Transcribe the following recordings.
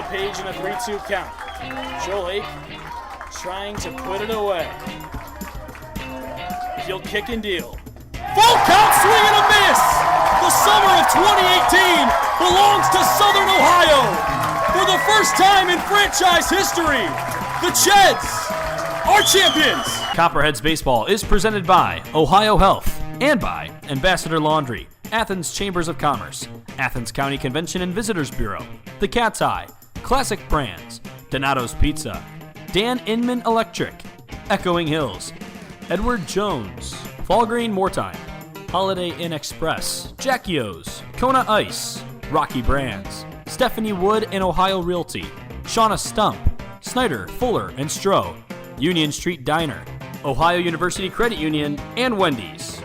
Page in a 3-2 count. Joel Ake trying to put it away. He'll kick and deal. Full count, swing and a miss! The summer of 2018 belongs to Southern Ohio. For the first time in franchise history, the Cheds are champions. Copperheads Baseball is presented by Ohio Health and by Ambassador Laundry, Athens Chambers of Commerce, Athens County Convention and Visitors Bureau, The Cat's Eye, Classic Brands, Donato's Pizza, Dan Inman Electric, Echoing Hills, Edward Jones, Fall Green Moretime, Holiday Inn Express, Jackie O's, Kona Ice, Rocky Brands, Stephanie Wood and Ohio Realty, Shauna Stump, Snyder, Fuller, and Stroh, Union Street Diner, Ohio University Credit Union, and Wendy's.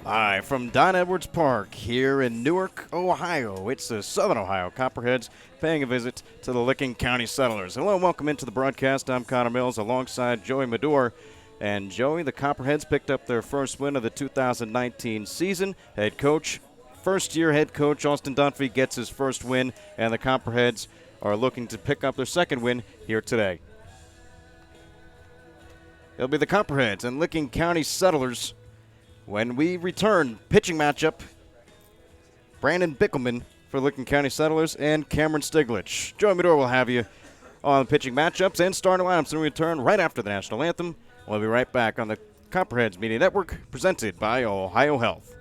Hi, from Don Edwards Park here in Newark, Ohio. It's the Southern Ohio Copperheads paying a visit to the Licking County Settlers. Hello and welcome into the broadcast. I'm Connor Mills alongside Joey Medore. And Joey, the Copperheads picked up their first win of the 2019 season. First-year head coach Austin Dunphy gets his first win, and the Copperheads are looking to pick up their second win here today. It'll be the Copperheads and Licking County Settlers. When we return, pitching matchup, Brandon Bickelman for Licking County Settlers and Cameron Stiglich. Joey Medore will have you on the pitching matchups and starting lineups when we return right after the national anthem. We'll be right back on the Copperheads Media Network, presented by Ohio Health.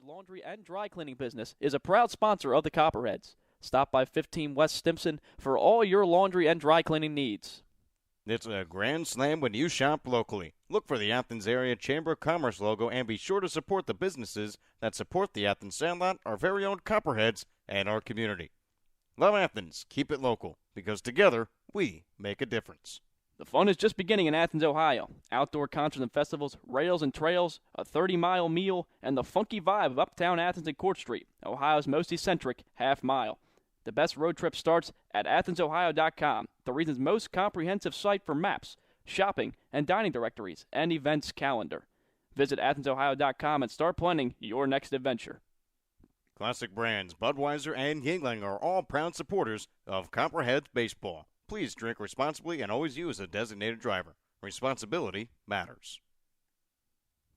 Laundry and dry cleaning business is a proud sponsor of the Copperheads. Stop by 15 West Stimson for all your laundry and dry cleaning needs. It's a grand slam when you shop locally. Look for the Athens Area Chamber of Commerce logo and be sure to support the businesses that support the Athens Sandlot, our very own Copperheads, and our community. Love Athens. Keep it local, because together we make a difference. The fun is just beginning in Athens, Ohio. Outdoor concerts and festivals, rails and trails, a 30-mile meal, and the funky vibe of uptown Athens and Court Street, Ohio's most eccentric half-mile. The best road trip starts at AthensOhio.com, the region's most comprehensive site for maps, shopping, and dining directories, and events calendar. Visit AthensOhio.com and start planning your next adventure. Classic Brands, Budweiser, and Yingling are all proud supporters of Copperheads Baseball. Please drink responsibly and always use a designated driver. Responsibility matters.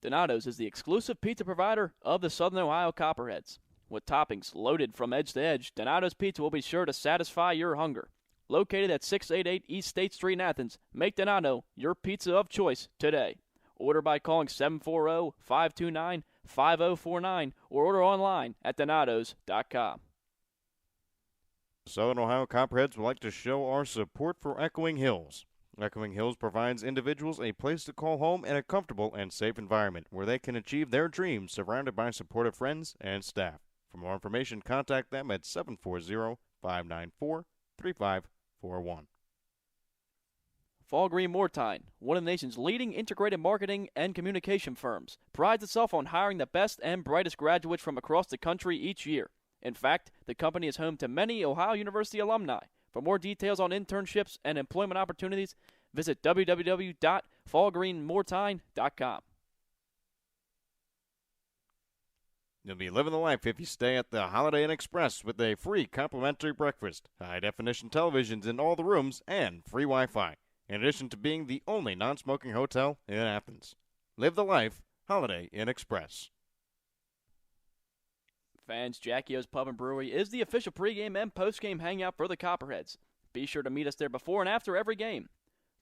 Donato's is the exclusive pizza provider of the Southern Ohio Copperheads. With toppings loaded from edge to edge, Donato's Pizza will be sure to satisfy your hunger. Located at 688 East State Street in Athens, make Donato your pizza of choice today. Order by calling 740-529-5049 or order online at donatos.com. Southern Ohio Copperheads would like to show our support for Echoing Hills. Echoing Hills provides individuals a place to call home and a comfortable and safe environment where they can achieve their dreams surrounded by supportive friends and staff. For more information, contact them at 740-594-3541. Fall Green Moretime, one of the nation's leading integrated marketing and communication firms, prides itself on hiring the best and brightest graduates from across the country each year. In fact, the company is home to many Ohio University alumni. For more details on internships and employment opportunities, visit www.fallgreenmoretime.com. You'll be living the life if you stay at the Holiday Inn Express with a free complimentary breakfast, high-definition televisions in all the rooms, and free Wi-Fi, in addition to being the only non-smoking hotel in Athens. Live the life, Holiday Inn Express. Fans, Jackie O's Pub and Brewery is the official pregame and postgame hangout for the Copperheads. Be sure to meet us there before and after every game.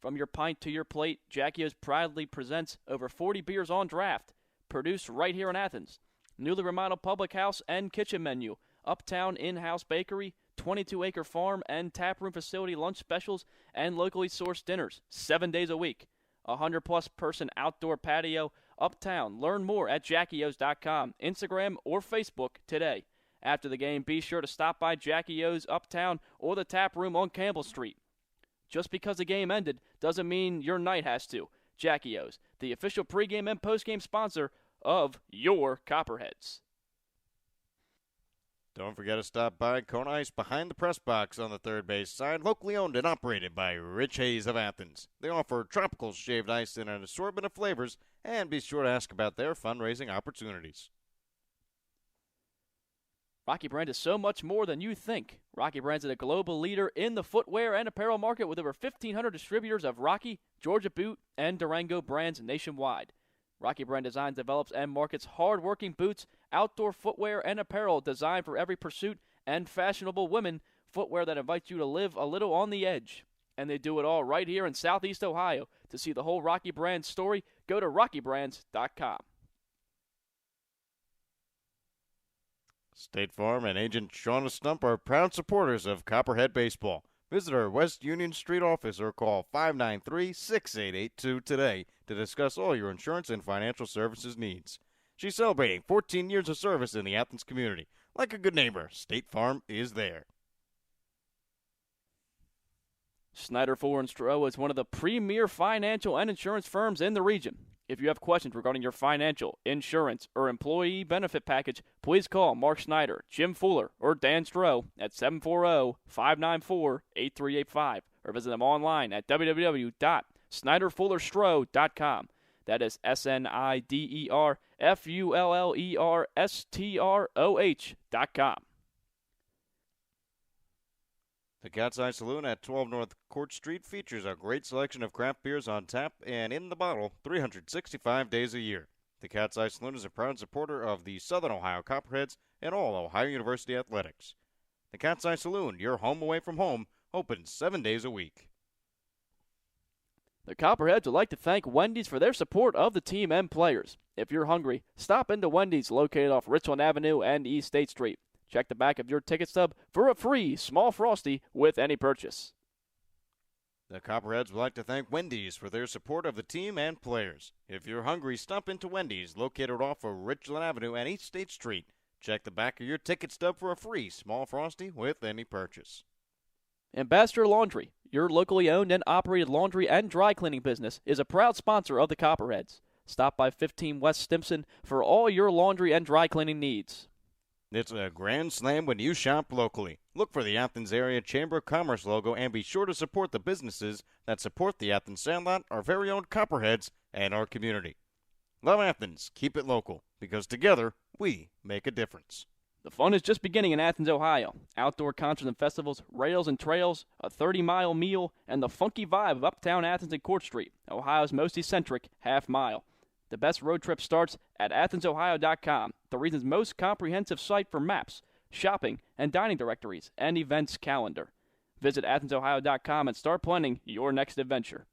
From your pint to your plate, Jackie O's proudly presents over 40 beers on draft, produced right here in Athens. Newly remodeled public house and kitchen menu, uptown in-house bakery, 22-acre farm and taproom facility lunch specials, and locally sourced dinners, 7 days a week. 100-plus person outdoor patio, uptown. Learn more at JackieO's.com, Instagram, or Facebook today. After the game, be sure to stop by Jackie O's Uptown or the Tap Room on Campbell Street. Just because the game ended doesn't mean your night has to. Jackie O's, the official pregame and postgame sponsor of your Copperheads. Don't forget to stop by Kona Ice behind the press box on the third base side, locally owned and operated by Rich Hayes of Athens. They offer tropical shaved ice in an assortment of flavors, and be sure to ask about their fundraising opportunities. Rocky Brand is so much more than you think. Rocky Brand is a global leader in the footwear and apparel market with over 1,500 distributors of Rocky, Georgia Boot, and Durango brands nationwide. Rocky Brand designs, develops, and markets hard-working boots, outdoor footwear, and apparel designed for every pursuit, and fashionable women footwear that invites you to live a little on the edge. And they do it all right here in Southeast Ohio. To see the whole Rocky Brand story, go to rockybrands.com. State Farm and agent Shauna Stump are proud supporters of Copperhead Baseball. Visit our West Union Street office or call 593-6882 today to discuss all your insurance and financial services needs. She's celebrating 14 years of service in the Athens community. Like a good neighbor, State Farm is there. Snyder, Fuller & Stroh is one of the premier financial and insurance firms in the region. If you have questions regarding your financial, insurance, or employee benefit package, please call Mark Snyder, Jim Fuller, or Dan Stroh at 740-594-8385 or visit them online at www.snyderfullerstroh.com. That is SNIDERFULLERSTROH.com. The Cat's Eye Saloon at 12 North Court Street features a great selection of craft beers on tap and in the bottle 365 days a year. The Cat's Eye Saloon is a proud supporter of the Southern Ohio Copperheads and all Ohio University athletics. The Cat's Eye Saloon, your home away from home, open 7 days a week. The Copperheads would like to thank Wendy's for their support of the team and players. If you're hungry, stop into Wendy's located off Richland Avenue and East State Street. Check the back of your ticket stub for a free small Frosty with any purchase. The Copperheads would like to thank Wendy's for their support of the team and players. If you're hungry, stop into Wendy's, located off of Richland Avenue and East State Street. Check the back of your ticket stub for a free small Frosty with any purchase. Ambassador Laundry, your locally owned and operated laundry and dry cleaning business, is a proud sponsor of the Copperheads. Stop by 15 West Stimson for all your laundry and dry cleaning needs. It's a grand slam when you shop locally. Look for the Athens Area Chamber of Commerce logo and be sure to support the businesses that support the Athens Sandlot, our very own Copperheads, and our community. Love Athens, keep it local, because together we make a difference. The fun is just beginning in Athens, Ohio. Outdoor concerts and festivals, rails and trails, a 30-mile meal, and the funky vibe of uptown Athens and Court Street, Ohio's most eccentric half-mile. The best road trip starts at AthensOhio.com, the region's most comprehensive site for maps, shopping, and dining directories, and events calendar. Visit AthensOhio.com and start planning your next adventure.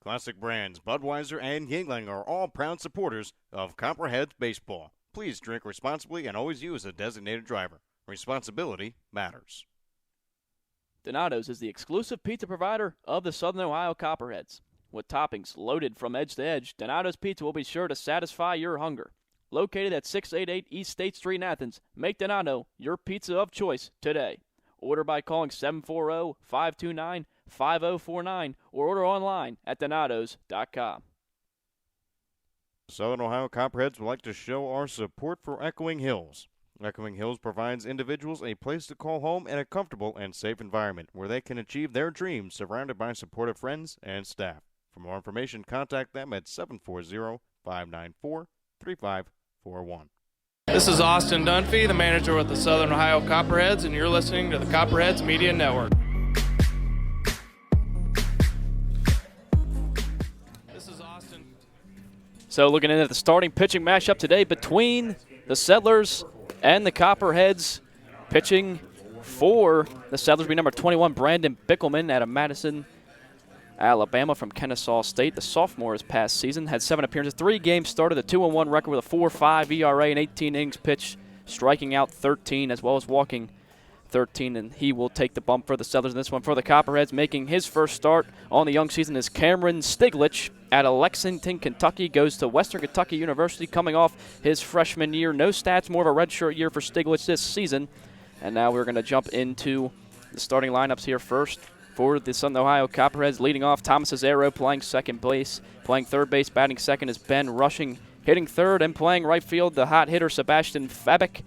Classic brands Budweiser and Yingling are all proud supporters of Copperheads Baseball. Please drink responsibly and always use a designated driver. Responsibility matters. Donato's is the exclusive pizza provider of the Southern Ohio Copperheads. With toppings loaded from edge to edge, Donato's Pizza will be sure to satisfy your hunger. Located at 688 East State Street in Athens, make Donato your pizza of choice today. Order by calling 740-529-5049 or order online at donatos.com. Southern Ohio Copperheads would like to show our support for Echoing Hills. Echoing Hills provides individuals a place to call home and a comfortable and safe environment where they can achieve their dreams surrounded by supportive friends and staff. For more information, contact them at 740-594-3541. This is Austin Dunphy, the manager with the Southern Ohio Copperheads, and you're listening to the Copperheads Media Network. This is Austin. So looking in at the starting pitching matchup today between the Settlers and the Copperheads. Pitching for the Settlers will be number 21, Brandon Bickelman out of Madison, Alabama from Kennesaw State. The sophomore this past season had 7 appearances, 3 games started, a 2-1 record with a 4.5 ERA and 18 innings pitched, striking out 13 as well as walking 13, and he will take the bump for the Settlers in this one. For the Copperheads, making his first start on the young season is Cameron Stiglich out of Lexington, Kentucky. Goes to Western Kentucky University, coming off his freshman year. No stats, more of a redshirt year for Stiglich this season. And now we're going to jump into the starting lineups here first. For the Southern Ohio Copperheads, leading off, Thomas Cesaro playing second base. Playing third base, batting second is Ben Rushing. Hitting third and playing right field, the hot hitter Sebastian Fabic.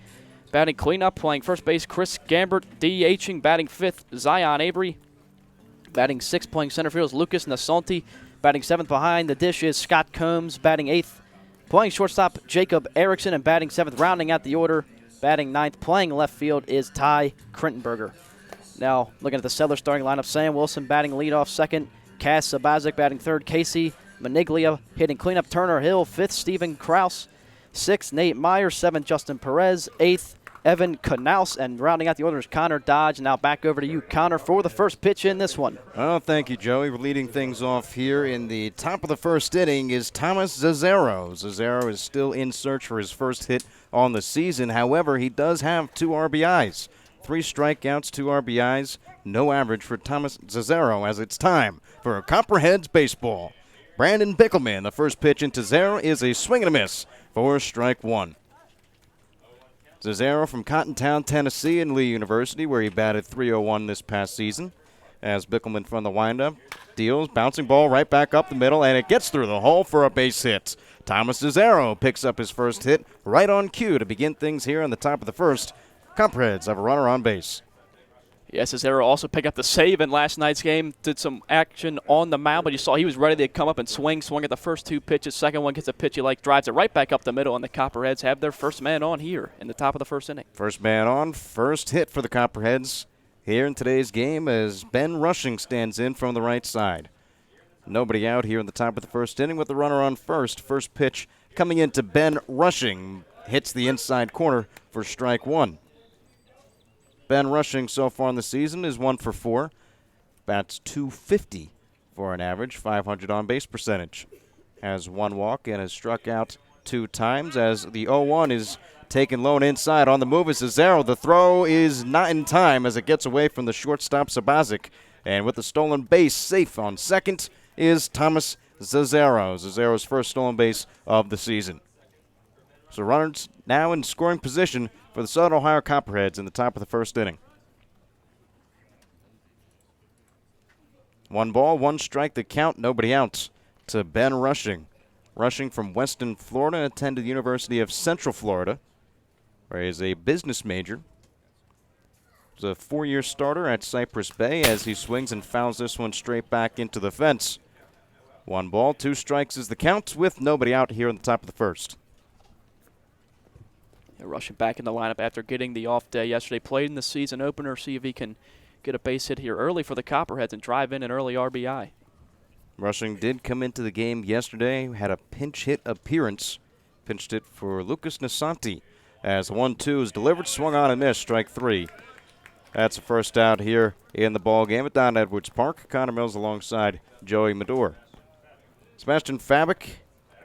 Batting cleanup, playing first base, Chris Gambert. DHing, batting fifth, Zion Avery. Batting sixth, playing center field, is Lucas Nasanti. Batting seventh behind the dish is Scott Combs. Batting eighth, playing shortstop, Jacob Erickson. And batting seventh, rounding out the order, batting ninth, playing left field, is Ty Krentenberger. Now, looking at the Settlers starting lineup, Sam Wilson batting leadoff second, Cass Sabazic batting third, Casey Maniglia hitting cleanup, Turner Hill fifth, Stephen Kraus sixth, Nate Meyer seventh, Justin Perez eighth, Evan Knaus, and rounding out the order is Connor Dodge. Now back over to you, Connor, for the first pitch in this one. Oh, thank you, Joey. We're leading things off here in the top of the first inning is Thomas Zazzaro. Zazzaro is still in search for his first hit on the season. However, he does have 2 RBIs. 3 strikeouts, 2 RBIs. No average for Thomas Zazzaro as it's time for Copperheads baseball. Brandon Bickelman, the first pitch into Zazzaro is a swing and a miss for strike 1. Zazzaro from Cottontown, Tennessee, and Lee University, where he batted .301 this past season. As Bickelman from the windup deals, bouncing ball right back up the middle, and it gets through the hole for a base hit. Thomas Zazzaro picks up his first hit right on cue to begin things here on the top of the first. Copperheads have a runner on base. Yes, Zazzaro also picked up the save in last night's game. Did some action on the mound, but you saw he was ready to come up and swing at the first 2 pitches. Second one gets a pitch he likes, drives it right back up the middle, and the Copperheads have their first man on here in the top of the first inning. First man on, first hit for the Copperheads here in today's game as Ben Rushing stands in from the right side. Nobody out here in the top of the first inning with the runner on first. First pitch coming into Ben Rushing. Hits the inside corner for strike 1. Ben Rushing so far in the season is 1 for 4. Bats .250 for an average, 500 on-base percentage. Has 1 walk and has struck out 2 times as the 0-1 is taken low and inside. On the move is Zazzaro. The throw is not in time as it gets away from the shortstop Sabazic. And with the stolen base safe on second is Thomas Zazzaro. Zazzaro's first stolen base of the season. So runners now in scoring position for the Southern Ohio Copperheads in the top of the first inning. 1 ball, 1 strike, the count, nobody out to Ben Rushing. Rushing from Weston, Florida, attended the University of Central Florida, where he is a business major. He's a 4-year starter at Cypress Bay as he swings and fouls this one straight back into the fence. 1 ball, 2 strikes is the count with nobody out here in the top of the first. Rushing back in the lineup after getting the off day yesterday. Played in the season opener. See if he can get a base hit here early for the Copperheads and drive in an early RBI. Rushing did come into the game yesterday. Had a pinch hit appearance. Pinched it for Lucas Nasanti as 1-2 is delivered. Swung on and missed. Strike 3. That's the first out here in the ball game at Don Edwards Park. Connor Mills alongside Joey Medor. Sebastian Fabic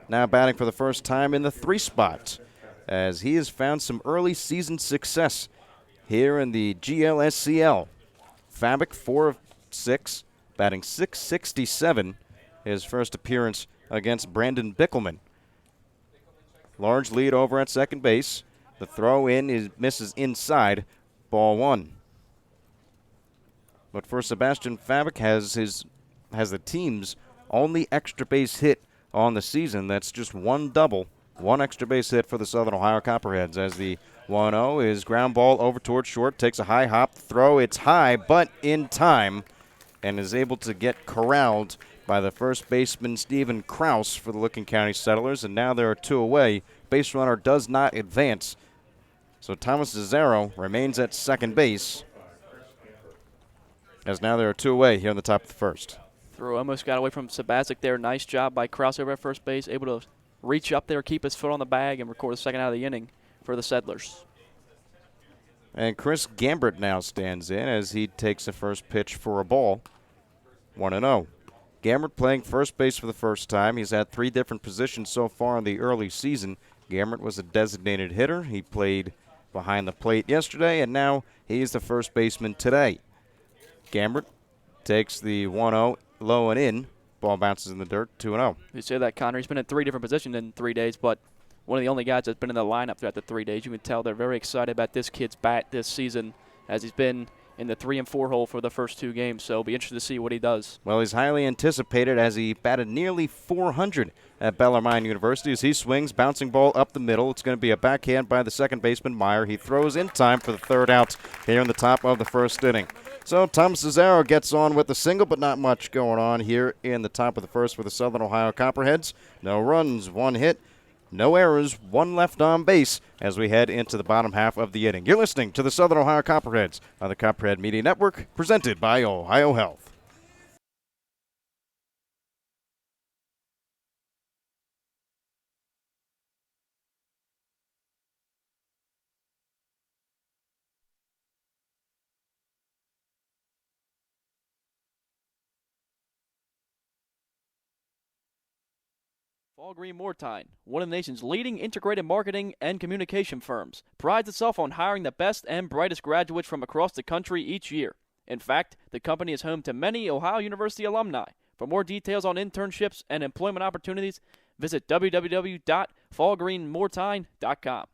now batting for the first time in the 3 spot, as he has found some early season success here in the GLSCL. Fabic, 4 of 6, batting .667, his first appearance against Brandon Bickelman. Large lead over at second base. The throw in misses inside, ball 1. But for Sebastian Fabic has the team's only extra base hit on the season. That's just 1 double. 1 extra base hit for the Southern Ohio Copperheads as the 1-0 is ground ball over towards short, takes a high hop throw. It's high, but in time, and is able to get corralled by the first baseman Stephen Kraus for the Licking County Settlers, and now there are 2 away. Base runner does not advance, so Thomas Zazzaro remains at second base, as now there are 2 away here on the top of the first. Throw almost got away from Sabazic there. Nice job by Kraus over at first base, able to reach up there, keep his foot on the bag, and record the second out of the inning for the Settlers. And Chris Gambert now stands in as he takes the first pitch for a ball. 1-0. Gambert playing first base for the first time. He's had 3 different positions so far in the early season. Gambert was a designated hitter. He played behind the plate yesterday, and now he's the first baseman today. Gambert takes the 1-0 low and in. Ball bounces in the dirt, 2-0. You say that, Connor. He's been in 3 different positions in 3 days, but one of the only guys that's been in the lineup throughout the 3 days. You can tell they're very excited about this kid's bat this season, as he's been in the 3 and 4 hole for the first 2 games, so it'll be interesting to see what he does. Well, he's highly anticipated as he batted nearly 400 at Bellarmine University as he swings, bouncing ball up the middle. It's going to be a backhand by the second baseman, Meyer. He throws in time for the third out here in the top of the first inning. So Thomas Cesaro gets on with the single, but not much going on here in the top of the first for the Southern Ohio Copperheads. No runs, 1 hit, no errors, 1 left on base as we head into the bottom half of the inning. You're listening to the Southern Ohio Copperheads on the Copperhead Media Network, presented by Ohio Health. Fall Green Moortine, one of the nation's leading integrated marketing and communication firms, prides itself on hiring the best and brightest graduates from across the country each year. In fact, the company is home to many Ohio University alumni. For more details on internships and employment opportunities, visit www.fallgreenmoortine.com.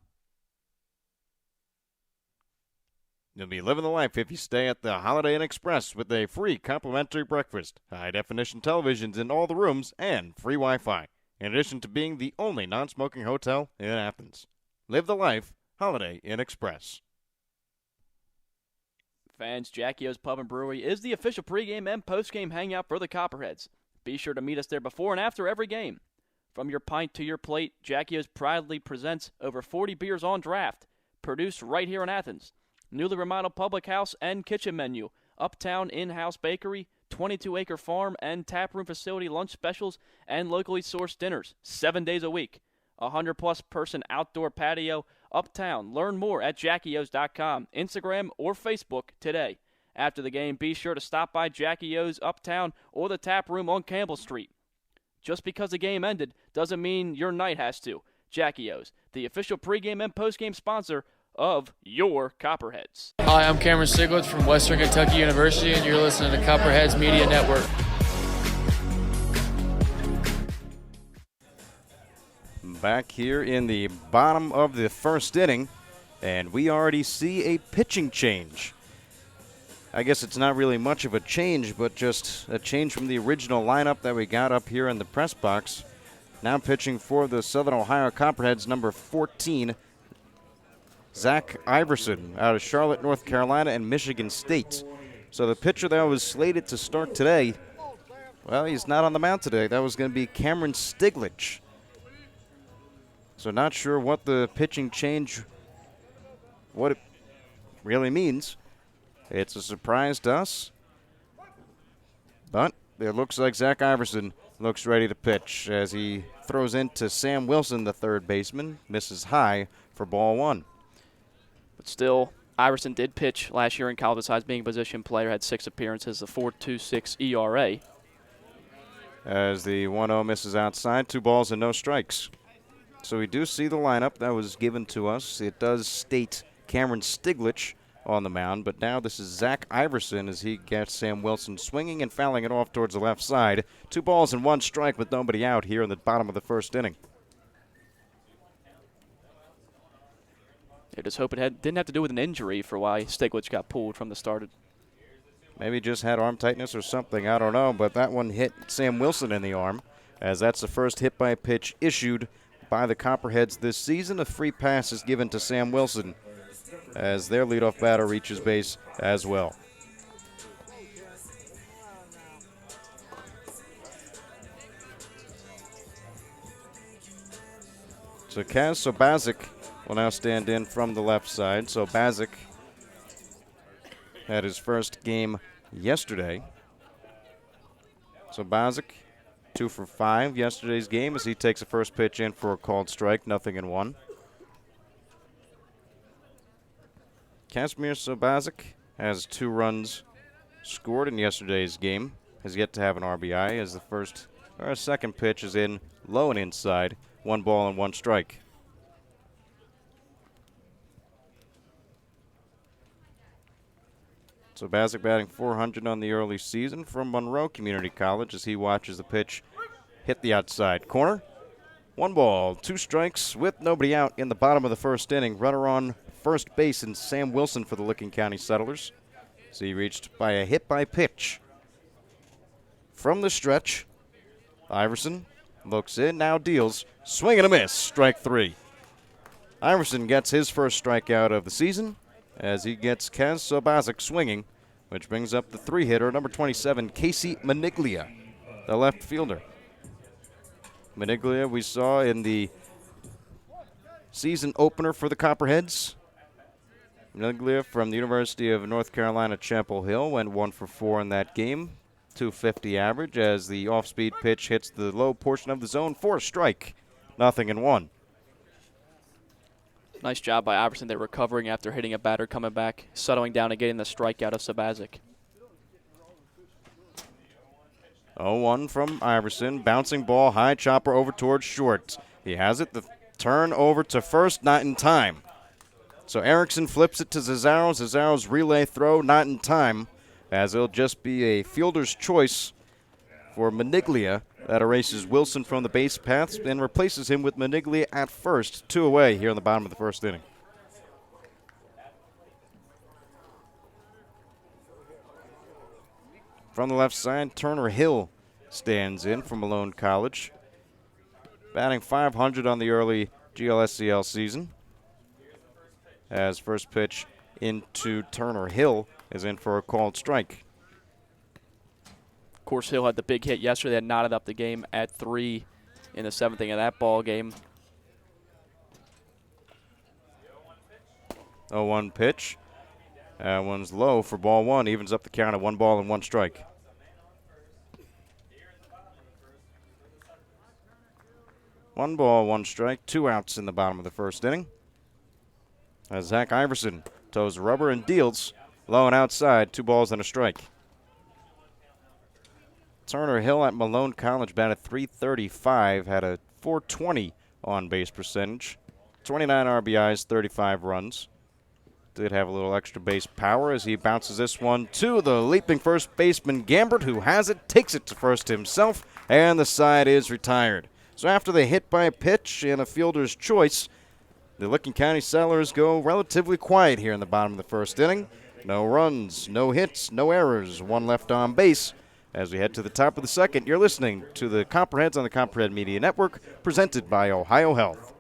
You'll be living the life if you stay at the Holiday Inn Express with a free complimentary breakfast, high-definition televisions in all the rooms, and free Wi-Fi, in addition to being the only non-smoking hotel in Athens. Live the life, Holiday Inn Express. Fans, Jackie O's Pub and Brewery is the official pregame and postgame hangout for the Copperheads. Be sure to meet us there before and after every game. From your pint to your plate, Jackie O's proudly presents over 40 beers on draft, produced right here in Athens. Newly remodeled public house and kitchen menu, uptown in-house bakery, 22-acre farm and taproom facility lunch specials, and locally sourced dinners, 7 days a week. 100-plus person outdoor patio, uptown. Learn more at JackieO's.com, Instagram, or Facebook today. After the game, be sure to stop by Jackie O's uptown or the tap room on Campbell Street. Just because the game ended doesn't mean your night has to. Jackie O's, the official pregame and postgame sponsor of your Copperheads. Hi, I'm Cameron Stiglitz from Western Kentucky University, and you're listening to Copperheads Media Network. Back here in the bottom of the first inning, and we already see a pitching change. I guess it's not really much of a change, but just a change from the original lineup that we got up here in the press box. Now pitching for the Southern Ohio Copperheads, number 14, Zach Iverson out of Charlotte, North Carolina, and Michigan State. So the pitcher that was slated to start today, well, he's not on the mound today. That was going to be Cameron Stiglitz. So not sure what the pitching change, what it really means. It's a surprise to us. But it looks like Zach Iverson looks ready to pitch as he throws into Sam Wilson, the third baseman, misses high for ball 1. But still, Iverson did pitch last year in college besides being a position player, had 6 appearances, a 4.26 ERA. As the 1-0 misses outside, 2 balls and no strikes. So we do see the lineup that was given to us. It does state Cameron Stiglitz on the mound, but now this is Zach Iverson as he gets Sam Wilson swinging and fouling it off towards the left side. 2 balls and 1 strike with nobody out here in the bottom of the first inning. I just hope it didn't have to do with an injury for why Stiglitz got pulled from the start. Maybe just had arm tightness or something, I don't know, but that one hit Sam Wilson in the arm, as that's the first hit by pitch issued by the Copperheads this season. A free pass is given to Sam Wilson as their leadoff batter reaches base as well. So Kaz Sobazik will now stand in from the left side. So Bazik had his first game yesterday. So Bazik, 2 for 5 yesterday's game as he takes a first pitch in for a called strike, 0-1. Casimir Sobazik has 2 runs scored in yesterday's game. Has yet to have an RBI as the second pitch is in low and inside. 1 ball and 1 strike. So Bazik batting .400 on the early season from Monroe Community College as he watches the pitch hit the outside corner. 1 ball, 2 strikes with nobody out in the bottom of the first inning. Runner on first base and Sam Wilson for the Licking County Settlers. So he reached by a hit by pitch. From the stretch, Iverson looks in, now deals. Swing and a miss, strike 3. Iverson gets his first strikeout of the season as he gets Kaz Sobazik swinging, which brings up the 3-hitter, number 27, Casey Maniglia, the left fielder. Maniglia we saw in the season opener for the Copperheads. Maniglia from the University of North Carolina, Chapel Hill, went 1 for 4 in that game. 250 average as the off-speed pitch hits the low portion of the zone for a strike. 0-1. Nice job by Iverson there, recovering after hitting a batter, coming back, settling down and getting the strikeout of Sobazik. 0-1 from Iverson. Bouncing ball, high chopper over towards short. He has it. The turn over to first, not in time. So Erickson flips it to Zazaro. Zazaro's relay throw, not in time, as it'll just be a fielder's choice for Maniglia. That erases Wilson from the base paths and replaces him with Maniglia at first. 2 away here in the bottom of the first inning. From the left side, Turner Hill stands in from Malone College. Batting .500 on the early GLSCL season. As first pitch into Turner Hill is in for a called strike. Of course, Hill had the big hit yesterday that knotted up the game at 3 in the 7th inning of that ball game. 0-1 pitch. That one's low for ball 1. Evens up the count at 1 ball and 1 strike. One ball, 1 strike, 2 outs in the bottom of the first inning. As Zach Iverson toes rubber and deals. Low and outside, 2 balls and a strike. Turner Hill at Malone College batted .335, had a .420 on-base percentage, 29 RBIs, 35 runs. Did have a little extra base power as he bounces this one to the leaping first baseman Gambert, who has it, takes it to first himself, and the side is retired. So after the hit by pitch and a fielder's choice, the Licking County Settlers go relatively quiet here in the bottom of the first inning. No runs, no hits, no errors, 1 left on base. As we head to the top of the second, you're listening to the Copperheads on the Copperhead Media Network, presented by Ohio Health.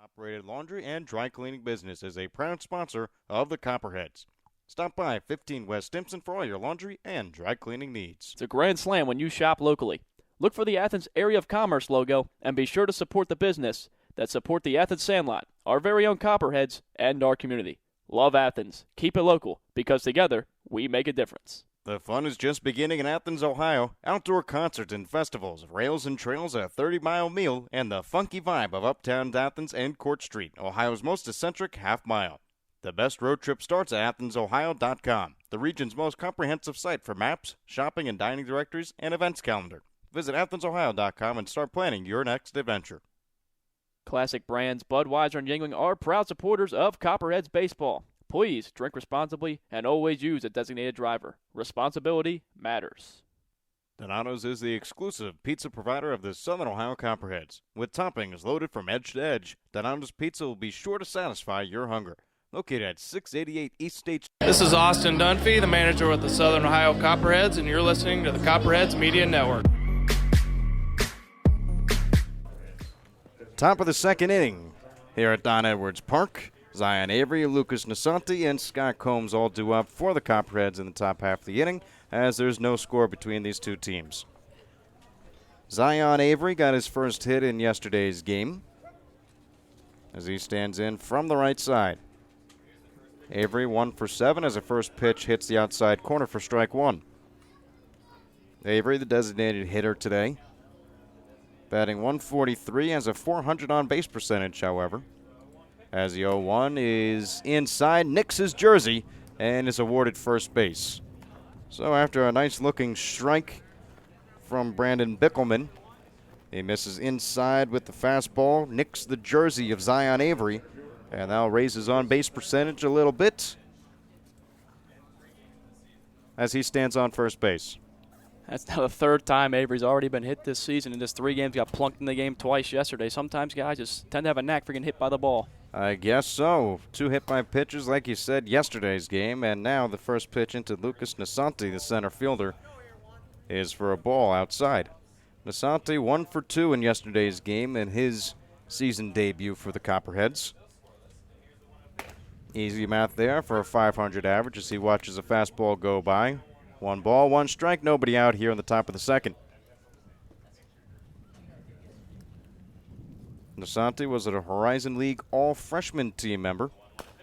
Operated laundry and dry cleaning business is a proud sponsor of the Copperheads. Stop by 15 West Stimson for all your laundry and dry cleaning needs. It's a grand slam when you shop locally. Look for the Athens Area of Commerce logo and be sure to support the business that support the Athens Sandlot, our very own Copperheads, and our community. Love Athens. Keep it local, because together we make a difference. The fun is just beginning in Athens, Ohio. Outdoor concerts and festivals, rails and trails, a 30-mile meal, and the funky vibe of Uptown Athens and Court Street, Ohio's most eccentric half-mile. The best road trip starts at AthensOhio.com, the region's most comprehensive site for maps, shopping and dining directories, and events calendar. Visit AthensOhio.com and start planning your next adventure. Classic brands Budweiser and Yuengling are proud supporters of Copperheads baseball. Please drink responsibly and always use a designated driver. Responsibility matters. Donato's is the exclusive pizza provider of the Southern Ohio Copperheads. With toppings loaded from edge to edge, Donato's Pizza will be sure to satisfy your hunger. Located at 688 East State. This is Austin Dunphy, the manager with the Southern Ohio Copperheads, and you're listening to the Copperheads Media Network. Top of the second inning here at Don Edwards Park. Zion Avery, Lucas Nasanti, and Scott Combs all due up for the Copperheads in the top half of the inning, as there's no score between these two teams. Zion Avery got his first hit in yesterday's game as he stands in from the right side. Avery 1 for 7 as a first pitch hits the outside corner for strike 1. Avery, the designated hitter today, batting .143, has a .400 on-base percentage, however. As the 0-1 is inside, nicks his jersey, and is awarded first base. So after a nice-looking strike from Brandon Bickelman, he misses inside with the fastball, nicks the jersey of Zion Avery, and now raises on-base percentage a little bit. as he stands on first base. That's now the third time Avery's already been hit this season. In just 3 games, got plunked in the game twice yesterday. Sometimes guys just tend to have a knack for getting hit by the ball. I guess so. 2 hit by pitches, like you said, yesterday's game, and now the first pitch into Lucas Nasanti, the center fielder, is for a ball outside. Nasanti 1 for 2 in yesterday's game in his season debut for the Copperheads. Easy math there for a .500 average as he watches a fastball go by. 1 ball, 1 strike, nobody out here in the top of the second. Nasanti was a Horizon League all-freshman team member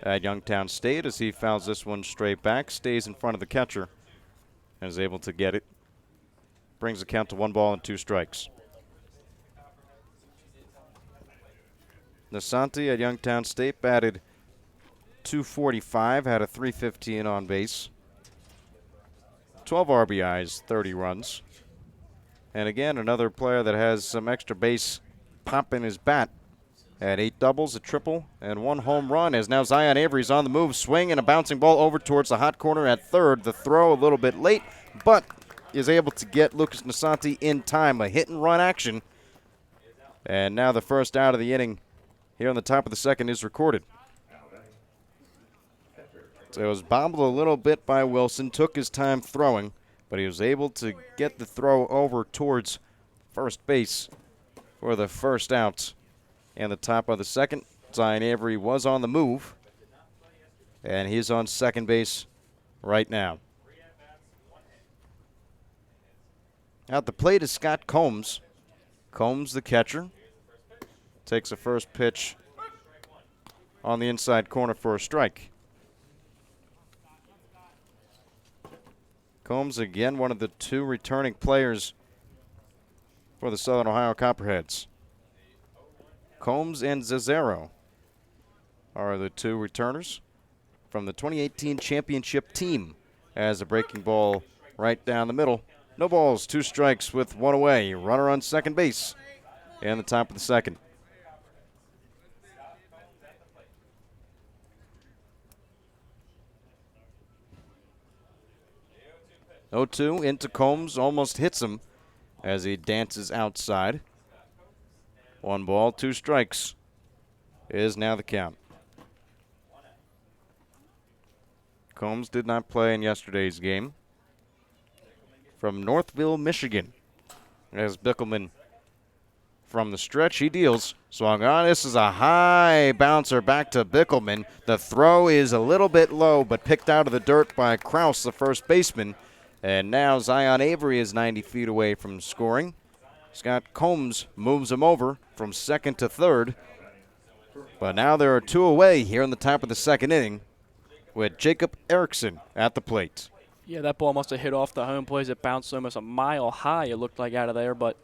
at Youngtown State as he fouls this one straight back, stays in front of the catcher, and is able to get it. Brings the count to 1 ball and 2 strikes. Nasanti at Youngtown State batted .245, had a .315 on base. 12 RBIs, 30 runs. And again, another player that has some extra base pop in his bat. Had 8 doubles, a triple, and 1 home run as now Zion Avery's on the move. Swing and a bouncing ball over towards the hot corner at third. The throw a little bit late, but is able to get Lucas Nasanti in time. A hit and run action. And now the first out of the inning here on the top of the second is recorded. So it was bobbled a little bit by Wilson, took his time throwing, but he was able to get the throw over towards first base for the first out. And the top of the second, Zion Avery was on the move, and he's on second base right now. At the plate is Scott Combs. Combs, the catcher, takes a first pitch on the inside corner for a strike. Combs, again, one of the 2 returning players for the Southern Ohio Copperheads. Combs and Zazero are the 2 returners from the 2018 championship team. As a breaking ball right down the middle. No balls, 2 strikes with 1 away. Runner on second base in the top of the second. (0-2) into Combs, almost hits him as he dances outside. 1 ball, 2 strikes is now the count. Combs did not play in yesterday's game. From Northville, Michigan, as Bickelman from the stretch, he deals. Swung on. This is a high bouncer back to Bickelman. The throw is a little bit low, but picked out of the dirt by Kraus, the first baseman. And now Zion Avery is 90 feet away from scoring. Scott Combs moves him over from second to third. But now there are 2 away here in the top of the second inning with Jacob Erickson at the plate. Yeah, that ball must have hit off the home plate. It bounced almost a mile high, it looked like, out of there. But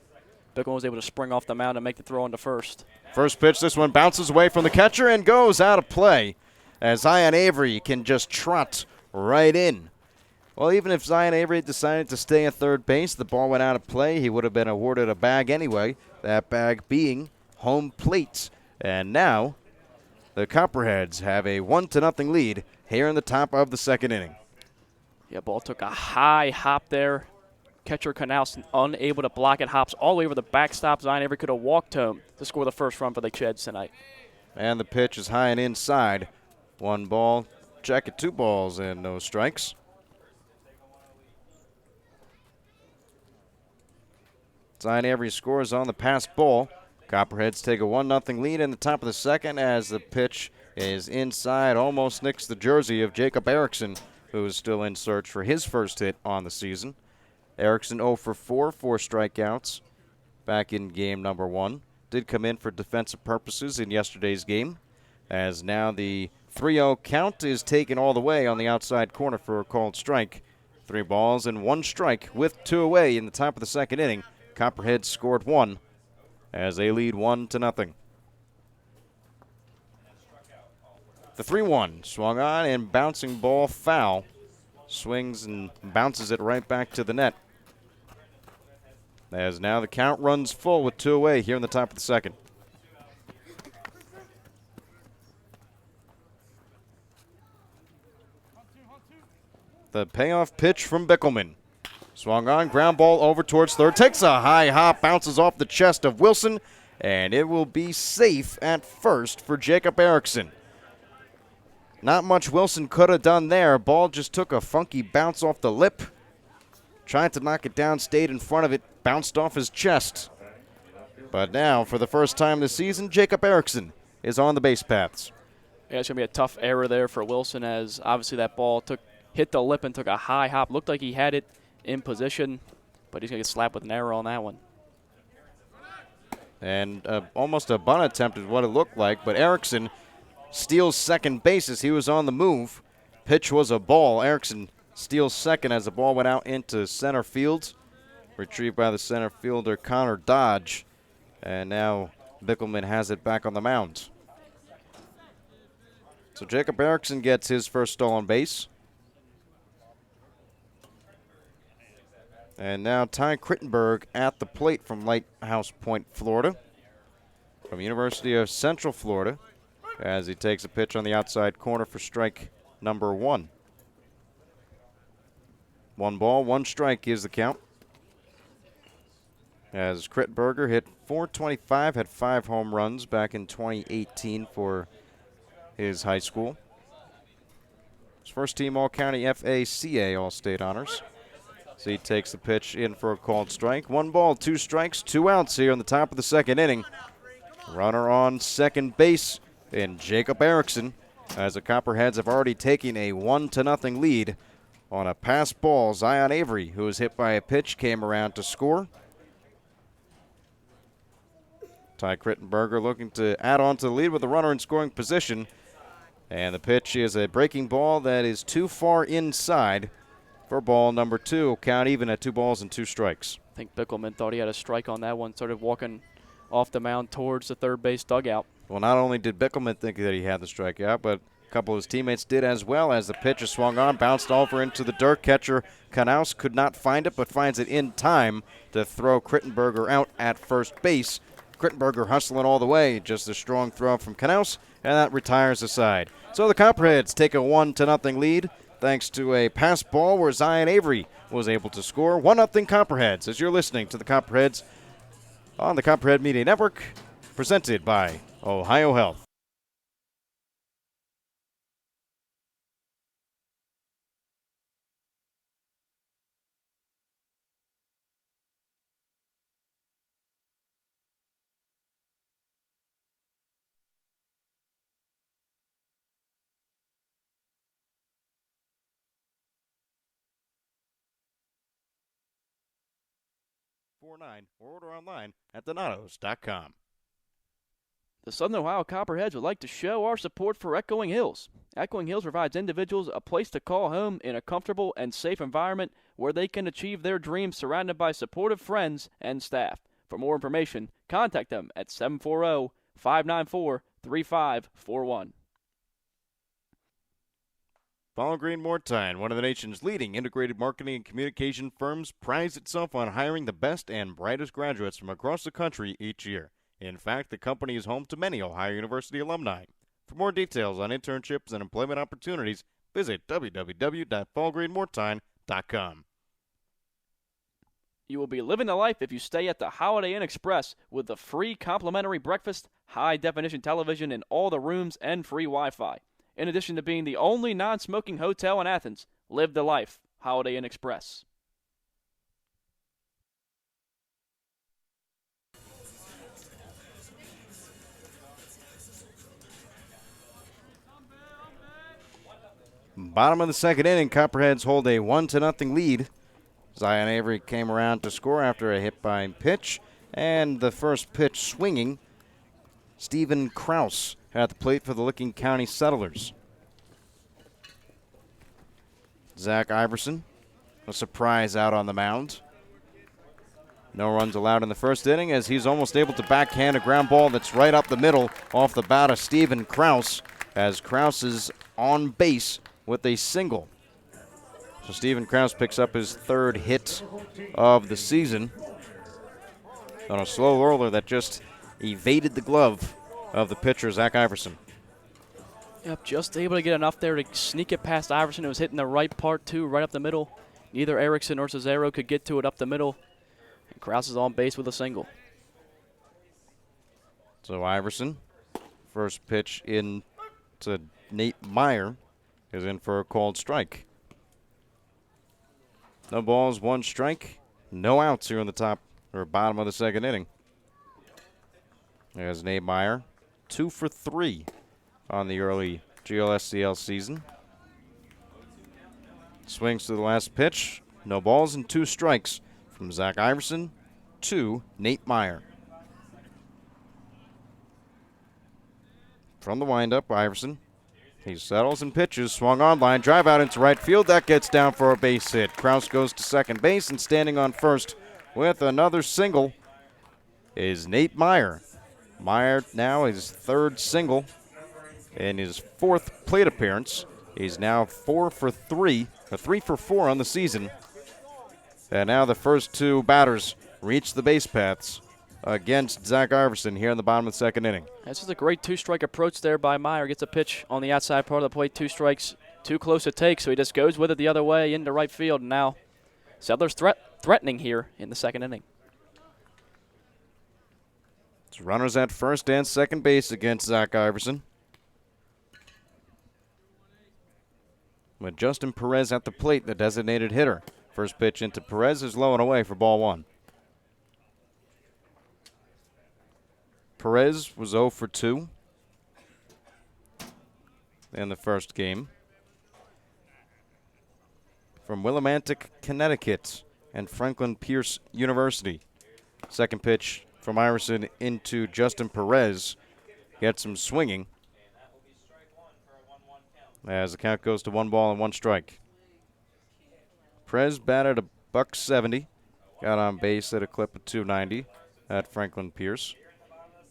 Bickelman was able to spring off the mound and make the throw into first. First pitch, this one bounces away from the catcher and goes out of play as Zion Avery can just trot right in. Well, even if Zion Avery decided to stay at third base, the ball went out of play. He would have been awarded a bag anyway, that bag being home plate. And now the Copperheads have a 1-0 lead here in the top of the second inning. Yeah, ball took a high hop there. Catcher Canals unable to block it. Hops all the way over the backstop. Zion Avery could have walked home to score the first run for the Cheds tonight. And the pitch is high and inside. 1 ball, check it, 2 balls, and no strikes. Zion Avery scores on the pass ball. Copperheads take a 1-0 lead in the top of the second as the pitch is inside, almost nicks the jersey of Jacob Erickson, who is still in search for his first hit on the season. Erickson 0 for 4 strikeouts back in game number 1. Did come in for defensive purposes in yesterday's game, as now the 3-0 count is taken all the way on the outside corner for a called strike. 3 balls and 1 strike with 2 away in the top of the second inning. Copperheads scored 1 as they lead 1-0. The 3-1 swung on and bouncing ball foul. Swings and bounces it right back to the net. As now the count runs full with 2 away here in the top of the second. the payoff pitch from Bickelman. Swung on, ground ball over towards third. Takes a high hop, bounces off the chest of Wilson, and it will be safe at first for Jacob Erickson. Not much Wilson could have done there. Ball just took a funky bounce off the lip. Tried to knock it down, stayed in front of it, bounced off his chest. But now, for the first time this season, Jacob Erickson is on the base paths. Yeah, it's going to be a tough error there for Wilson, as obviously that ball hit the lip and took a high hop. Looked like he had it in position, but he's going to get slapped with an error on that one. And almost a bunt attempt is what it looked like, but Erickson steals second base as he was on the move. Pitch was a ball. Erickson steals second as the ball went out into center field. Retrieved by the center fielder Connor Dodge. And now Bickelman has it back on the mound. So Jacob Erickson gets his first stolen base. And now Ty Crittenberg at the plate from Lighthouse Point, Florida. From University of Central Florida, as he takes a pitch on the outside corner for strike number 1. 1 ball, 1 strike is the count. As Crittenberger hit .425, had 5 home runs back in 2018 for his high school. His first team All-County FACA All-State honors. So he takes the pitch in for a called strike. 1 ball, 2 strikes, 2 outs here in the top of the second inning. Runner on second base in Jacob Erickson, as the Copperheads have already taken a 1-0 lead on a pass ball. Zion Avery, who was hit by a pitch, came around to score. Ty Crittenberger looking to add on to the lead with a runner in scoring position. And the pitch is a breaking ball that is too far inside for ball number 2. Count even at 2 balls and 2 strikes. I think Bickelman thought he had a strike on that one, started walking off the mound towards the third base dugout. Well, not only did Bickelman think that he had the strikeout, but a couple of his teammates did as well, as the pitch is swung on, bounced over into the dirt. Catcher Knaus could not find it, but finds it in time to throw Crittenberger out at first base. Crittenberger hustling all the way, just a strong throw from Knaus, and that retires the side. So the Copperheads take a 1-0 lead thanks to a pass ball where Zion Avery was able to score. 1-0 Copperheads, as you're listening to the Copperheads on the Copperhead Media Network, presented by Ohio Health. Or order online at donatos.com. The Southern Ohio Copperheads would like to show our support for Echoing Hills. Echoing Hills provides individuals a place to call home in a comfortable and safe environment where they can achieve their dreams surrounded by supportive friends and staff. For more information, contact them at 740-594-3541. Ball Green Mortine, one of the nation's leading integrated marketing and communication firms, prides itself on hiring the best and brightest graduates from across the country each year. In fact, the company is home to many Ohio University alumni. For more details on internships and employment opportunities, visit www.ballgreenmortine.com. You will be living the life if you stay at the Holiday Inn Express with the free complimentary breakfast, high-definition television in all the rooms, and free Wi-Fi. In addition to being the only non-smoking hotel in Athens, live the life. Holiday Inn Express. Bottom of the second inning, Copperheads hold a 1-0 lead. Zion Avery came around to score after a hit by pitch, and the first pitch swinging, Stephen Kraus at the plate for the Licking County Settlers. Zach Iverson, a surprise out on the mound. No runs allowed in the first inning as he's almost able to backhand a ground ball that's right up the middle off the bat of Stephen Kraus, as Kraus is on base with a single. So Stephen Kraus picks up his 3rd hit of the season on a slow roller that just evaded the glove of the pitcher, Zach Iverson. Yep, just able to get enough there to sneak it past Iverson, who was hitting the right part, too, right up the middle. Neither Erickson or Cesaro could get to it up the middle. And Kraus is on base with a single. So Iverson, first pitch in to Nate Meyer, is in for a called strike. No balls, 1 strike, no outs here in the top or bottom of the second inning. There's Nate Meyer, 2 for 3 on the early GLSCL season. Swings to the last pitch, no balls and 2 strikes from Zach Iverson to Nate Meyer. From the windup, Iverson. He settles and pitches, swung on line, drive out into right field. That gets down for a base hit. Kraus goes to second base, and standing on first with another single is Nate Meyer. Meyer now his 3rd single in his 4th plate appearance. He's now 4 for 3, or 3 for 4 on the season. And now the first 2 batters reach the base paths against Zach Iverson here in the bottom of the second inning. This is a great 2-strike approach there by Meyer. Gets a pitch on the outside part of the plate, 2 strikes, too close to take, so he just goes with it the other way into right field. And now Sedler's threatening here in the second inning. It's runners at first and second base against Zach Iverson. With Justin Perez at the plate, the designated hitter. First pitch into Perez is low and away for ball 1. Perez was 0 for 2 in the first game. From Willimantic, Connecticut, and Franklin Pierce University. Second pitch from Iverson into Justin Perez. Gets him swinging as the count goes to 1 ball and 1 strike. Perez batted $170. Got on base at a clip of 290 at Franklin Pierce,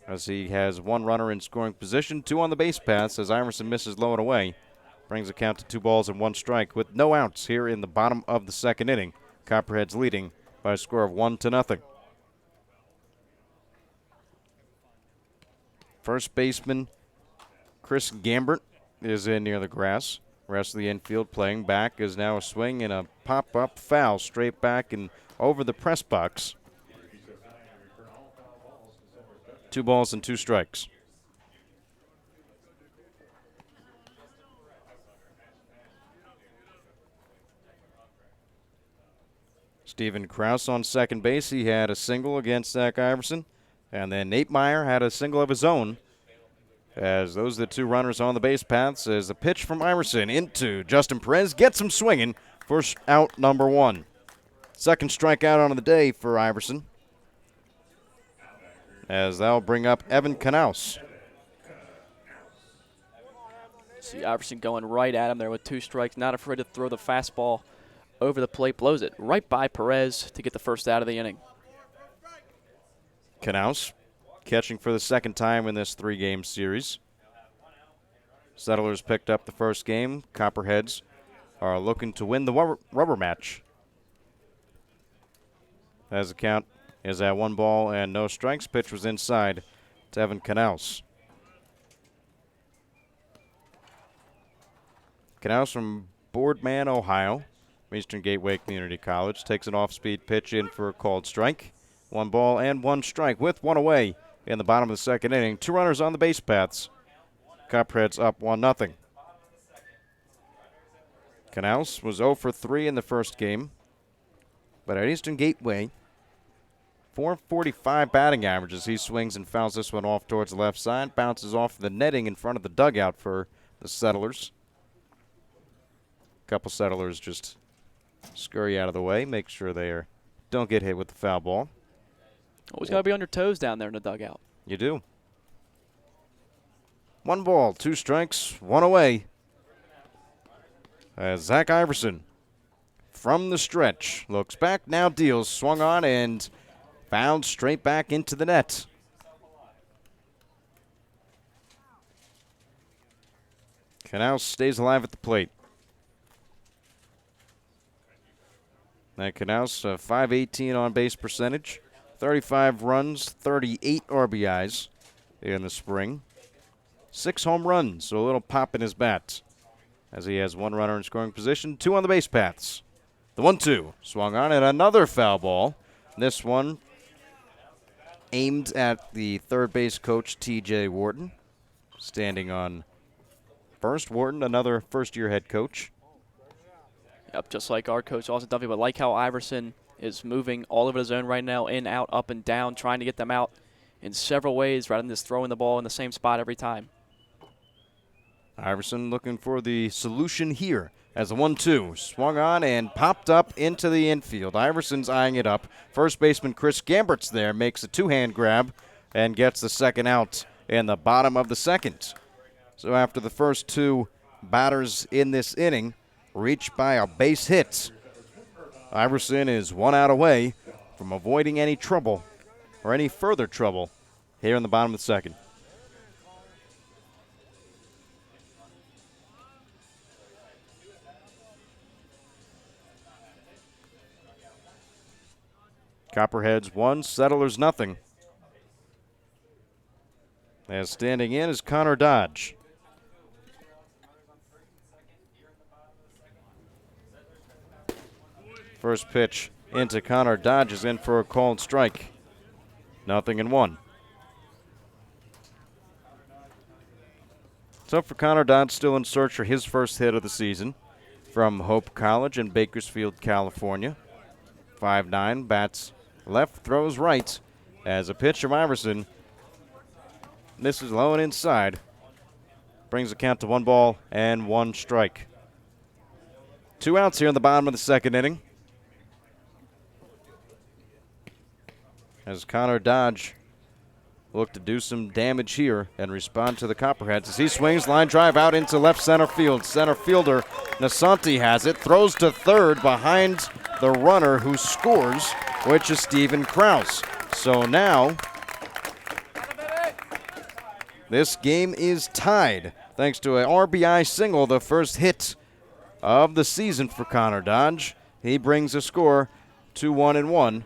as he has 1 runner in scoring position, 2 on the base paths as Iverson misses low and away. Brings the count to 2 balls and 1 strike with no outs here in the bottom of the second inning. Copperheads leading by a score of 1-0. First baseman Chris Gambert is in near the grass. Rest of the infield playing back is now a swing and a pop-up foul straight back and over the press box. 2 balls and 2 strikes. Steven Kraus on second base. He had a single against Zach Iverson. And then Nate Meyer had a single of his own. As those are the 2 runners on the base paths, as the pitch from Iverson into Justin Perez gets him swinging for out number 1. Second strikeout on the day for Iverson, as that'll bring up Evan Knaus. See Iverson going right at him there with 2 strikes, not afraid to throw the fastball over the plate, blows it right by Perez to get the first out of the inning. Knaus catching for the second time in this 3-game series. Settlers picked up the first game. Copperheads are looking to win the rubber match, as the count is at 1 ball and no strikes. Pitch was inside to Evan Knaus. Knaus from Boardman, Ohio, Eastern Gateway Community College, takes an off-speed pitch in for a called strike. 1 ball and 1 strike with 1 away in the bottom of the second inning. 2 runners on the base paths. Copperheads up 1-0. Knaus was 0 for 3 in the first game, but at Eastern Gateway, .445 batting averages. He swings and fouls this one off towards the left side, bounces off the netting in front of the dugout for the Settlers. A couple Settlers just scurry out of the way, make sure they don't get hit with the foul ball. Always got to be on your toes down there in the dugout. You do. 1 ball, 2 strikes, 1 away. As Zach Iverson from the stretch looks back, now deals, swung on and fouled straight back into the net. Knaus stays alive at the plate. Now Knaus, .518 on base percentage. 35 runs, 38 RBIs in the spring. 6 home runs, so a little pop in his bat as he has 1 runner in scoring position, 2 on the base paths. The 1-2 swung on, and another foul ball. This one aimed at the third base coach, T.J. Wharton. Standing on first, Wharton, another first-year head coach. Yep, just like our coach, Austin Duffy, but like how Iverson is moving all over the zone right now, in, out, up, and down, trying to get them out in several ways rather than just throwing the ball in the same spot every time. Iverson looking for the solution here as the 1-2 swung on and popped up into the infield. Iverson's eyeing it up. First baseman Chris Gambert's there, makes a 2-hand grab and gets the second out in the bottom of the second. So after the first 2 batters in this inning reached by a base hit, Iverson is 1 out away from avoiding any trouble or any further trouble here in the bottom of the second. Copperheads 1, Settlers nothing. As standing in is Connor Dodge. First pitch into Connor Dodge is in for a called strike. 0-1. So for Connor Dodge, still in search for his first hit of the season from Hope College in Bakersfield, California. 5'9", bats left, throws right as a pitch from Iverson. This is low and inside. Brings the count to 1 ball and 1 strike. 2 outs here in the bottom of the second inning. As Connor Dodge look to do some damage here and respond to the Copperheads. As he swings, line drive out into left center field. Center fielder Nasanti has it, throws to third behind the runner who scores, which is Steven Krause. So now this game is tied thanks to an RBI single, the first hit of the season for Connor Dodge. He brings a score to 1-1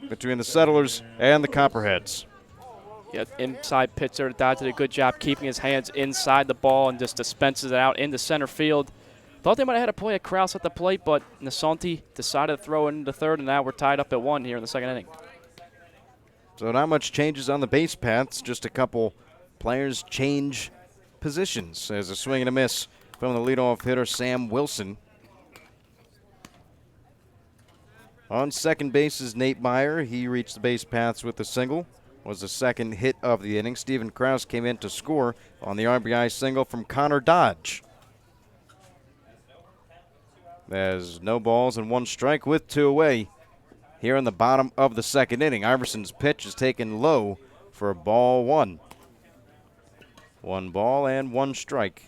between the Settlers and the Copperheads. Yeah, inside pitcher Dodge did a good job keeping his hands inside the ball and just dispenses it out into center field. Thought they might have had a play at Krause at the plate, but Nasanti decided to throw it into third, and now we're tied up at 1 here in the second inning. So not much changes on the base paths, just a couple players change positions as a swing and a miss from the leadoff hitter Sam Wilson. On second base is Nate Meyer. He reached the base paths with a single. Was the second hit of the inning. Steven Krause came in to score on the RBI single from Connor Dodge. There's no balls and 1 strike with 2 away here in the bottom of the second inning. Iverson's pitch is taken low for ball 1. 1 ball and 1 strike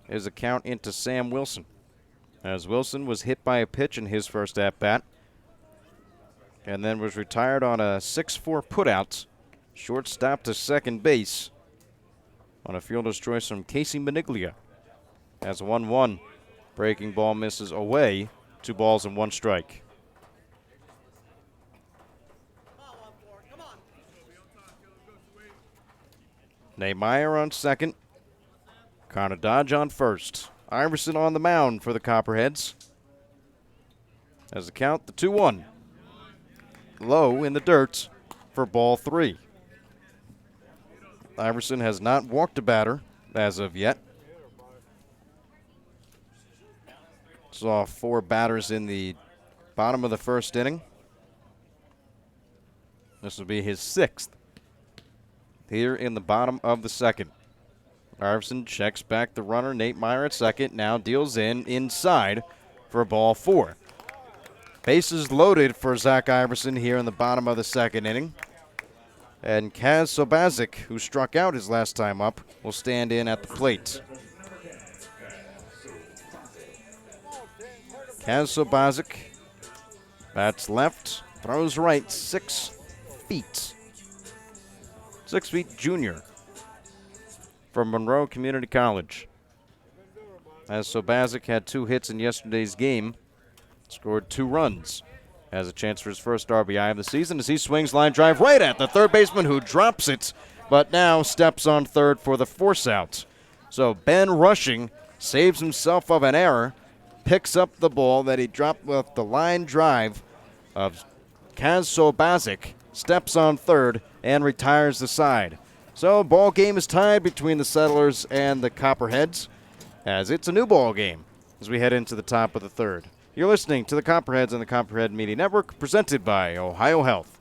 is a count into Sam Wilson. As Wilson was hit by a pitch in his first at-bat and then was retired on a 6-4 putout. Shortstop to second base on a fielder's choice from Casey Maniglia. As 1-1. Breaking ball misses away. 2 balls and 1 strike. Nate Meyer on second. Connor Dodge on first. Iverson on the mound for the Copperheads. As the count, the 2-1. Low in the dirt for ball 3. Iverson has not walked a batter as of yet. Saw 4 batters in the bottom of the first inning. This will be his 6th here in the bottom of the second. Iverson checks back the runner, Nate Meyer at second, now deals inside for ball 4. Bases loaded for Zach Iverson here in the bottom of the second inning. And Kaz Sobazik, who struck out his last time up, will stand in at the plate. Kaz Sobazik bats left, throws right, 6 feet. 6 feet junior from Monroe Community College. As Sobazik had 2 hits in yesterday's game, scored 2 runs. Has a chance for his first RBI of the season as he swings line drive right at the third baseman who drops it but now steps on third for the force out. So Ben Rushing saves himself of an error, picks up the ball that he dropped with the line drive of Kaz Sobazic, steps on third, and retires the side. So ball game is tied between the Settlers and the Copperheads, as it's a new ball game as we head into the top of the third. You're listening to the Copperheads on the Copperhead Media Network, presented by Ohio Health.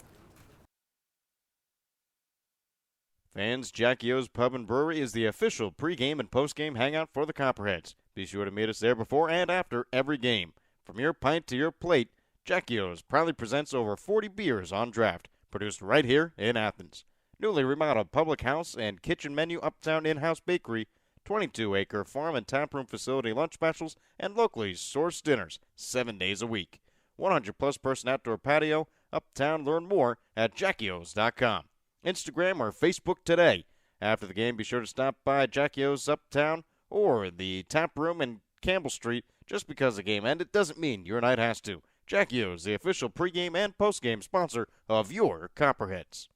Fans, Jackie O's Pub and Brewery is the official pregame and postgame hangout for the Copperheads. Be sure to meet us there before and after every game. From your pint to your plate, Jackie O's proudly presents over 40 beers on draft, produced right here in Athens. Newly remodeled public house and kitchen menu, uptown in-house bakery, 22-acre farm and taproom facility lunch specials, and locally sourced dinners 7 days a week. 100-plus person outdoor patio, uptown. Learn more at jackios.com. Instagram or Facebook today. After the game, be sure to stop by Jackie O's Uptown or the tap room in Campbell Street. Just because the game ended doesn't mean your night has to. Jackie O's, the official pregame and postgame sponsor of your Copperheads.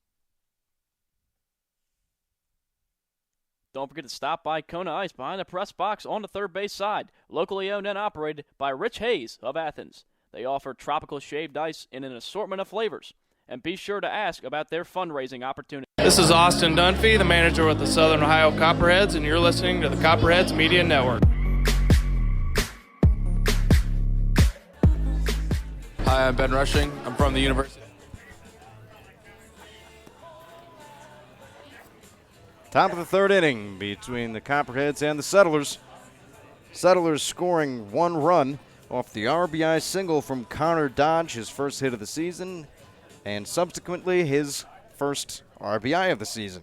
Don't forget to stop by Kona Ice behind the press box on the third base side. Locally owned and operated by Rich Hayes of Athens. They offer tropical shaved ice in an assortment of flavors. And be sure to ask about their fundraising opportunity. This is Austin Dunphy, the manager with the Southern Ohio Copperheads, and you're listening to the Copperheads Media Network. Hi, I'm Ben Rushing. I'm from the University. Top of the third inning between the Copperheads and the Settlers. Settlers scoring one run off the RBI single from Connor Dodge, his first hit of the season, and subsequently his first RBI of the season.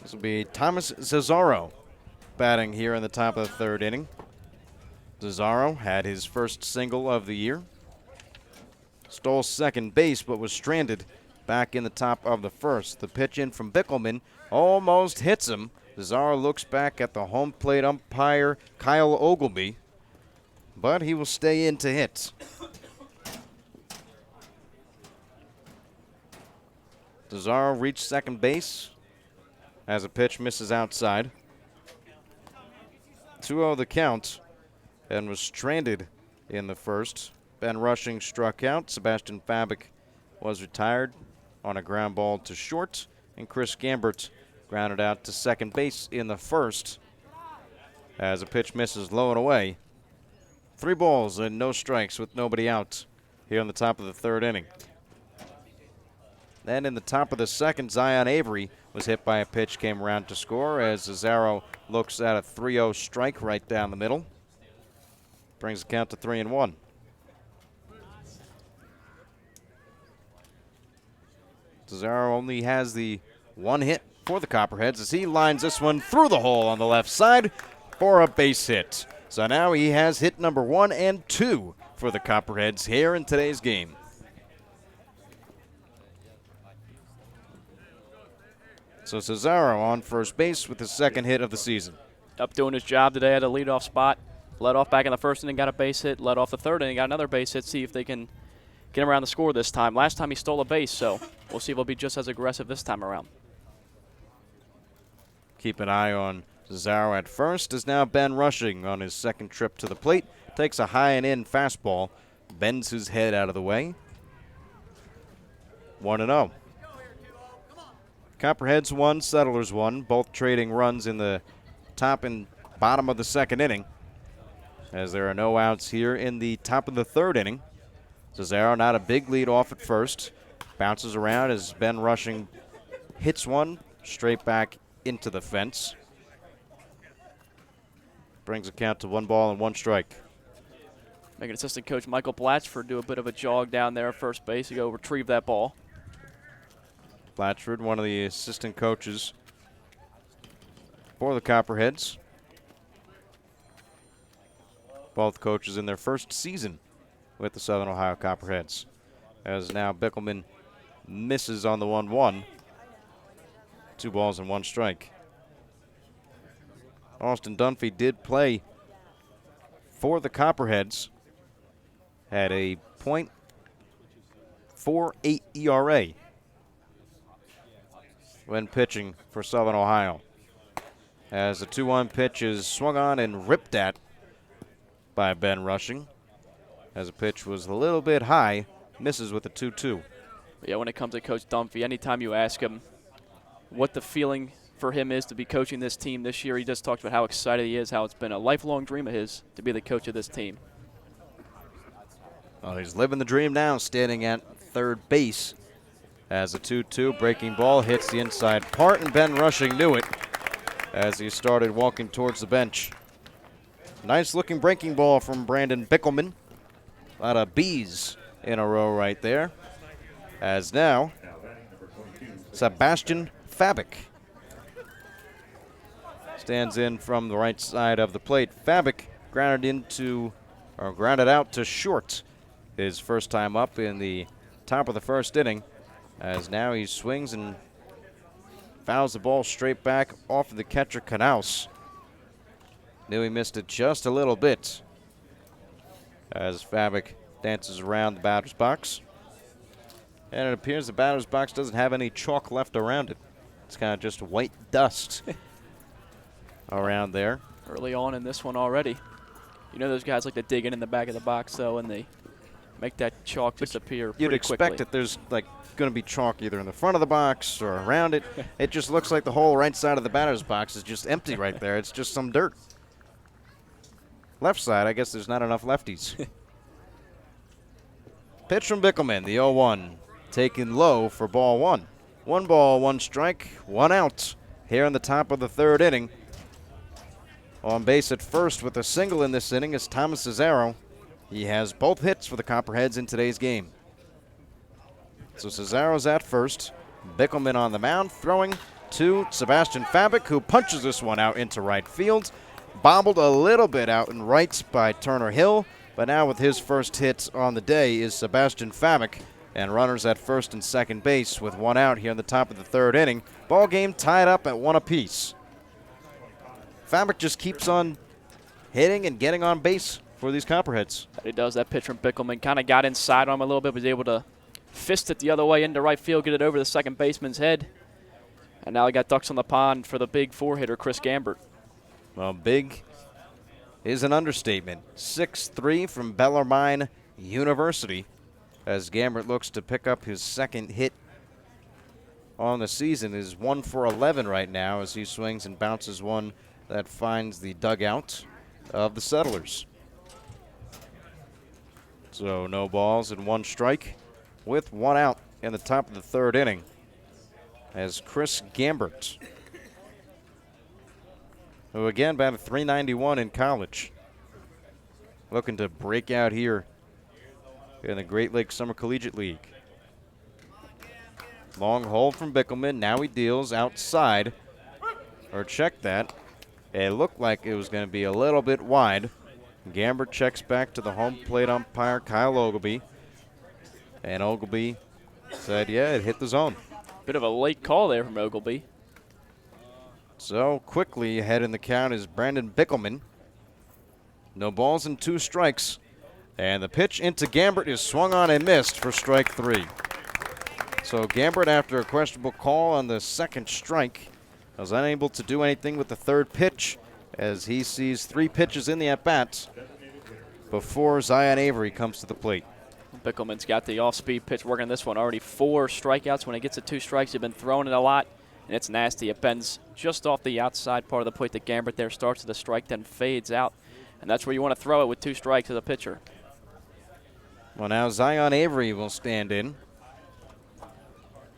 This will be Thomas Cesaro batting here in the top of the third inning. Cesaro had his first single of the year. Stole second base but was stranded back in the top of the first. The pitch in from Bickelman almost hits him. Cesaro looks back at the home plate umpire Kyle Ogilvy, but he will stay in to hit. Cesaro reached second base as a pitch misses outside. 2-0 the count, and was stranded in the first. Ben Rushing struck out. Sebastian Fabic was retired on a ground ball to short, and Chris Gambert grounded out to second base in the first as a pitch misses low and away. 3 balls and no strikes with nobody out here on the top of the third inning. Then in the top of the second, Zion Avery was hit by a pitch, came around to score as Cesaro looks at a 3-0 strike right down the middle. Brings the count to 3-1. Cesaro only has the one hit for the Copperheads as he lines this one through the hole on the left side for a base hit. So now he has hit number 1 and 2 for the Copperheads here in today's game. So Cesaro on first base with his second hit of the season. Up doing his job today at a leadoff spot. Led off back in the first inning, got a base hit. Led off the third inning, got another base hit. See if they can get him around the score this time. Last time he stole a base, so we'll see if he'll be just as aggressive this time around. Keep an eye on Cesaro at first, is now Ben Rushing on his second trip to the plate. Takes a high and in fastball, bends his head out of the way. 1-0. Copperheads 1, Settlers 1, both trading runs in the top and bottom of the second inning, as there are no outs here in the top of the third inning. Cesaro not a big lead off at first. Bounces around as Ben Rushing hits one straight back into the fence. Brings a count to 1 ball and 1 strike. Making assistant coach Michael Blatchford do a bit of a jog down there at first base to go retrieve that ball. Blatchford, one of the assistant coaches for the Copperheads. Both coaches in their first season with the Southern Ohio Copperheads. As now Bickelman misses on the 1-1. 2 balls and 1 strike. Austin Dunphy did play for the Copperheads. Had a .48 ERA when pitching for Southern Ohio. As the 2-1 pitch is swung on and ripped at by Ben Rushing. As the pitch was a little bit high, misses with the 2-2. Yeah, when it comes to Coach Dunphy, anytime you ask him what the feeling for him is to be coaching this team this year, he just talks about how excited he is, how it's been a lifelong dream of his to be the coach of this team. Well, he's living the dream now, standing at third base. As the 2-2 breaking ball hits the inside part, and Ben Rushing knew it as he started walking towards the bench. Nice looking breaking ball from Brandon Bickelman. A lot of B's in a row right there. As now, Sebastian Fabic stands in from the right side of the plate. Fabic grounded out to short his first time up in the top of the first inning. As now he swings and fouls the ball straight back off of the catcher, Knaus. Knew he missed it just a little bit as Fabic dances around the batter's box. And it appears the batter's box doesn't have any chalk left around it. It's kind of just white dust around there. Early on in this one already. You know those guys like to dig in the back of the box, though, and they make that chalk disappear You'd pretty expect quickly. that there's like going to be chalk either in the front of the box or around it. It just looks like the whole right side of the batter's box is just empty right there. It's just some dirt. Left side, I guess there's not enough lefties. Pitch from Bickelman, the 0-1. Taken low for ball one. 1 ball, 1 strike, 1 out here in the top of the third inning. On base at first with a single in this inning is Thomas Cesaro. He has both hits for the Copperheads in today's game. So Cesaro's at first. Bickelman on the mound, throwing to Sebastian Fabic, who punches this one out into right field. Bobbled a little bit out in right by Turner Hill, but now with his first hit on the day is Sebastian Fabic, and runners at first and second base with 1 out here in the top of the third inning. Ball game tied up at 1 apiece. Fabic just keeps on hitting and getting on base for these Copperheads. He does. That pitch from Bickelman kind of got inside on him a little bit, was able to fist it the other way into right field, get it over the second baseman's head. And now he got ducks on the pond for the big 4-hitter, Chris Gambert. Well, big is an understatement. 6'3" from Bellarmine University as Gambert looks to pick up his second hit on the season. Is 1 for 11 right now as he swings and bounces one that finds the dugout of the Settlers. So no balls and 1 strike with 1 out in the top of the third inning as Chris Gambert, who again batted .391 in college, looking to break out here in the Great Lakes Summer Collegiate League. Long hold from Bickelman. Now he deals outside, or check that. It looked like it was going to be a little bit wide. Gambert checks back to the home plate umpire, Kyle Ogilby. And Ogilby said, yeah, it hit the zone. Bit of a late call there from Ogilby. So quickly ahead in the count is Brandon Bickelman. No balls and 2 strikes. And the pitch into Gambert is swung on and missed for strike 3. So Gambert, after a questionable call on the second strike, was unable to do anything with the third pitch as he sees 3 pitches in the at-bats before Zion Avery comes to the plate. Bickelman's got the off-speed pitch working this one. Already 4 strikeouts. When he gets to 2 strikes, he's been throwing it a lot, and it's nasty. It bends just off the outside part of the plate that Gambert there starts with a strike, then fades out. And that's where you want to throw it with 2 strikes as a pitcher. Well, now Zion Avery will stand in.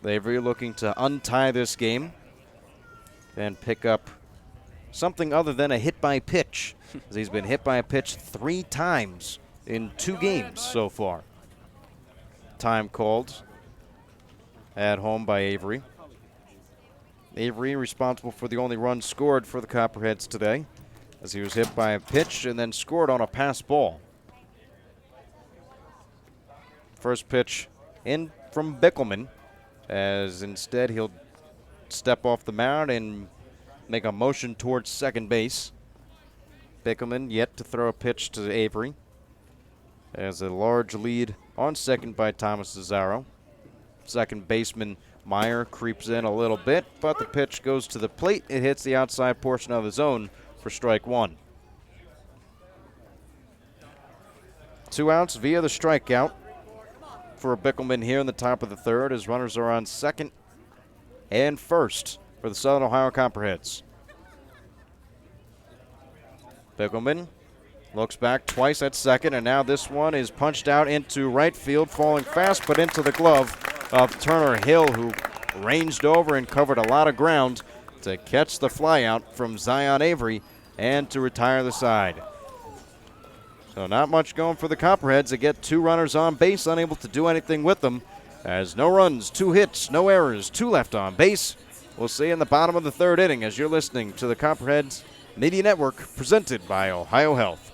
Avery looking to untie this game and pick up something other than a hit by pitch, as he's been hit by a pitch 3 times in 2 games so far. Time called at home by Avery. Avery responsible for the only run scored for the Copperheads today, as he was hit by a pitch and then scored on a pass ball. First pitch in from Bickelman, as instead he'll step off the mound and make a motion towards second base. Bickelman yet to throw a pitch to Avery, as a large lead on second by Thomas Cesaro. Second baseman Meyer creeps in a little bit, but the pitch goes to the plate. It hits the outside portion of the zone for strike one. 2 outs via the strikeout for Bickelman here in the top of the third, as runners are on second and first for the Southern Ohio Copperheads. Bickelman looks back twice at second, and now this one is punched out into right field, falling fast but into the glove of Turner Hill, who ranged over and covered a lot of ground to catch the fly out from Zion Avery and to retire the side. So not much going for the Copperheads. They get 2 runners on base, unable to do anything with them, as no runs, 2 hits, no errors, 2 left on base. We'll see in the bottom of the third inning as you're listening to the Copperheads Media Network, presented by Ohio Health.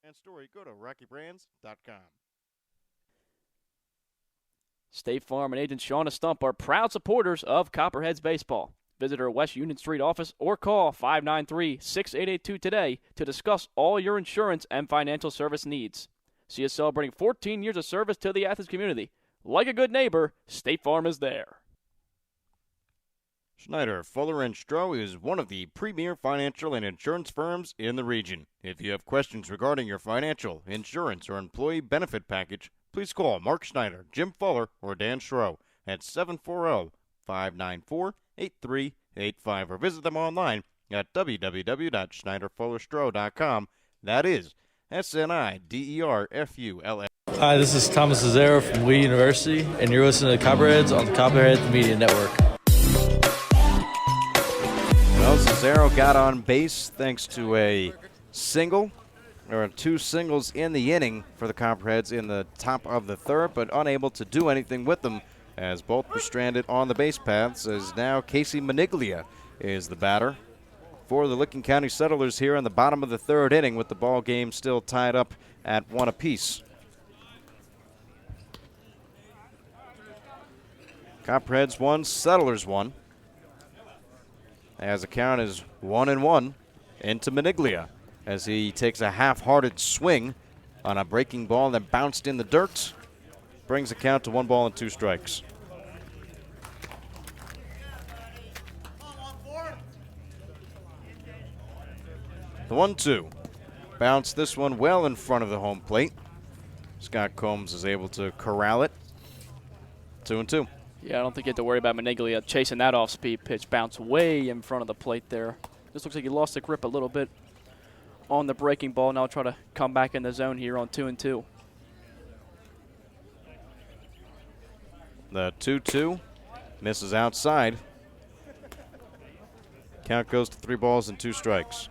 And story, go to rockybrands.com. State Farm and agent Shauna Stump are proud supporters of Copperheads baseball. Visit our West Union Street office or call 593-6882 today to discuss all your insurance and financial service needs. See us celebrating 14 years of service to the Athens community. Like a good neighbor, State Farm is there. Schneider, Fuller & Stroh is one of the premier financial and insurance firms in the region. If you have questions regarding your financial, insurance, or employee benefit package, please call Mark Schneider, Jim Fuller, or Dan Stroh at 740-594-8385 or visit them online at www.schneiderfullerstroh.com. That is SNIDERFULL. Hi, this is Thomas Cesaro from Lee University, and you're listening to Copperheads on the Copperheads Media Network. Well, Cesaro got on base thanks to a single. There are 2 singles in the inning for the Copperheads in the top of the third, but unable to do anything with them as both were stranded on the base paths, as now Casey Maniglia is the batter for the Licking County Settlers here in the bottom of the third inning, with the ball game still tied up at 1 apiece. Copperheads 1, Settlers 1. As the count is 1-1 into Maniglia, as he takes a half-hearted swing on a breaking ball that bounced in the dirt. Brings the count to 1 ball and 2 strikes. The 1-2. Bounce this one well in front of the home plate. Scott Combs is able to corral it. 2-2. Yeah, I don't think you have to worry about Maniglia chasing that off-speed pitch. Bounce way in front of the plate there. This looks like he lost the grip a little bit on the breaking ball. Now try to come back in the zone here on 2-2. The 2-2 misses outside. Count goes to 3 balls and 2 strikes.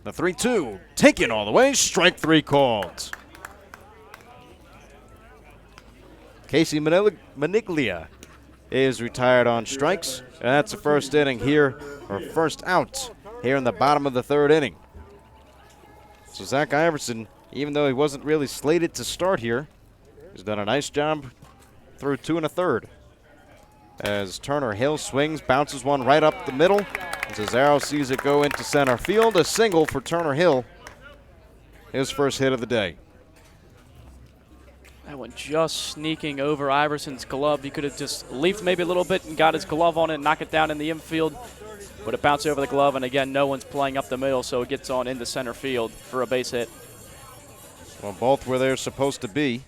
The 3-2 taken all the way, strike 3 called. Casey Maniglia is retired on strikes, and that's the first inning here, or first out here in the bottom of the third inning. So Zach Iverson, even though he wasn't really slated to start here, has done a nice job through 2 1/3. As Turner Hill swings, bounces one right up the middle. Cesaro sees it go into center field. A single for Turner Hill. His first hit of the day. That one just sneaking over Iverson's glove. He could have just leaped maybe a little bit and got his glove on it and knock it down in the infield. But it bounced over the glove, and again, no one's playing up the middle, so it gets on into center field for a base hit. Well, both were there supposed to be.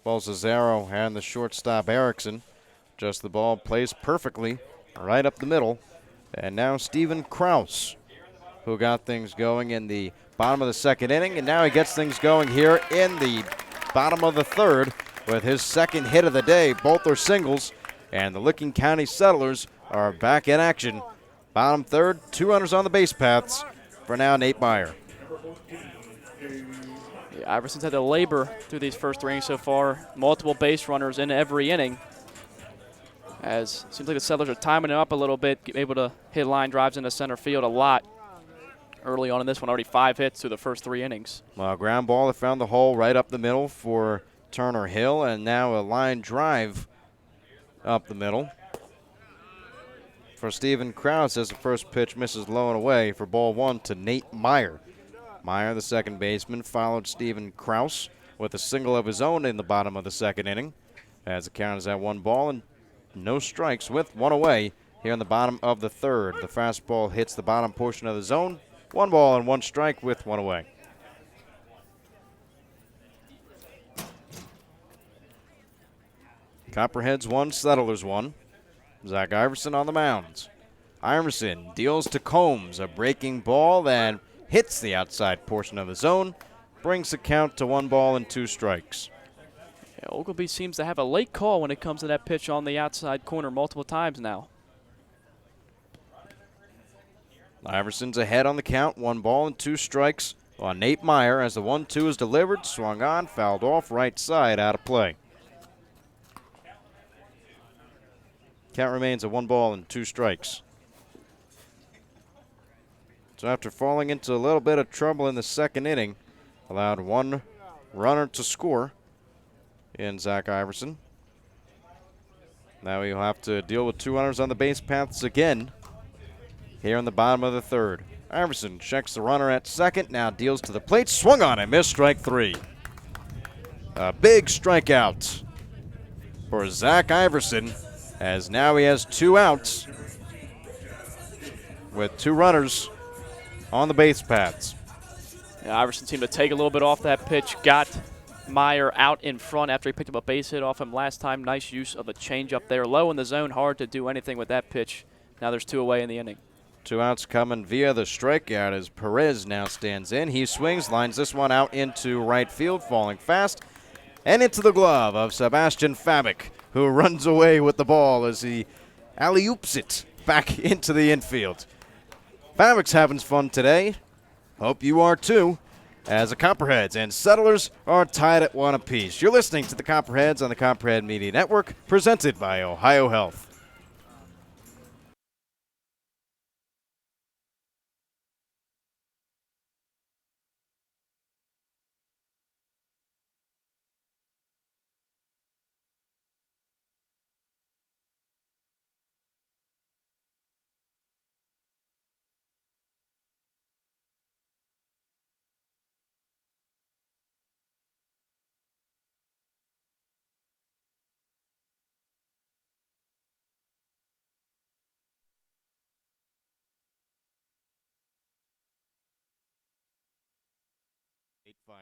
Ball Cesaro and the shortstop Erickson. Just the ball plays perfectly right up the middle. And now Steven Krause, who got things going in the bottom of the second inning, and now he gets things going here in the bottom of the third with his second hit of the day. Both are singles, and the Licking County Settlers are back in action. Bottom third, 2 runners on the base paths for now Nate Meyer. Yeah, Iverson's had to labor through these first 3 innings so far. Multiple base runners in every inning. As it seems like the Settlers are timing it up a little bit, able to hit line drives into center field a lot. early on in this one. Already 5 hits through the first 3 innings. Well, ground ball that found the hole right up the middle for Turner Hill, and now a line drive up the middle for Steven Krause as the first pitch misses low and away for ball 1 to Nate Meyer. Meyer, the second baseman, followed Steven Krause with a single of his own in the bottom of the second inning, as the count is at 1 ball and no strikes with 1 away here in the bottom of the third. The fastball hits the bottom portion of the zone. 1 ball and 1 strike with 1 away. Copperheads 1, Settlers 1. Zach Iverson on the mound. Iverson deals to Combs, a breaking ball that hits the outside portion of the zone, brings the count to 1 ball and 2 strikes. Yeah, Ogilvy seems to have a late call when it comes to that pitch on the outside corner multiple times now. Iverson's ahead on the count, 1 ball and 2 strikes on Nate Meyer as the 1-2 is delivered, swung on, fouled off right side, out of play. Count remains at 1 ball and 2 strikes. So after falling into a little bit of trouble in the second inning, allowed 1 runner to score in Zach Iverson. Now he'll have to deal with 2 runners on the base paths again here in the bottom of the third. Iverson checks the runner at second, now deals to the plate, swung on and missed, strike 3. A big strikeout for Zach Iverson, as now he has 2 outs with 2 runners on the base paths. Yeah, Iverson seemed to take a little bit off that pitch, got Meyer out in front after he picked up a base hit off him last time. Nice use of the changeup there. Low in the zone, hard to do anything with that pitch. Now there's 2 away in the inning. 2 outs coming via the strikeout as Perez now stands in. He swings, lines this one out into right field, falling fast, and into the glove of Sebastian Fabic, who runs away with the ball as he alley-oops it back into the infield. Fabic's having fun today. Hope you are too, as the Copperheads and Settlers are tied at 1 apiece. You're listening to the Copperheads on the Copperhead Media Network, presented by Ohio Health.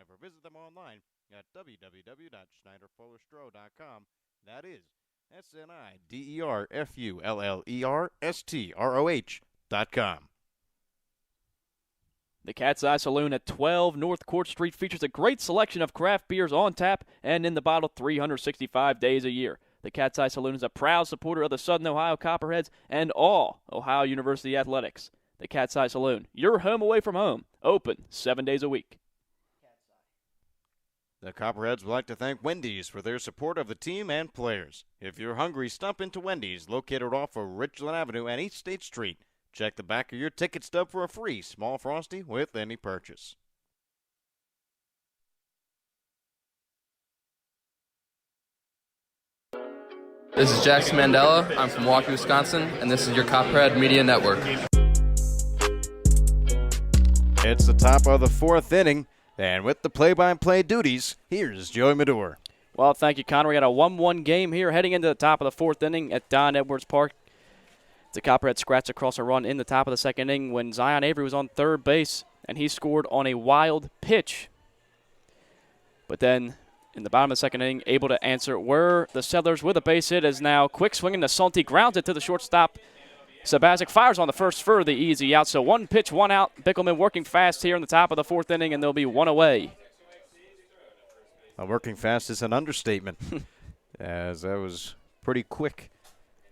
Or visit them online at www.schneiderfullerstro.com. That is SNIDERFULLERSTROH.com. The Cat's Eye Saloon at 12 North Court Street features a great selection of craft beers on tap and in the bottle 365 days a year. The Cat's Eye Saloon is a proud supporter of the Southern Ohio Copperheads and all Ohio University athletics. The Cat's Eye Saloon, your home away from home, open 7 days a week. The Copperheads would like to thank Wendy's for their support of the team and players. If you're hungry, stop into Wendy's, located off of Richland Avenue and East State Street. Check the back of your ticket stub for a free small Frosty with any purchase. This is Jackson Mandela. I'm from Milwaukee, Wisconsin, and this is your Copperhead Media Network. It's the top of the 4th inning, and with the play-by-play duties, here's Joey Medor. Well, thank you, Connor. We got a 1-1 game here heading into the top of the 4th inning at Don Edwards Park. The Copperheads scratched across a run in the top of the 2nd inning when Zion Avery was on third base, and he scored on a wild pitch. But then, in the bottom of the 2nd inning, able to answer were the Settlers with a base hit, as now quick swinging to Salty, grounds it to the shortstop. Sabazic fires on the first for the easy out. So 1 pitch, 1 out. Bickelman working fast here in the top of the 4th inning, and there'll be 1 away. Working fast is an understatement, as that was pretty quick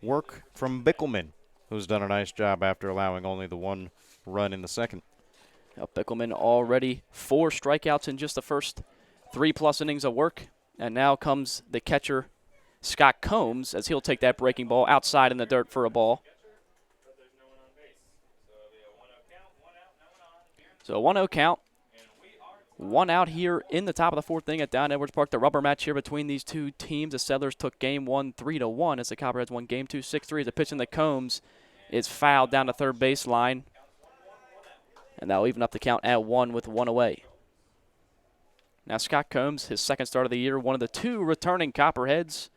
work from Bickelman, who's done a nice job after allowing only the 1 run in the second. Now Bickelman already 4 strikeouts in just the first 3+ innings of work. And now comes the catcher, Scott Combs, as he'll take that breaking ball outside in the dirt for a ball. So a 1-0 count. One out here in the top of the fourth inning at Down Edwards Park. The rubber match here between these two teams. The Settlers took game 1 3-1 as the Copperheads won game 2 6-3. As a pitch in the Combs is fouled down the third baseline. And that'll even up the count at 1 with 1 away. Now Scott Combs, his second start of the year, one of the 2 returning Copperheads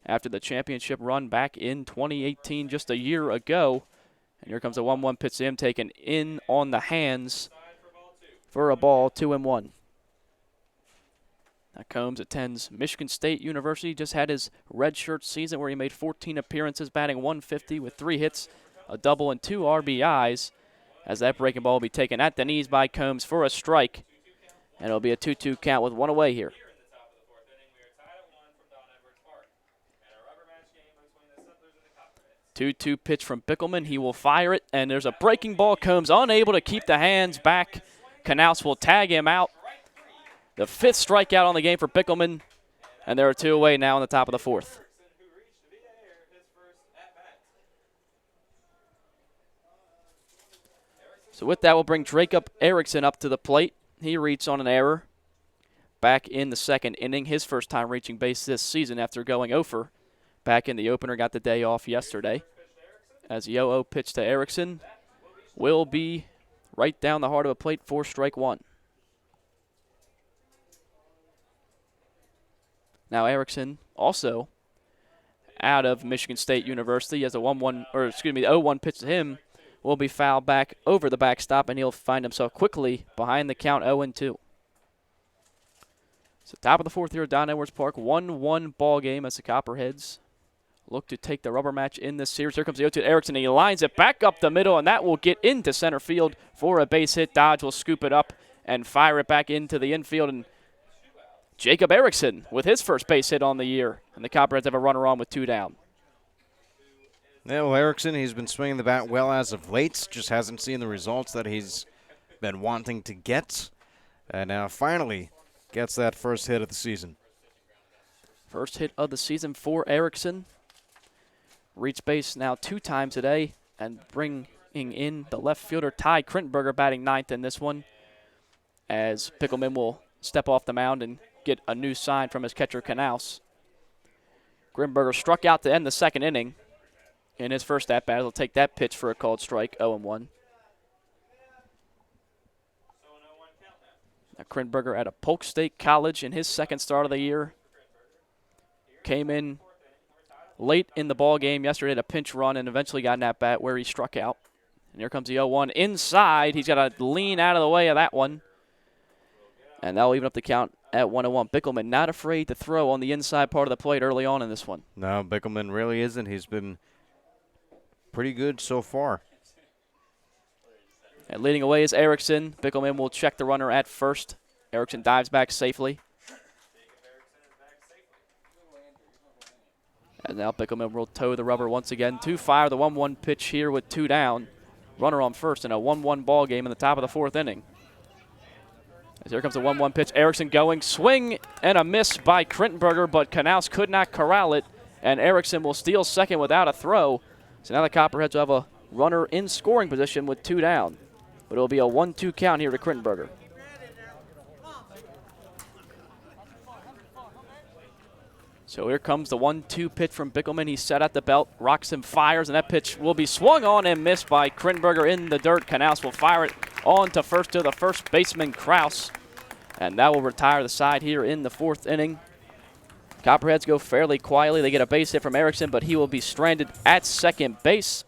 after the championship run back in 2018, just a year ago. And here comes a 1-1 pitch to him, taken in on the hands for a ball, 2-1. Now Combs attends Michigan State University, just had his redshirt season where he made 14 appearances, batting .150 with 3 hits, a double, and 2 RBIs. As that breaking ball will be taken at the knees by Combs for a strike. And it'll be a 2-2 count with 1 away here. 2-2 pitch from Bickelman. He will fire it, and there's a breaking ball. Combs unable to keep the hands back. Knaus will tag him out. The 5th strikeout on the game for Bickelman, and there are 2 away now in the top of the 4th. So with that, we'll bring Jacob Erickson up to the plate. He reads on an error back in the second inning, his first time reaching base this season after going 0-for back in the opener. Got the day off yesterday. As the 0-0 pitch to Erickson will be right down the heart of a plate for strike 1. Now Erickson also out of Michigan State University as a 0-1 pitch to him will be fouled back over the backstop, and he'll find himself quickly behind the count 0-2. So top of the 4th here at Don Edwards Park, 1-1 ball game as the Copperheads look to take the rubber match in this series. Here comes the 0-2 to Erickson, and he lines it back up the middle, and that will get into center field for a base hit. Dodge will scoop it up and fire it back into the infield, and Jacob Erickson with his first base hit on the year, and the Copperheads have a runner on with 2 down. Yeah, well, Erickson, he's been swinging the bat well as of late, just hasn't seen the results that he's been wanting to get, and now finally gets that first hit of the season. First hit of the season for Erickson. Reached base now 2 times today, and bringing in the left fielder Ty Krintenberger batting 9th in this one, as Bickelman will step off the mound and get a new sign from his catcher Knaus. Krintenberger struck out to end the second inning. In his first at-bat, he'll take that pitch for a called strike, 0-1. Now Krintenberger at a Polk State College in his second start of the year. Came in late in the ball game yesterday at a pinch run and eventually got an at-bat where he struck out. And here comes the 0-1 inside. He's got to lean out of the way of that one. And that'll even up the count at 1-1. Bickelman not afraid to throw on the inside part of the plate early on in this one. No, Bickelman really isn't. He's been pretty good so far. And leading away is Erickson. Bickelman will check the runner at first. Erickson dives back safely. And now Bickelman will toe the rubber once again to fire the 1-1 pitch here with 2 down. Runner on first in a 1-1 ball game in the top of the 4th inning. As here comes the 1-1 pitch. Erickson going. Swing and a miss by Krintenberger, but Knaus could not corral it. And Erickson will steal second without a throw. So now the Copperheads will have a runner in scoring position with 2 down. But it'll be a 1-2 count here to Krintenberger. So here comes the 1-2 pitch from Bickelman. He's set at the belt. Rocks him, fires, and that pitch will be swung on and missed by Krintenberger in the dirt. Knaus will fire it on to first to the first baseman, Kraus. And that will retire the side here in the 4th inning. Copperheads go fairly quietly. They get a base hit from Erickson, but he will be stranded at second base.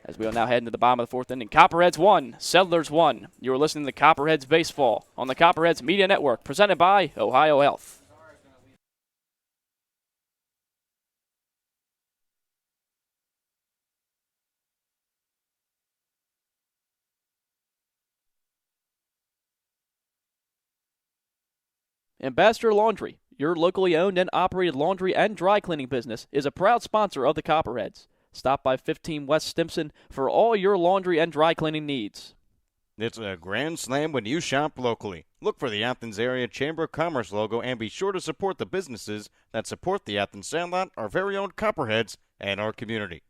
As we will now head into the bottom of the 4th inning. Copperheads 1, Settlers 1. You are listening to Copperheads Baseball on the Copperheads Media Network, presented by Ohio Health. Ambassador Laundry, your locally owned and operated laundry and dry cleaning business, is a proud sponsor of the Copperheads. Stop by 15 West Stimson for all your laundry and dry cleaning needs. It's a grand slam when you shop locally. Look for the Athens Area Chamber of Commerce logo and be sure to support the businesses that support the Athens Sandlot, our very own Copperheads, and our community.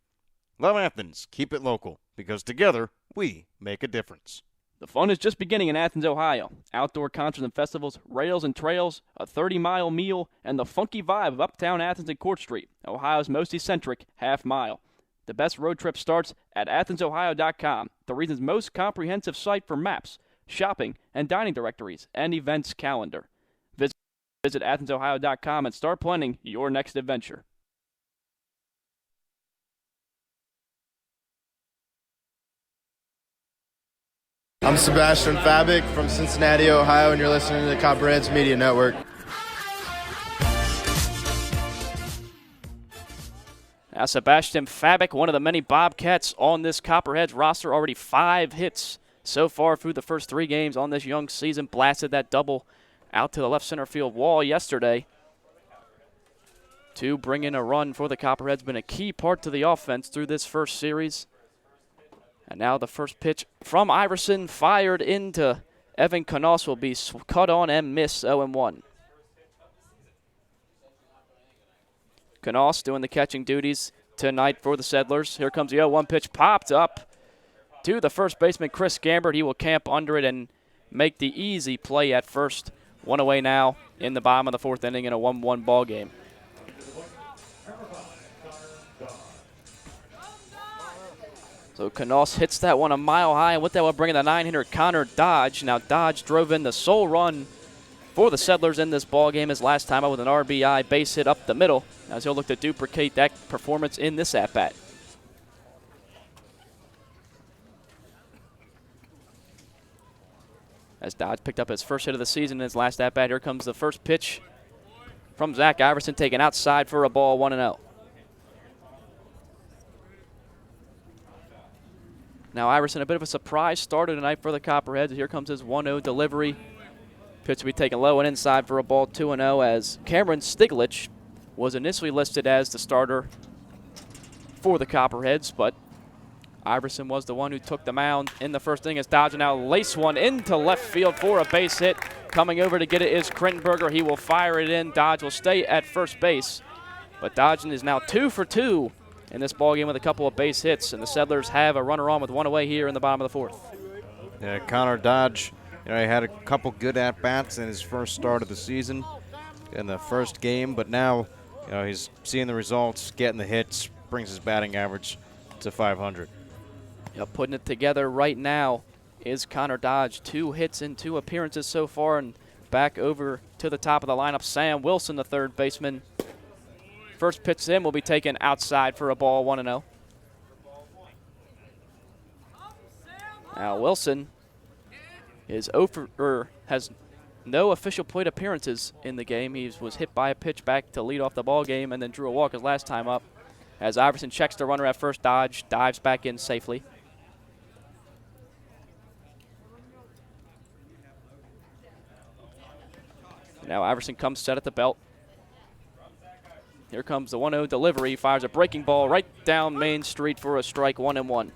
Love Athens. Keep it local, because together we make a difference. The fun is just beginning in Athens, Ohio. Outdoor concerts and festivals, rails and trails, a 30-mile meal, and the funky vibe of uptown Athens and Court Street, Ohio's most eccentric half-mile. The best road trip starts at AthensOhio.com, the region's most comprehensive site for maps, shopping, and dining directories, and events calendar. Visit AthensOhio.com and start planning your next adventure. I'm Sebastian Fabic from Cincinnati, Ohio, and you're listening to the Copperheads Media Network. Now, Sebastian Fabic, one of the many Bobcats on this Copperheads roster, already 5 hits so far through the first 3 games on this young season. Blasted that double out to the left center field wall yesterday to bring in a run for the Copperheads. Been a key part to the offense through this first series. And now the first pitch from Iverson fired into Evan Knos will be cut on and miss 0-1. Knos doing the catching duties tonight for the Settlers. Here comes the 0-1 pitch, popped up to the first baseman, Chris Gambert. He will camp under it and make the easy play at first. 1 away now in the bottom of the 4th inning in a 1-1 ball game. So Knos hits that one a mile high, and with that will bring in the 9-hitter Connor Dodge. Now Dodge drove in the sole run for the Settlers in this ball game his last time out with an RBI base hit up the middle, as he'll look to duplicate that performance in this at-bat. As Dodge picked up his first hit of the season in his last at-bat, here comes the first pitch from Zach Iverson, taken outside for a ball, 1-0. Now Iverson, a bit of a surprise starter tonight for the Copperheads. Here comes his 1-0 delivery. Pitch will be taken low and inside for a ball, 2-0, as Cameron Stiglich was initially listed as the starter for the Copperheads, but Iverson was the one who took the mound in the first inning as Dodge now lace one into left field for a base hit. Coming over to get it is Krittenberger. He will fire it in. Dodge will stay at first base, but Dodge is now 2 for 2 in this ballgame with a couple of base hits, and the Settlers have a runner on with 1 away here in the bottom of the 4th. Yeah, Connor Dodge, he had a couple good at-bats in his first start of the season in the first game, but now he's seeing the results, getting the hits, brings his batting average to 500. Putting it together right now is Connor Dodge. 2 hits in 2 appearances so far, and back over to the top of the lineup, Sam Wilson, the third baseman. First pitch in will be taken outside for a ball, 1-0. Now Wilson has no official plate appearances in the game. He was hit by a pitch back to lead off the ball game and then drew a walk his last time up. As Iverson checks the runner at first, Dodge dives back in safely. Now Iverson comes set at the belt. Here comes the 1-0 delivery. He fires a breaking ball right down Main Street for a strike, 1-1.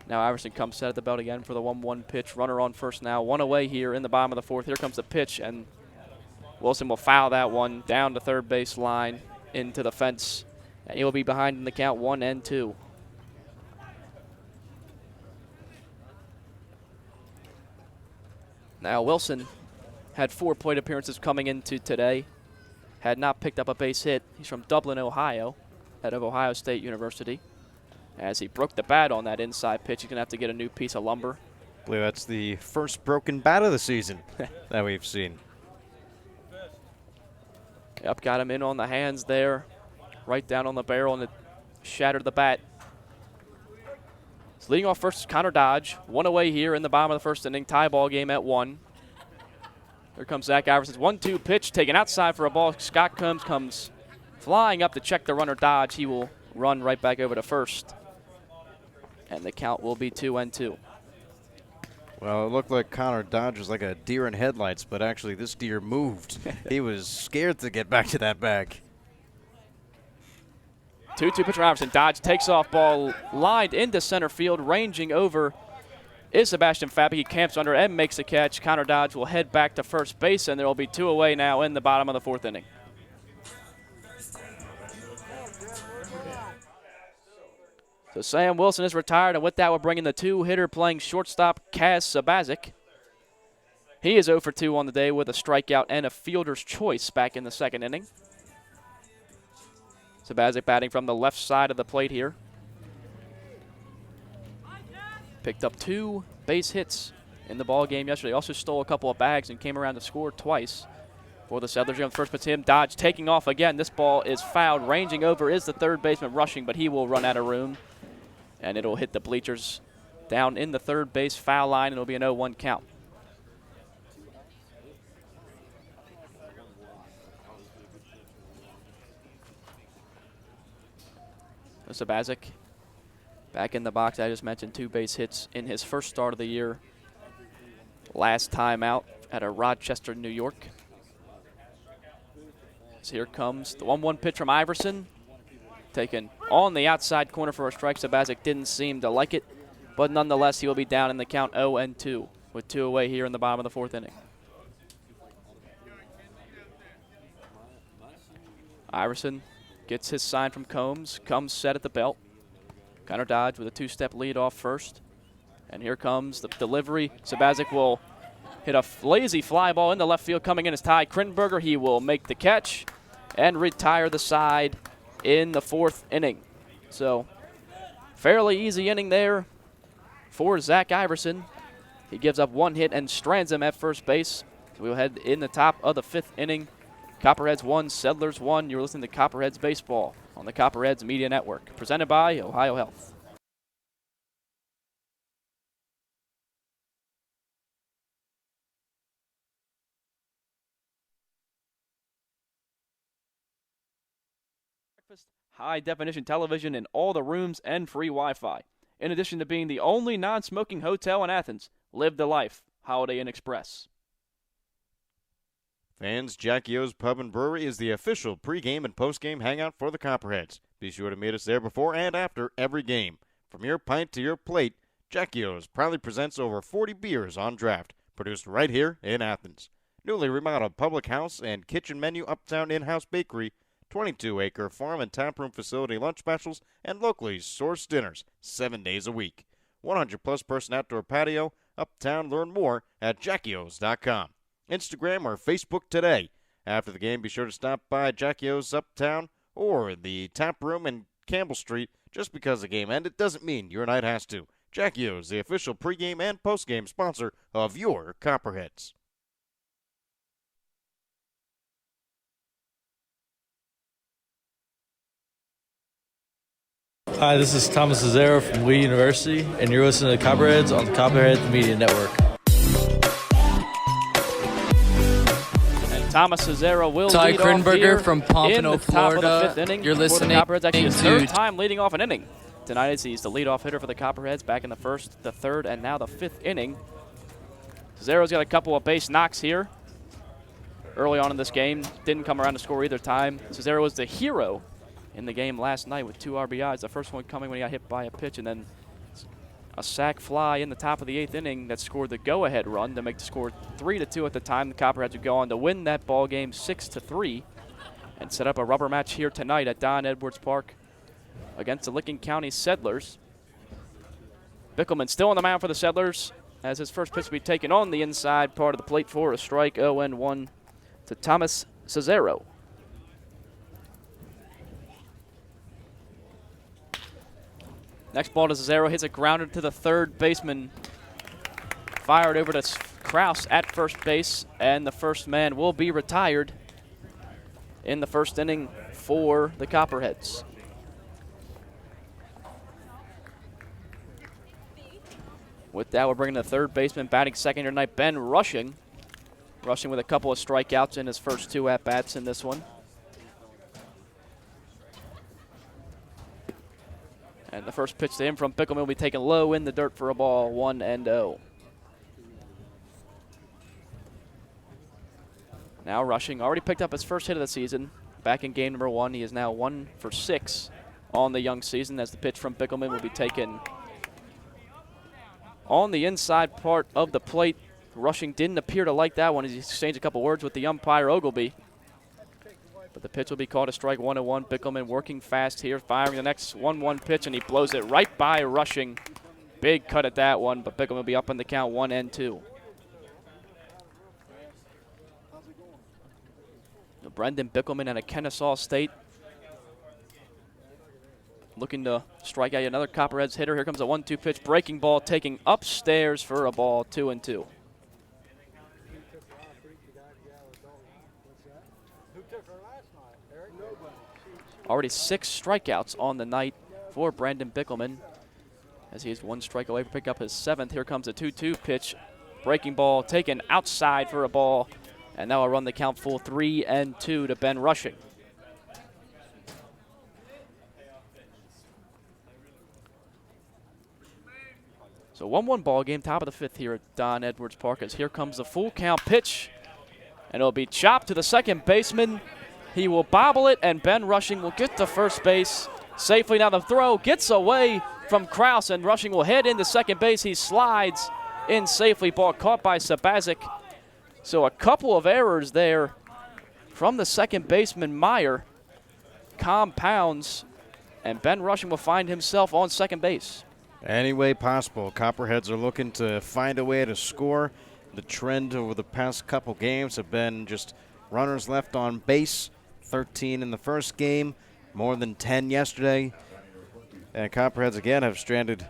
Now Iverson comes set at the belt again for the 1-1 pitch. Runner on first now. 1 away here in the bottom of the 4th. Here comes the pitch, and Wilson will foul that one down the third base line into the fence. And he will be behind in the count, 1-2. Now Wilson had 4 plate appearances coming into today. Had not picked up a base hit. He's from Dublin, Ohio, out of Ohio State University. As he broke the bat on that inside pitch, he's going to have to get a new piece of lumber. I believe that's the first broken bat of the season that we've seen. Yep, got him in on the hands there, right down on the barrel, and it shattered the bat. So leading off first is Connor Dodge. 1 away here in the bottom of the first inning. Tie ball game at 1. Here comes Zach Iverson's 1-2 pitch, taken outside for a ball. Scott comes flying up to check the runner Dodge. He will run right back over to first. And the count will be 2-2. Well, it looked like Connor Dodge was like a deer in headlights, but actually this deer moved. He was scared to get back to that bag. 2-2 pitch from Iverson. Dodge takes off, ball lined into center field, ranging over is Sebastian Fabic. He camps under and makes the catch. Connor Dodge will head back to first base, and there will be 2 away now in the bottom of the 4th inning. So Sam Wilson is retired, and with that, we're bringing the two-hitter playing shortstop, Kaz Sabazic. He is 0 for 2 on the day with a strikeout and a fielder's choice back in the second inning. Sabazic batting from the left side of the plate here. Picked up 2 base hits in the ball game yesterday. Also stole a couple of bags and came around to score twice for the Settlers. On the first pitch, him Dodge taking off again. This ball is fouled. Ranging over is the third baseman Rushing, but he will run out of room, and it'll hit the bleachers down in the third base foul line, and it'll be an 0-1 count. Sabazic back in the box. I just mentioned 2 base hits in his first start of the year. Last time out at a Rochester, New York. So here comes the 1-1 pitch from Iverson. Taken on the outside corner for a strike. Sabazic didn't seem to like it, but nonetheless he will be down in the count 0-2 with 2 away here in the bottom of the 4th inning. Iverson gets his sign from Combs, comes set at the belt. Connor Dodge with a 2-step lead off first. And here comes the delivery. Sabazic will hit a lazy fly ball in the left field. Coming in is Ty Krinberger. He will make the catch and retire the side in the 4th inning. So fairly easy inning there for Zach Iverson. He gives up 1 hit and strands him at first base. So we'll head in the top of the 5th inning. Copperheads 1, Settlers 1. You're listening to Copperheads Baseball on the Copperheads Media Network, presented by Ohio Health. High-definition television in all the rooms and free Wi-Fi. In addition to being the only non-smoking hotel in Athens, live the life. Holiday Inn Express. Fans, Jackie O's Pub and Brewery is the official pregame and postgame hangout for the Copperheads. Be sure to meet us there before and after every game. From your pint to your plate, Jackie O's proudly presents over 40 beers on draft, produced right here in Athens. Newly remodeled public house and kitchen menu, uptown in-house bakery, 22-acre farm and taproom facility lunch specials, and locally sourced dinners 7 days a week. 100-plus person outdoor patio, uptown. Learn more at jackios.com. Instagram or Facebook today. After the game, be sure to stop by Jackie O's Uptown or the tap room in Campbell Street. Just because the game ended doesn't mean your night has to. Jackie O's, the official pregame and postgame sponsor of your Copperheads. Hi, this is Thomas Cesaro from Lee University, and you're listening to Copperheads on the Copperheads Media Network. Thomas Cesaro will Ty lead off Krinberger here from Pompano, in the top Florida. of the 5th inning. You're listening for the Copperheads, actually his to 3rd time leading off an inning tonight, as he's the leadoff hitter for the Copperheads back in the 1st, the 3rd, and now the 5th inning. Cesaro's got a couple of base knocks here early on in this game. Didn't come around to score either time. Cesaro was the hero in the game last night with 2 RBIs. The first one coming when he got hit by a pitch, and then a sac fly in the top of the 8th inning that scored the go-ahead run to make the score 3-2 at the time. The Copperheads would go on to win that ball game 6-3 and set up a rubber match here tonight at Don Edwards Park against the Licking County Settlers. Bickelman still on the mound for the Settlers as his first pitch will be taken on the inside part of the plate for a strike. 0-1 to Thomas Cesaro. Next ball to Cesaro, hits a grounder to the third baseman. Fired over to Kraus at first base, and the first man will be retired in the 1st inning for the Copperheads. With that, we're bringing the third baseman batting second here tonight, Ben Rushing. Rushing with a couple of strikeouts in his first 2 at-bats in this one. And the first pitch to him from Bickelman will be taken low in the dirt for a ball, 1-0. Now Rushing already picked up his first hit of the season. Back in game number 1, he is now 1 for 6 on the young season as the pitch from Bickelman will be taken on the inside part of the plate. Rushing didn't appear to like that one as he exchanged a couple words with the umpire, Ogilby. But the pitch will be called a strike 1-1. Bickelman working fast here, firing the next 1-1 pitch, and he blows it right by Rushing. Big cut at that one, but Bickelman will be up on the count 1-2. Brendan Bickelman out of Kennesaw State looking to strike out another Copperheads hitter. Here comes a 1-2 pitch, breaking ball, taking upstairs for a ball, 2-2. Already 6 strikeouts on the night for Brandon Bickelman, as he is 1 strike away from picking up his 7th. Here comes a 2-2 pitch, breaking ball, taken outside for a ball, and now I'll run the count full 3-2 to Ben Rushing. So 1-1 ball game, top of the 5th here at Don Edwards Park, as here comes the full count pitch, and it'll be chopped to the second baseman. He will bobble it, and Ben Rushing will get to first base safely. Now the throw gets away from Kraus, and Rushing will head into second base. He slides in safely, ball caught by Sabazic. So a couple of errors there from the second baseman, Meyer, compounds, and Ben Rushing will find himself on second base. Any way possible, Copperheads are looking to find a way to score. The trend over the past couple games have been just runners left on base, 13 in the first game, more than 10 yesterday. And Copperheads again have stranded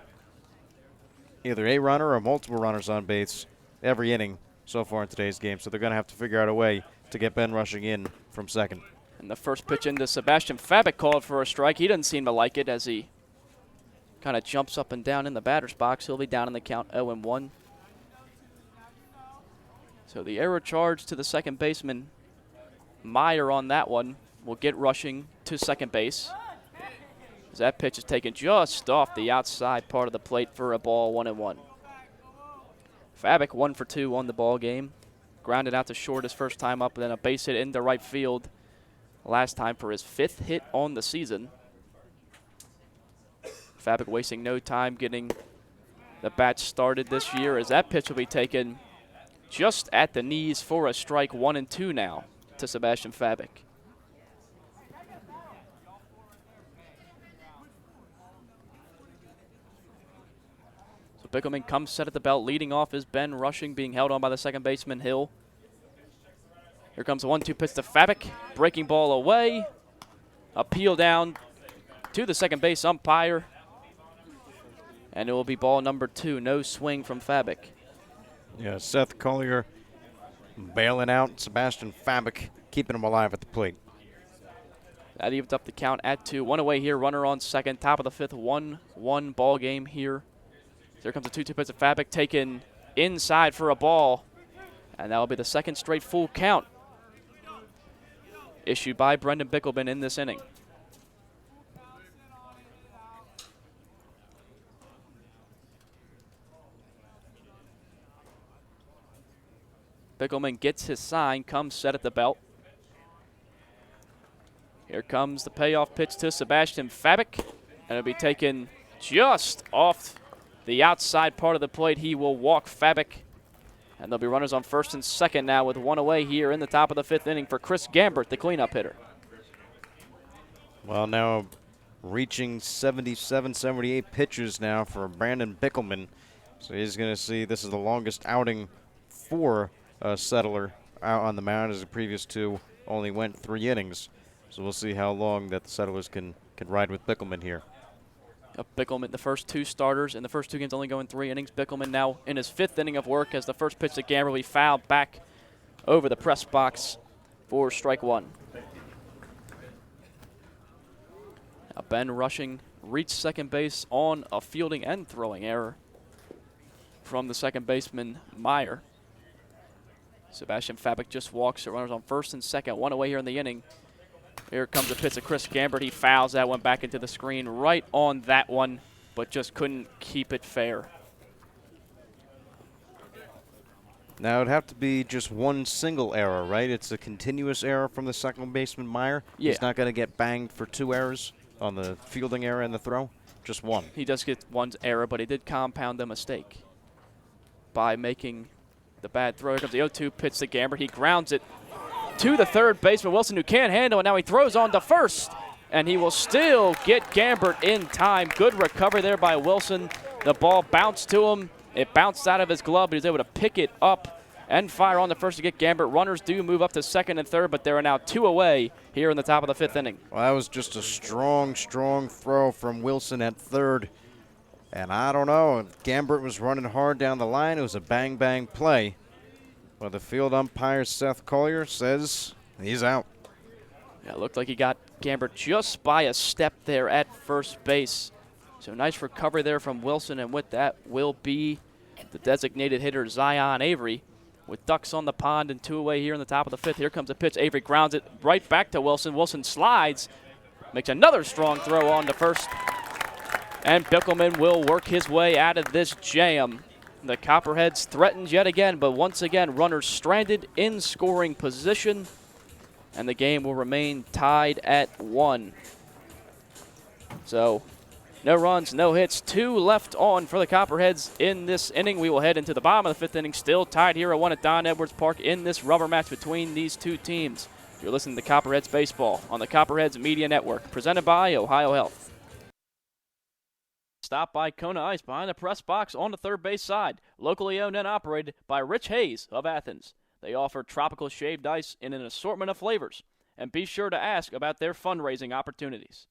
either a runner or multiple runners on base every inning so far in today's game. So they're going to have to figure out a way to get Ben Rushing in from second. And the first pitch into Sebastian Fabic called for a strike. He doesn't seem to like it as he kind of jumps up and down in the batter's box. He'll be down in the count 0-1. So the error charge to the second baseman, Meyer, on that one will get Rushing to second base, as that pitch is taken just off the outside part of the plate for a ball, 1-1. Fabic 1 for 2 on the ball game. Grounded out to short his first time up, and then a base hit into right field last time for his 5th hit on the season. Fabic wasting no time getting the bat started this year, as that pitch will be taken just at the knees for a strike, 1-2 now to Sebastian Fabic. So Bickelman comes set at the belt. Leading off is Ben Rushing, being held on by the second baseman, Hill. Here comes a 1-2 pitch to Fabic. Breaking ball away. Appeal down to the second base umpire. And it will be ball number 2. No swing from Fabic. Yeah, Seth Collier bailing out Sebastian Fabic, keeping him alive at the plate. That evens up the count at 2. 1 away here, runner on second. Top of the 5th, 1-1 ball game here. There comes a 2-2 pitch to Fabic, taken inside for a ball. And that will be the second straight full count issued by Brendan Bickelman in this inning. Bickelman gets his sign, comes set at the belt. Here comes the payoff pitch to Sebastian Fabic, and it'll be taken just off the outside part of the plate. He will walk Fabic, and there'll be runners on first and second now with 1 away here in the top of the 5th inning for Chris Gambert, the cleanup hitter. Well, now reaching 77, 78 pitches now for Brandon Bickelman. So he's going to see this is the longest outing for Settler out on the mound, as the previous 2 only went 3 innings. So we'll see how long that the Settlers can ride with Bickelman here. Bickelman, the first 2 starters in the first 2 games only going 3 innings. Bickelman now in his 5th inning of work, as the first pitch to Gamble will be fouled back over the press box for strike 1. Now Ben Rushing reached second base on a fielding and throwing error from the second baseman, Meyer. Sebastian Fabic just walks. The runners on first and second. 1 away here in the inning. Here comes the pitch to Chris Gambert. He fouls that one back into the screen, right on that one, but just couldn't keep it fair. Now it'd have to be just one single error, right? It's a continuous error from the second baseman, Meyer. Yeah. He's not going to get banged for 2 errors on the fielding error and the throw. Just 1. He does get 1 error, but he did compound the mistake by making the bad throw. Here comes the 0-2 pitch to Gambert. He grounds it to the third baseman, Wilson, who can't handle it. Now he throws on to first, and he will still get Gambert in time. Good recovery there by Wilson. The ball bounced to him. It bounced out of his glove, but he was able to pick it up and fire on the first to get Gambert. Runners do move up to second and third, but there are now 2 away here in the top of the 5th inning. Well, that was just a strong throw from Wilson at third. And I don't know, Gambert was running hard down the line. It was a bang play. But the field umpire, Seth Collier, says he's out. Yeah, it looked like he got Gambert just by a step there at first base. So nice recovery there from Wilson, and with that will be the designated hitter, Zion Avery, with ducks on the pond and 2 away here in the top of the 5th. Here comes a pitch. Avery grounds it right back to Wilson. Wilson slides, makes another strong throw on to first. And Bickelman will work his way out of this jam. The Copperheads threatened yet again, but once again, runners stranded in scoring position, and the game will remain tied at 1. So, no runs, no hits, 2 left on for the Copperheads in this inning. We will head into the bottom of the 5th inning, still tied here at 1 at Don Edwards Park in this rubber match between these 2 teams. You're listening to Copperheads Baseball on the Copperheads Media Network, presented by Ohio Health. Stopped by Kona Ice behind the press box on the third base side. Locally owned and operated by Rich Hayes of Athens. They offer tropical shaved ice in an assortment of flavors. And be sure to ask about their fundraising opportunities.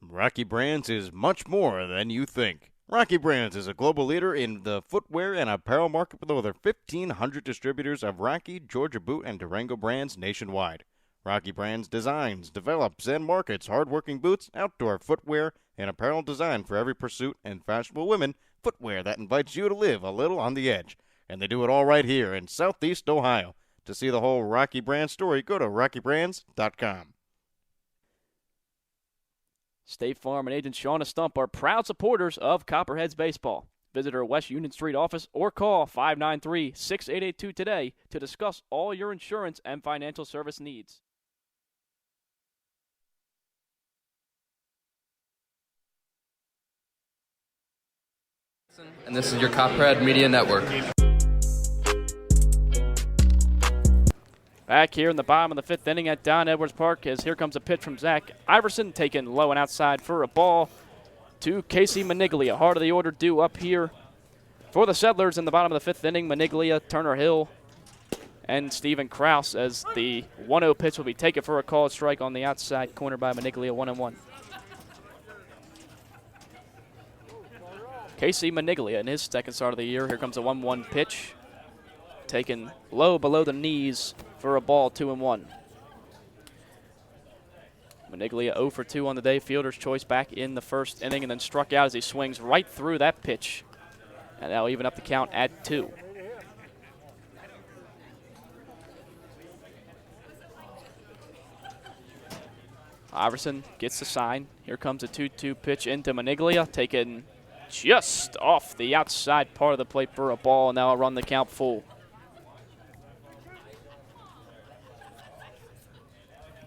Rocky Brands is much more than you think. Rocky Brands is a global leader in the footwear and apparel market with over 1,500 distributors of Rocky, Georgia Boot, and Durango brands nationwide. Rocky Brands designs, develops, and markets hard-working boots, outdoor footwear, and apparel designed for every pursuit, and fashionable women footwear that invites you to live a little on the edge. And they do it all right here in Southeast Ohio. To see the whole Rocky Brands story, go to rockybrands.com. State Farm and agent Shauna Stump are proud supporters of Copperheads Baseball. Visit our West Union Street office or call 593-6882 today to discuss all your insurance and financial service needs. And this is your Copperhead Media Network. Back here in the bottom of the 5th inning at Don Edwards Park, as here comes a pitch from Zach Iverson, taken low and outside for a ball to Casey Maniglia. Heart of the order due up here for the Settlers in the bottom of the 5th inning. Maniglia, Turner Hill, and Steven Kraus, as the 1-0 pitch will be taken for a called strike on the outside corner by Maniglia, 1-1. Casey Maniglia in his second start of the year. Here comes a 1-1 pitch, taken low below the knees for a ball, 2-1. Maniglia 0 for 2 on the day. Fielder's choice back in the first inning, and then struck out as he swings right through that pitch. And that'll even up the count at 2. Iverson gets the sign. Here comes a 2-2 pitch into Maniglia, taken just off the outside part of the plate for a ball, and now I'll run the count full.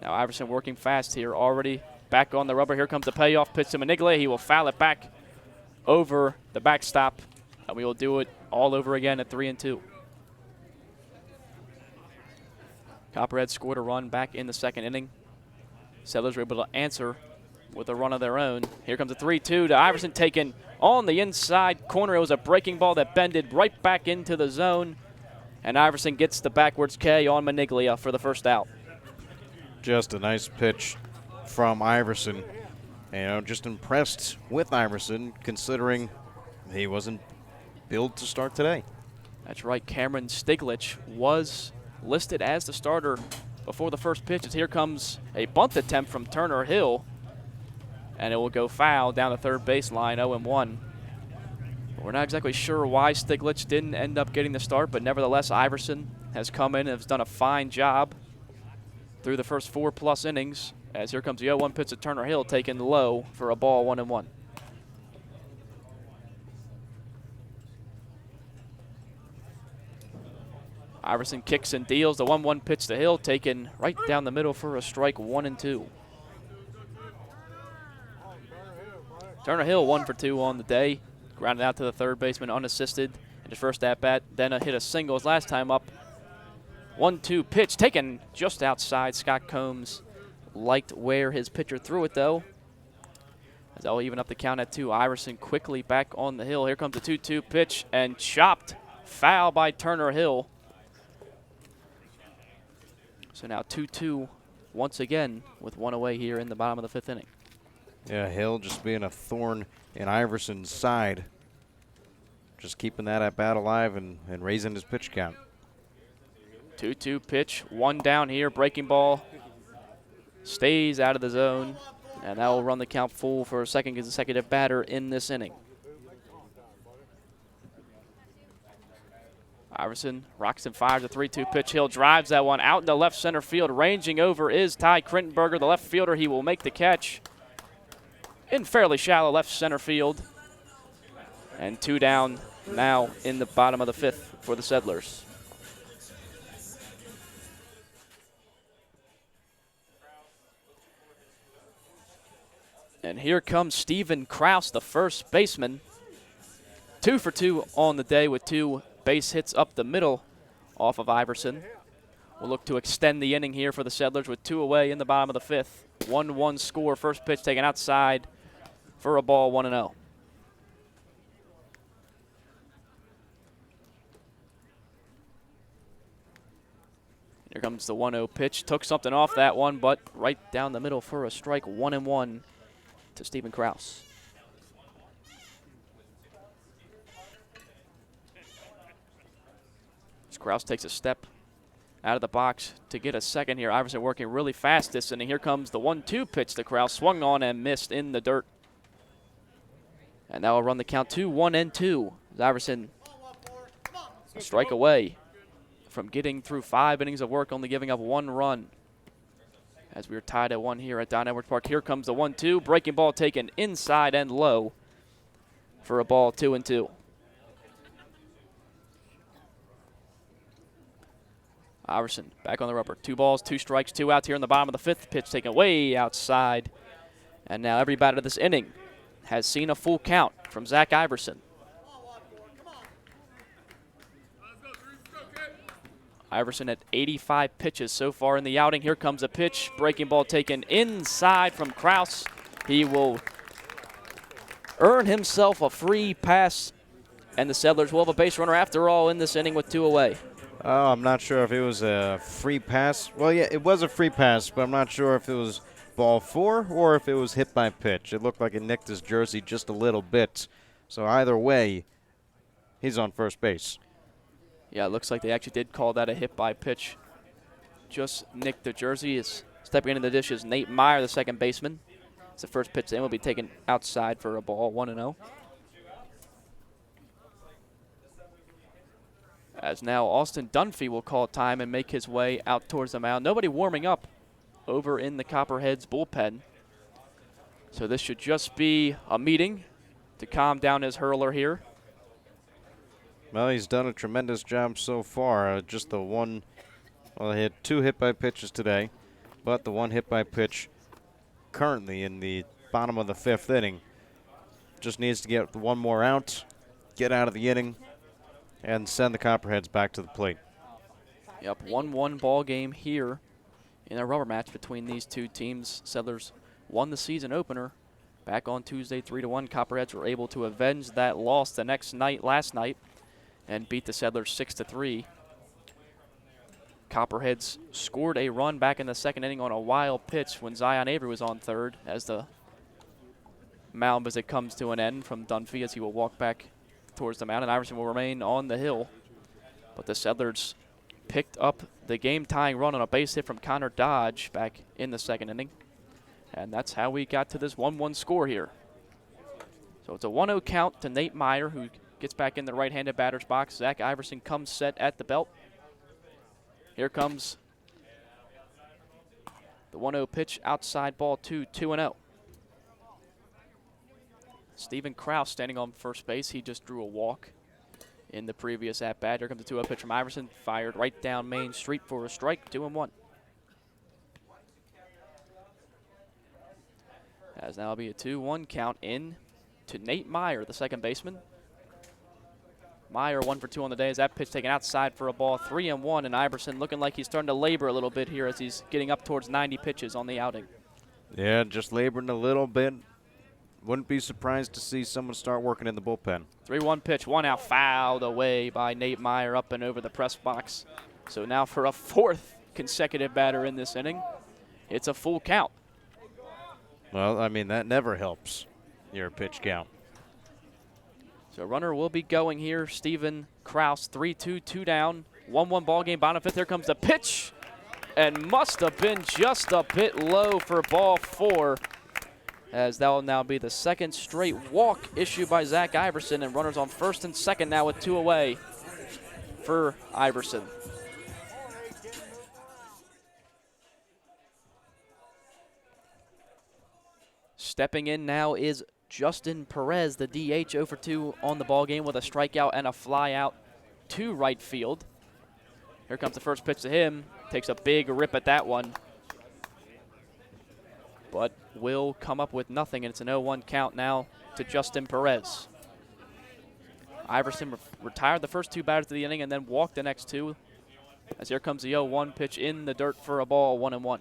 Now Iverson working fast here, already back on the rubber. Here comes the payoff pitch to Maniglia. He will foul it back over the backstop, and we will do it all over again at 3-2. Copperhead scored a run back in the second inning. Settlers were able to answer with a run of their own. Here comes a 3-2 to Iverson, taken on the inside corner. It was a breaking ball that bended right back into the zone, and Iverson gets the backwards K on Maniglia for the first out. Just a nice pitch from Iverson. Just impressed with Iverson, considering he wasn't billed to start today. That's right. Cameron Stiglich was listed as the starter before the first pitch. As here comes a bunt attempt from Turner Hill, and it will go foul down the third baseline, 0-1. We're not exactly sure why Stiglich didn't end up getting the start, but nevertheless, Iverson has come in and has done a fine job through the first 4+ innings, as here comes the 0-1 pitch to Turner Hill, taken low for a ball, 1-1. Iverson kicks and deals. The 1-1 pitch to Hill, taken right down the middle for a strike, 1-2. Turner Hill 1 for 2 on the day. Grounded out to the third baseman unassisted in his first at-bat. Then hit a single his last time up 1-2 pitch taken just outside. Scott Combs liked where his pitcher threw it, though. As they'll even up the count at 2. Iverson quickly back on the hill. Here comes the 2-2 pitch and chopped foul by Turner Hill. So now 2-2 once again with one away here in the bottom of the 5th inning. Yeah, Hill just being a thorn in Iverson's side. Just keeping that at bat alive and raising his pitch count. 2-2 pitch, 1 down here, breaking ball. Stays out of the zone, and that will run the count full for a second consecutive batter in this inning. Iverson rocks and fires a 3-2 pitch. Hill drives that one out into left center field. Ranging over is Ty Krittenberger, the left fielder. He will make the catch in fairly shallow left center field. And 2 down now in the bottom of the 5th for the Settlers. And here comes Steven Kraus, the first baseman. 2 for 2 on the day with 2 base hits up the middle off of Iverson. We'll look to extend the inning here for the Settlers with 2 away in the bottom of the 5th. 1-1 score. First pitch taken outside for a ball, 1-0. Here comes the 1-0 pitch. Took something off that one, but right down the middle for a strike. 1-1 to Steven Kraus. Kraus takes a step out of the box to get a second here. Iverson working really fast this inning. Here comes the 1-2 pitch to Kraus. Swung on and missed in the dirt. And that will run the count to 1-2. As Iverson a strike away from getting through 5 innings of work, only giving up 1 run. As we are tied at 1 here at Don Edwards Park. Here comes the 1-2. Breaking ball taken inside and low for a ball, 2-2. Iverson back on the rubber. 2 balls, 2 strikes, 2 outs here in the bottom of the 5th. Pitch taken way outside. And now every batter of this inning has seen a full count from Zach Iverson. Iverson at 85 pitches so far in the outing. Here comes a pitch. Breaking ball taken inside from Kraus. He will earn himself a free pass. And the Settlers will have a base runner after all in this inning with 2 away. Oh, I'm not sure if it was a free pass. Well, yeah, it was a free pass, but I'm not sure if it was ball 4 or if it was hit by pitch. It looked like it nicked his jersey just a little bit. So either way, he's on first base. Yeah, it looks like they actually did call that a hit by pitch. Just nicked the jersey. Is stepping into the dish is Nate Meyer, the second baseman. It's the first pitch in will be taken outside for a ball, 1-0. As now Austin Dunphy will call time and make his way out towards the mound. Nobody warming up over in the Copperheads bullpen. So this should just be a meeting to calm down his hurler here. Well, he's done a tremendous job so far. Just the one, well, he had 2 hit by pitches today, but the 1 hit by pitch currently in the bottom of the 5th inning. Just needs to get 1 more out, get out of the inning, and send the Copperheads back to the plate. Yep, 1-1 ball game here in a rubber match between these 2 teams. Settlers won the season opener back on Tuesday 3-1. Copperheads were able to avenge that loss the next night, last night, and beat the Settlers 6-3. Copperheads scored a run back in the 2nd inning on a wild pitch when Zion Avery was on third as the mound visit comes to an end from Dunphy as he will walk back towards the mound, and Iverson will remain on the hill. But the Settlers picked up the game-tying run on a base hit from Connor Dodge back in the 2nd inning. And that's how we got to this 1-1 score here. So it's a 1-0 count to Nate Meyer, who gets back in the right-handed batter's box. Zach Iverson comes set at the belt. Here comes the 1-0 pitch, outside ball 2, 2-0. Steven Kraus standing on first base. He just drew a walk in the previous at-bat. Here comes the 2-0 pitch from Iverson. Fired right down Main Street for a strike, 2-1. As now will be a 2-1 count in to Nate Meyer, the second baseman. Meyer 1 for 2 on the day as that pitch taken outside for a ball. 3-1, and Iverson looking like he's starting to labor a little bit here as he's getting up towards 90 pitches on the outing. Yeah, just laboring a little bit. Wouldn't be surprised to see someone start working in the bullpen. 3-1 pitch, 1 out, fouled away by Nate Meyer up and over the press box. So now for a 4th consecutive batter in this inning, it's a full count. Well, I mean, that never helps your pitch count. So runner will be going here. Steven Kraus, 3-2, 2 down. 1-1 ball game, bottom 5th. Here comes the pitch. And must have been just a bit low for ball 4, as that will now be the 2nd straight walk issued by Zach Iverson, and runners on 1st and 2nd now with 2 away for Iverson. Stepping in now is Justin Perez, the DH, 0 for 2 on the ball game with a strikeout and a fly out to right field. Here comes the first pitch to him. Takes a big rip at that one, but will come up with nothing, and it's an 0-1 count now to Justin Perez. Iverson retired the first 2 batters of the inning and then walked the next 2, as here comes the 0-1 pitch in the dirt for a ball, 1-1.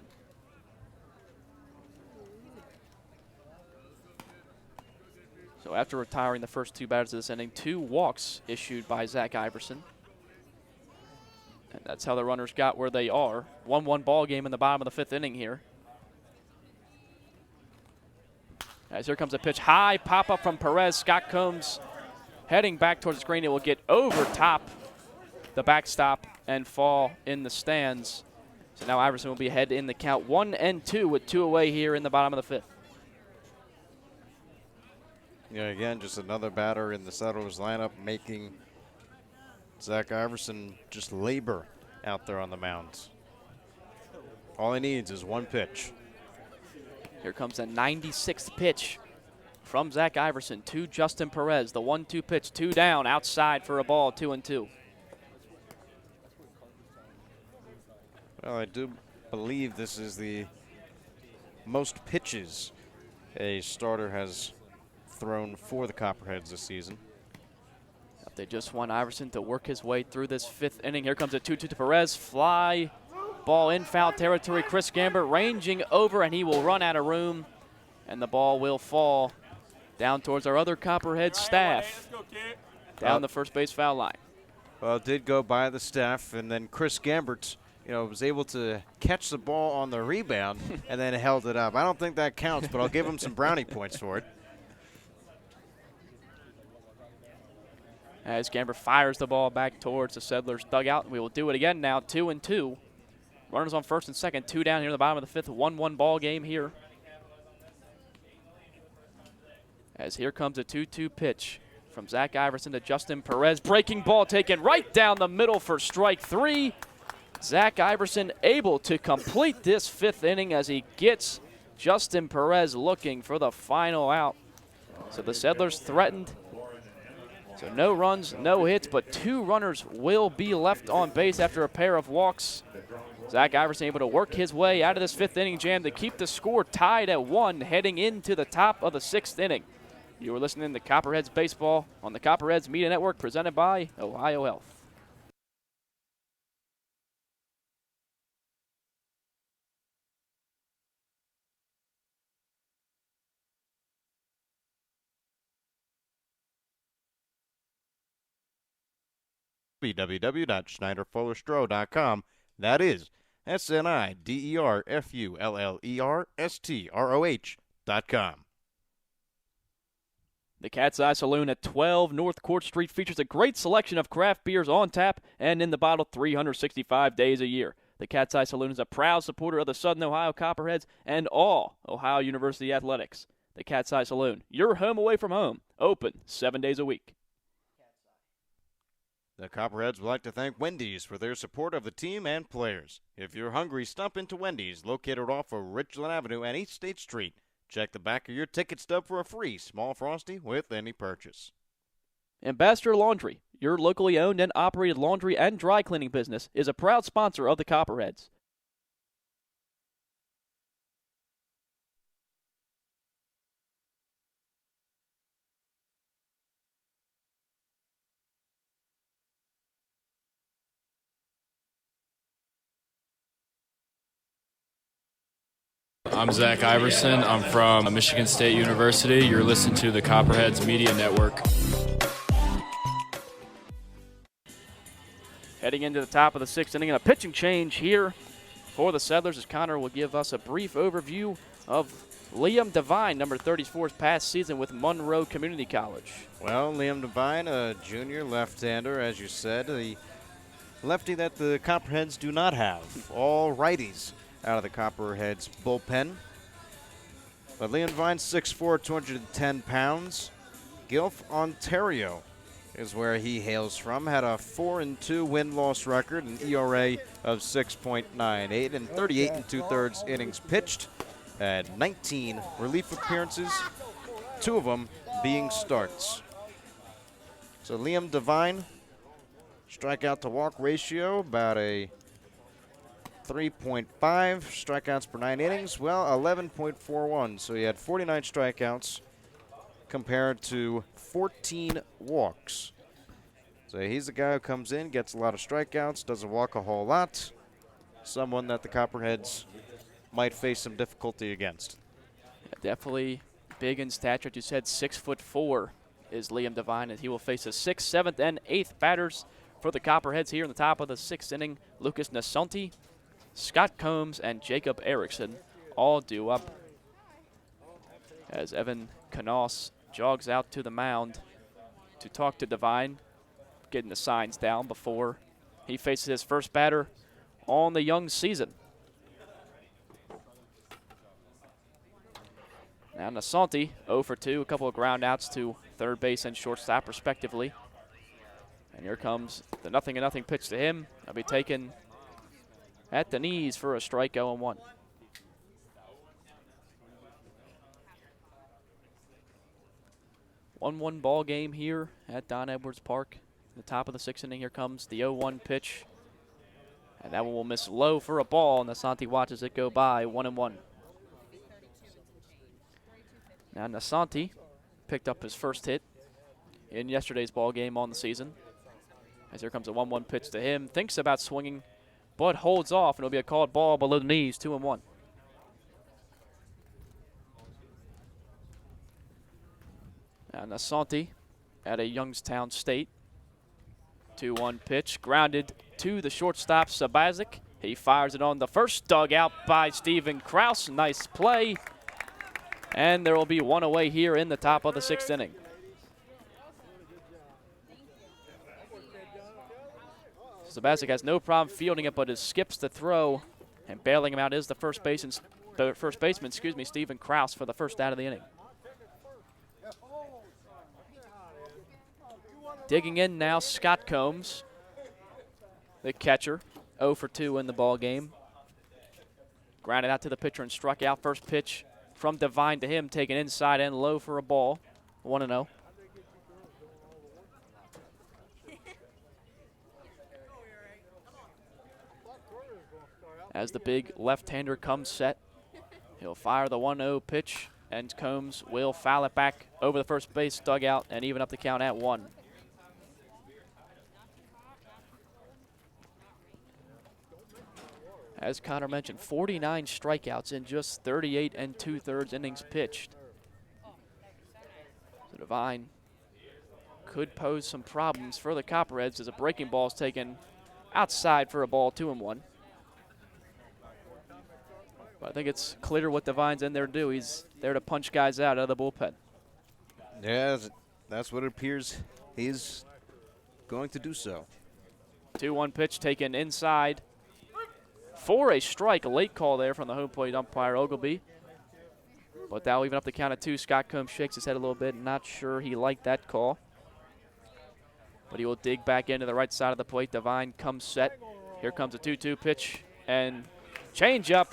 So after retiring the first 2 batters of this inning, 2 walks issued by Zach Iverson. And that's how the runners got where they are. 1-1 ball game in the bottom of the 5th inning here. As here comes a pitch, high pop-up from Perez. Scott Combs heading back towards the screen. It will get over top the backstop and fall in the stands. So now Iverson will be ahead in the count 1-2 with 2 away here in the bottom of the 5th. Yeah, again, just another batter in the Settlers lineup, making Zach Iverson just labor out there on the mound. All he needs is 1 pitch. Here comes a 96th pitch from Zach Iverson to Justin Perez. The 1-2 pitch, 2 down, outside for a ball, 2-2. Well, I do believe this is the most pitches a starter has thrown for the Copperheads this season. They just want Iverson to work his way through this 5th inning. Here comes a 2-2 to Perez. Fly ball in foul territory. Chris Gambert ranging over, and he will run out of room. And the ball will fall down towards our other Copperhead staff, down the first base foul line. Well, it did go by the staff, and then Chris Gambert, was able to catch the ball on the rebound and then held it up. I don't think that counts, but I'll give him some brownie points for it. As Gambert fires the ball back towards the Settlers dugout. We will do it again now, 2-2. Runners on 1st and 2nd, 2 down here in the bottom of the 5th, 1-1 ball game here. As here comes a 2-2 pitch from Zach Iverson to Justin Perez. Breaking ball taken right down the middle for strike 3. Zach Iverson able to complete this 5th inning as he gets Justin Perez looking for the final out. So the Settlers threatened. So no runs, no hits, but 2 runners will be left on base after a pair of walks. Zach Iverson able to work his way out of this 5th inning jam to keep the score tied at 1 heading into the top of the 6th inning. You are listening to Copperheads Baseball on the Copperheads Media Network, presented by Ohio Health. www.schneiderfullerstroh.com. That is SNIDERFULLERSTROH.com. The Cat's Eye Saloon at 12 North Court Street features a great selection of craft beers on tap and in the bottle 365 days a year. The Cat's Eye Saloon is a proud supporter of the Southern Ohio Copperheads and all Ohio University athletics. The Cat's Eye Saloon, your home away from home, open 7 days a week. The Copperheads would like to thank Wendy's for their support of the team and players. If you're hungry, stop into Wendy's, located off of Richland Avenue and East State Street. Check the back of your ticket stub for a free small Frosty with any purchase. Ambassador Laundry, your locally owned and operated laundry and dry cleaning business, is a proud sponsor of the Copperheads. I'm Zach Iverson. I'm from Michigan State University. You're listening to the Copperheads Media Network. Heading into the top of the 6th inning, and a pitching change here for the Settlers, as Connor will give us a brief overview of Liam Devine, number 34's past season with Monroe Community College. Well, Liam Devine, a junior left-hander, as you said, the lefty that the Copperheads do not have. All righties out of the Copperheads bullpen. But Liam Devine, 6'4", 210 pounds. Guelph, Ontario is where he hails from. Had a 4-2 win-loss record, an ERA of 6.98, and 38 2/3 innings pitched. Had 19 relief appearances, 2 of them being starts. So Liam Devine, strikeout to walk ratio about a 3.5, strikeouts per 9 innings, well, 11.41. So he had 49 strikeouts compared to 14 walks. So he's the guy who comes in, gets a lot of strikeouts, doesn't walk a whole lot. Someone that the Copperheads might face some difficulty against. Yeah, definitely big in stature. As you said, 6'4" is Liam Devine, and he will face the 6th, 7th, and 8th batters for the Copperheads here in the top of the 6th inning. Lucas Nasanti, Scott Combs, and Jacob Erickson all due up as Evan Kanoss jogs out to the mound to talk to Devine, getting the signs down before he faces his first batter on the young season. Now Nasanti, 0 for 2, a couple of ground outs to third base and shortstop respectively. And here comes the 0-0 pitch to him. That'll be taken at the knees for a strike, 0-1. One ball game here at Don Edwards Park. The top of the 6th inning, here comes the 0-1 pitch. And that one will miss low for a ball, and Nasanti watches it go by, 1-1. Now Nasanti picked up his first hit in yesterday's ball game on the season. As here comes a 1-1 pitch to him, thinks about swinging, but holds off, and it'll be a called ball below the knees, 2-1. Now Nasanti at a Youngstown State. 2-1 pitch, grounded to the shortstop, Sabazic. He fires it on the first, dug out by Stephen Kraus. Nice play. And there will be one away here in the top of the 6th inning. Sabazic has no problem fielding it, but it skips the throw, and bailing him out is the first baseman, Stephen Kraus, for the first out of the inning. Digging in now, Scott Combs, the catcher, 0 for 2 in the ball game. Grounded out to the pitcher and struck out. First pitch from Devine to him, taken inside and low for a ball, 1-0. As the big left-hander comes set, he'll fire the 1-0 pitch, and Combs will foul it back over the first base dugout and even up the count at 1. As Connor mentioned, 49 strikeouts in just 38 2/3 innings pitched. So Devine could pose some problems for the Copperheads as a breaking ball is taken outside for a ball, 2-1. But I think it's clear what Devine's in there to do. He's there to punch guys out of the bullpen. Yeah, that's what it appears he's going to do so. 2-1 pitch taken inside for a strike. A late call there from the home plate umpire, Ogilby. But that'll even up the count at 2. Scott Combs shakes his head a little bit. Not sure he liked that call. But he will dig back into the right side of the plate. Devine comes set. Here comes a 2-2 pitch. And changeup.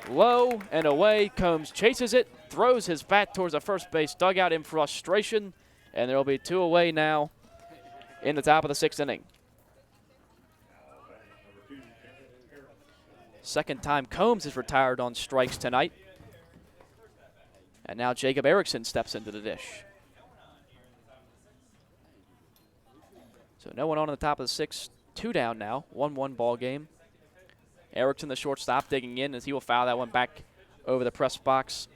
Low and away. Combs chases it. Throws his bat towards the first base dugout in frustration. And there will be 2 away now in the top of the 6th inning. Second time Combs is retired on strikes tonight. And now Jacob Erickson steps into the dish. So no one on the top of the 6th. 2 down now. 1-1 ball game. Erickson, the shortstop, digging in as he will foul that one back over the press box.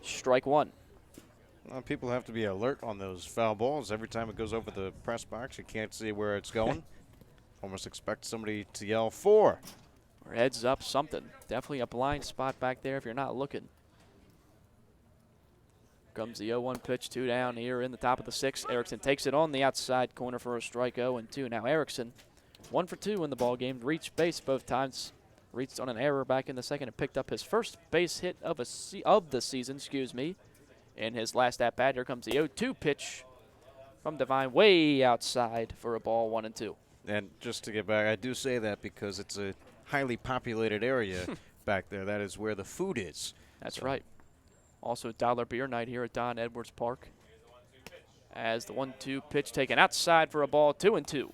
Strike one. Well, people have to be alert on those foul balls. Every time it goes over the press box, you can't see where it's going. Almost expect somebody to yell 4. Or heads up something. Definitely a blind spot back there if you're not looking. Comes the 0-1 pitch, 2 down here in the top of the 6th. Erickson takes it on the outside corner for a strike, 0-2. Now Erickson, 1 for 2 in the ball game. Reached base both times. Reached on an error back in the second and picked up his first base hit of the season, in his last at bat. Here comes the 0-2 pitch from Devine, way outside for a ball, 1-2. And just to get back, I do say that because it's a highly populated area back there. That is where the food is. That's right. Also dollar beer night here at Don Edwards Park. As the 1-2 pitch taken outside for a ball, 2-2.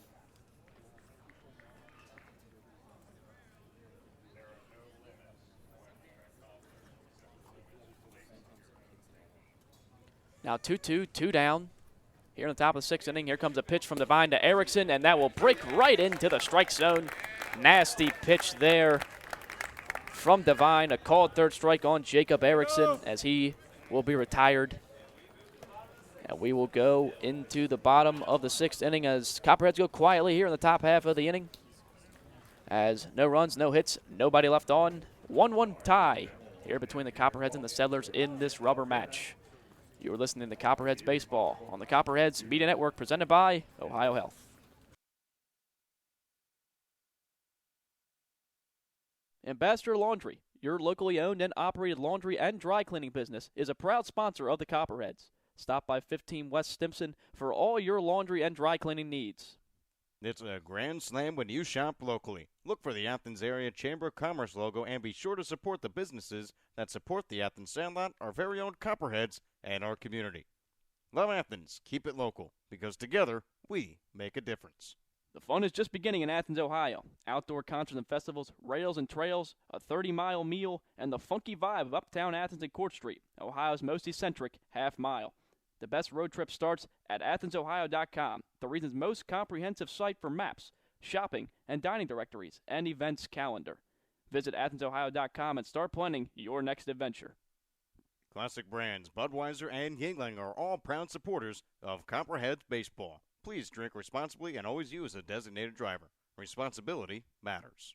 Now 2-2, 2 down. Here in the top of the 6th inning, here comes a pitch from Devine to Erickson, and that will break right into the strike zone. Nasty pitch there from Devine. A called third strike on Jacob Erickson as he will be retired. And we will go into the bottom of the 6th inning as Copperheads go quietly here in the top half of the inning. As no runs, no hits, nobody left on. 1-1 tie here between the Copperheads and the Settlers in this rubber match. You are listening to Copperheads Baseball on the Copperheads Media Network, presented by Ohio Health. Ambassador Laundry, your locally owned and operated laundry and dry cleaning business, is a proud sponsor of the Copperheads. Stop by 15 West Stimson for all your laundry and dry cleaning needs. It's a grand slam when you shop locally. Look for the Athens Area Chamber of Commerce logo and be sure to support the businesses that support the Athens Sandlot, our very own Copperheads, and our community. Love Athens. Keep it local, because together we make a difference. The fun is just beginning in Athens, Ohio. Outdoor concerts and festivals, rails and trails, a 30-mile meal, and the funky vibe of uptown Athens and Court Street, Ohio's most eccentric half-mile. The best road trip starts at AthensOhio.com, the region's most comprehensive site for maps, shopping, and dining directories, and events calendar. Visit AthensOhio.com and start planning your next adventure. Classic brands Budweiser and Yingling are all proud supporters of Copperheads Baseball. Please drink responsibly and always use a designated driver. Responsibility matters.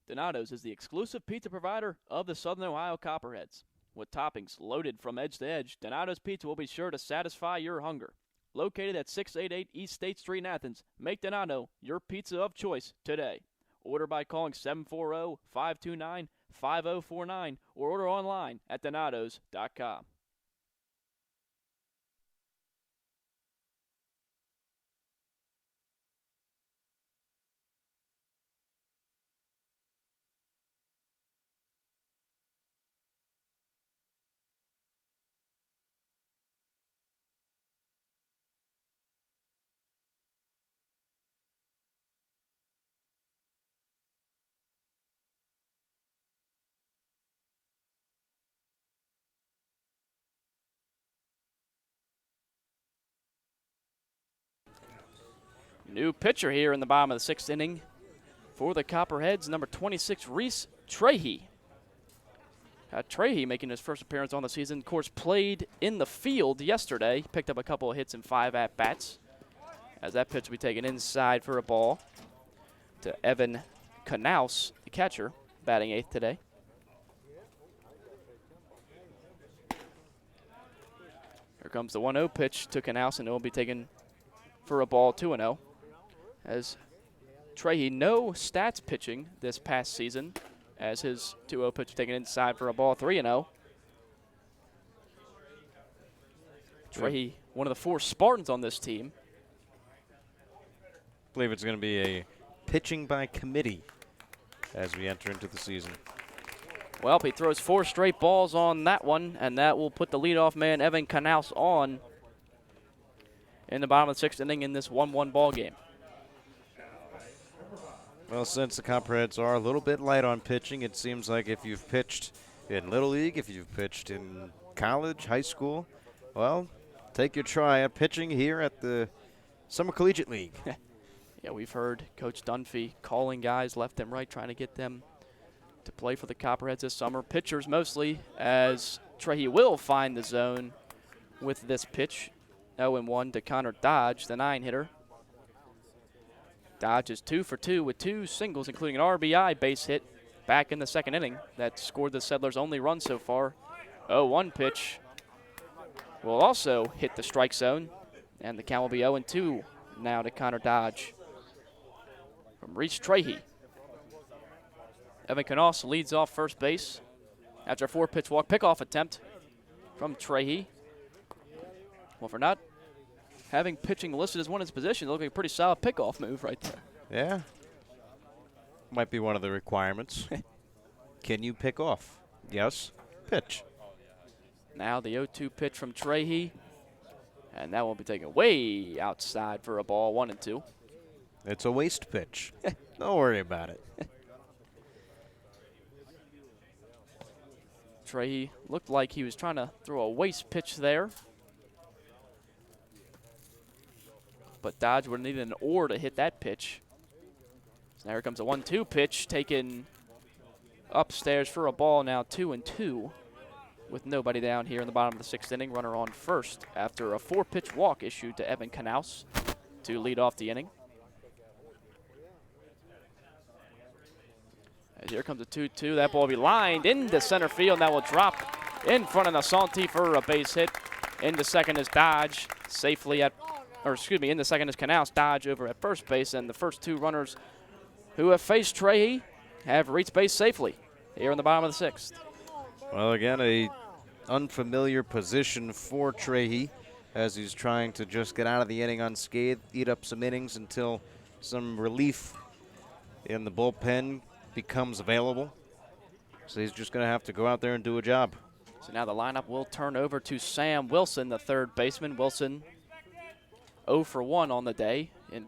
Donato's is the exclusive pizza provider of the Southern Ohio Copperheads. With toppings loaded from edge to edge, Donato's Pizza will be sure to satisfy your hunger. Located at 688 East State Street in Athens, make Donato your pizza of choice today. Order by calling 740-529-5049 or order online at donatos.com. New pitcher here in the bottom of the 6th inning for the Copperheads, number 26, Reese Trahey. Trahey making his first appearance on the season. Of course, played in the field yesterday. Picked up a couple of hits in 5 at-bats. As that pitch will be taken inside for a ball to Evan Knaus, the catcher, batting 8th today. Here comes the 1-0 pitch to Knaus, and it will be taken for a ball, 2-0. As Trahey, no stats pitching this past season, as his 2-0 pitch taken inside for a ball, 3-0. Trahey, one of the 4 Spartans on this team. I believe it's going to be a pitching by committee as we enter into the season. Well, he throws 4 straight balls on that one, and that will put the leadoff man, Evan Knaus, on in the bottom of the 6th inning in this 1-1 ball game. Well, since the Copperheads are a little bit light on pitching, it seems like if you've pitched in Little League, if you've pitched in college, high school, well, take your try at pitching here at the Summer Collegiate League. Yeah, we've heard Coach Dunphy calling guys left and right, trying to get them to play for the Copperheads this summer. Pitchers mostly, as Trahey will find the zone with this pitch. 0-1 to Connor Dodge, the 9-hitter. Dodge is 2 for 2 with 2 singles, including an RBI base hit back in the second inning that scored the Settlers' only run so far. 0-1 pitch will also hit the strike zone, and the count will be 0-2 now to Connor Dodge from Reese Trahey. Evan Knaus leads off first base after a 4-pitch walk pickoff attempt from Trahey. Well, for not having pitching listed as one of his positions, it looked like a pretty solid pickoff move right there. Yeah. Might be one of the requirements. Can you pick off? Yes. Pitch. Now the 0-2 pitch from Trahey, and that will be taken way outside for a ball, 1-2. It's a waste pitch. Don't worry about it. Trahey looked like he was trying to throw a waste pitch there, but Dodge would have needed an or to hit that pitch. So now here comes a 1-2 pitch taken upstairs for a ball, now 2-2 with nobody down here in the bottom of the 6th inning. Runner on first after a 4-pitch walk issued to Evan Knaus to lead off the inning. As here comes a 2-2. That ball will be lined into center field, and that will drop in front of Nasanti for a base hit. Into second is Dodge safely at, or excuse me, into second is Knaus. Dodge over at first base, and the first 2 runners who have faced Trahey have reached base safely here in the bottom of the 6th. Well, again, a unfamiliar position for Trahey as he's trying to just get out of the inning unscathed, eat up some innings until some relief in the bullpen becomes available. So he's just going to have to go out there and do a job. So now the lineup will turn over to Sam Wilson, the third baseman. Wilson 0 for 1 on the day, and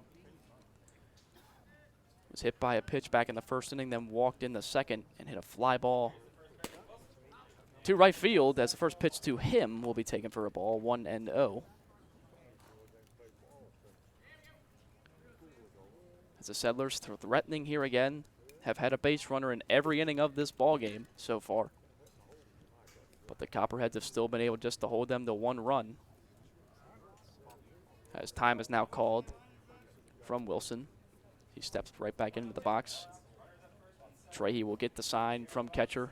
was hit by a pitch back in the first inning, then walked in the second and hit a fly ball to right field as the first pitch to him will be taken for a ball, 1-0. As the Settlers threatening here again, have had a base runner in every inning of this ball game so far. But the Copperheads have still been able just to hold them to 1 run. As time is now called from Wilson. He steps right back into the box. Trahey will get the sign from catcher.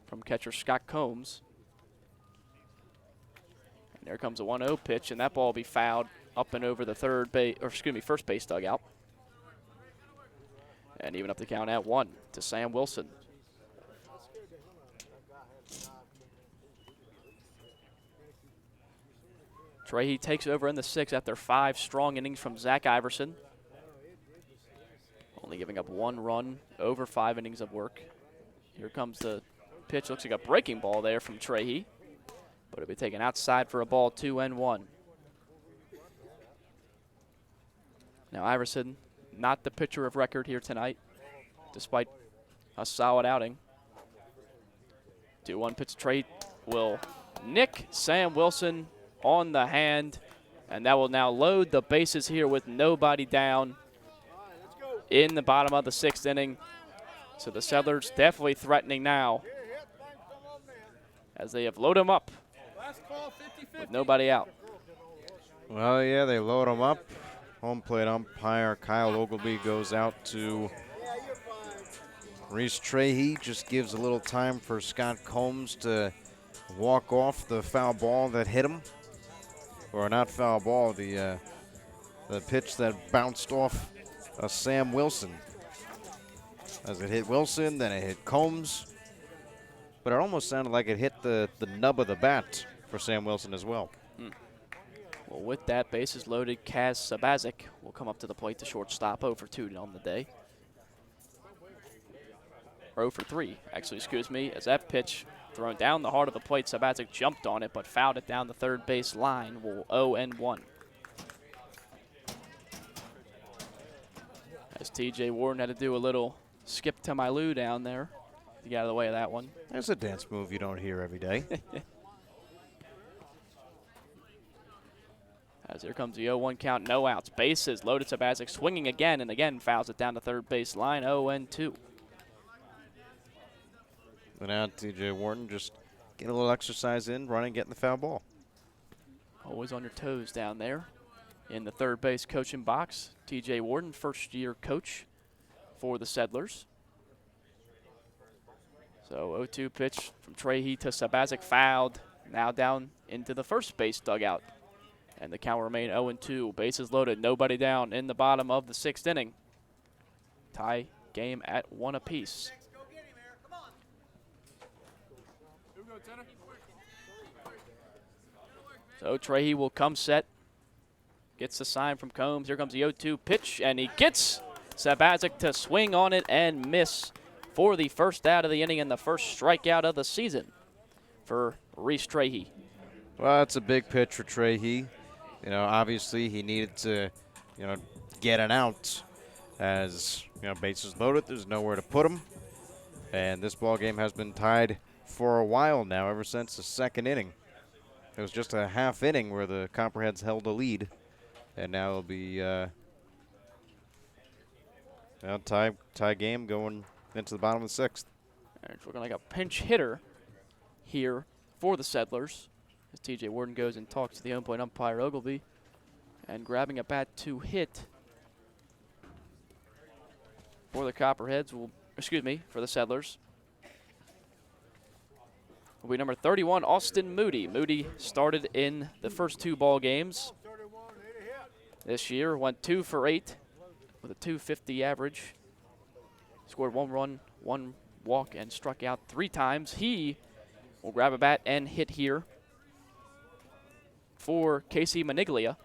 From catcher Scott Combs. And there comes a 1-0 pitch, and that ball will be fouled up and over the first base dugout. And even up the count at 1 to Sam Wilson. Trahey takes over in the 6th after 5 strong innings from Zach Iverson. Only giving up 1 run over 5 innings of work. Here comes the pitch. Looks like a breaking ball there from Trahey, but it'll be taken outside for a ball, 2-1. Now Iverson, not the pitcher of record here tonight, despite a solid outing. 2-1 pitch. Trahey will nick Sam Wilson on the hand, and that will now load the bases here with nobody down in the bottom of the 6th inning. So the Settlers definitely threatening now as they have loaded him up with nobody out. Well, yeah, they load him up. Home plate umpire Kyle Ogilvy goes out to Reese Trahey. Just gives a little time for Scott Combs to walk off the foul ball that hit him. Or not foul ball, the pitch that bounced off Sam Wilson. As it hit Wilson, then it hit Combs. But it almost sounded like it hit the nub of the bat for Sam Wilson as well. Well, with that, bases loaded, Kaz Sabazic will come up to the plate to shortstop, 0 for 2 on the day. Or 0 for 3, actually, excuse me, as that pitch thrown down the heart of the plate. Sabazic jumped on it, but fouled it down the third base line. Will 0-1. As TJ Warden had to do a little skip to my Lou down there to get out of the way of that one. There's a dance move you don't hear every day. As here comes the 0-1 count, no outs. Bases loaded. Sabazic swinging again and again, fouls it down to third base line, 0-2. And now TJ Wharton just getting a little exercise in, running, getting the foul ball. Always on your toes down there in the third base coaching box. TJ Wharton, first-year coach for the Settlers. So 0-2 pitch from Trahey to Sabazic, fouled. Now down into the first base dugout. And the count will remain 0-2. Bases loaded, nobody down in the bottom of the sixth inning. Tie game at 1 apiece. So Trahey will come set. Gets the sign from Combs. Here comes the 0-2 pitch, and he gets Sabazic to swing on it and miss for the first out of the inning and the first strikeout of the season for Reese Trahey. Well, that's a big pitch for Trahey. You know, obviously he needed to, get an out as, bases loaded. There's nowhere to put him. And this ball game has been tied for a while now, ever since the second inning. It was just a half inning where the Copperheads held a lead. And now it'll be tie game going into the bottom of the sixth. And it's looking like a pinch hitter here for the Settlers as TJ Wharton goes and talks to the home plate umpire Ogilvy and grabbing a bat to hit for the Copperheads for the Settlers will be number 31, Austin Moody. Moody started in the first 2 ball games this year, went 2 for 8 with a .250 average. Scored 1 run, 1 walk, and struck out 3 times. He will grab a bat and hit here for Casey Maniglia.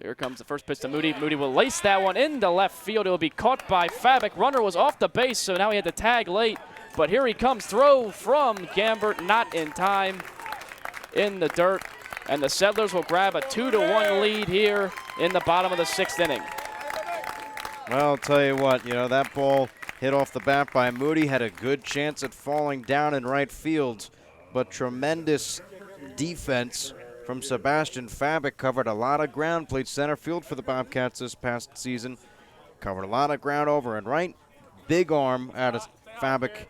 Here comes the first pitch to Moody. Moody will lace that one into left field. It will be caught by Fabic. Runner was off the base, so now he had to tag late. But here he comes. Throw from Gambert, not in time, in the dirt. And the Settlers will grab a 2-1 lead here in the bottom of the 6th inning. Well, I'll tell you what, that ball hit off the bat by Moody, had a good chance at falling down in right field, but tremendous defense from Sebastian Fabic. Covered a lot of ground, played center field for the Bobcats this past season. Covered a lot of ground over and right. Big arm out of Fabic,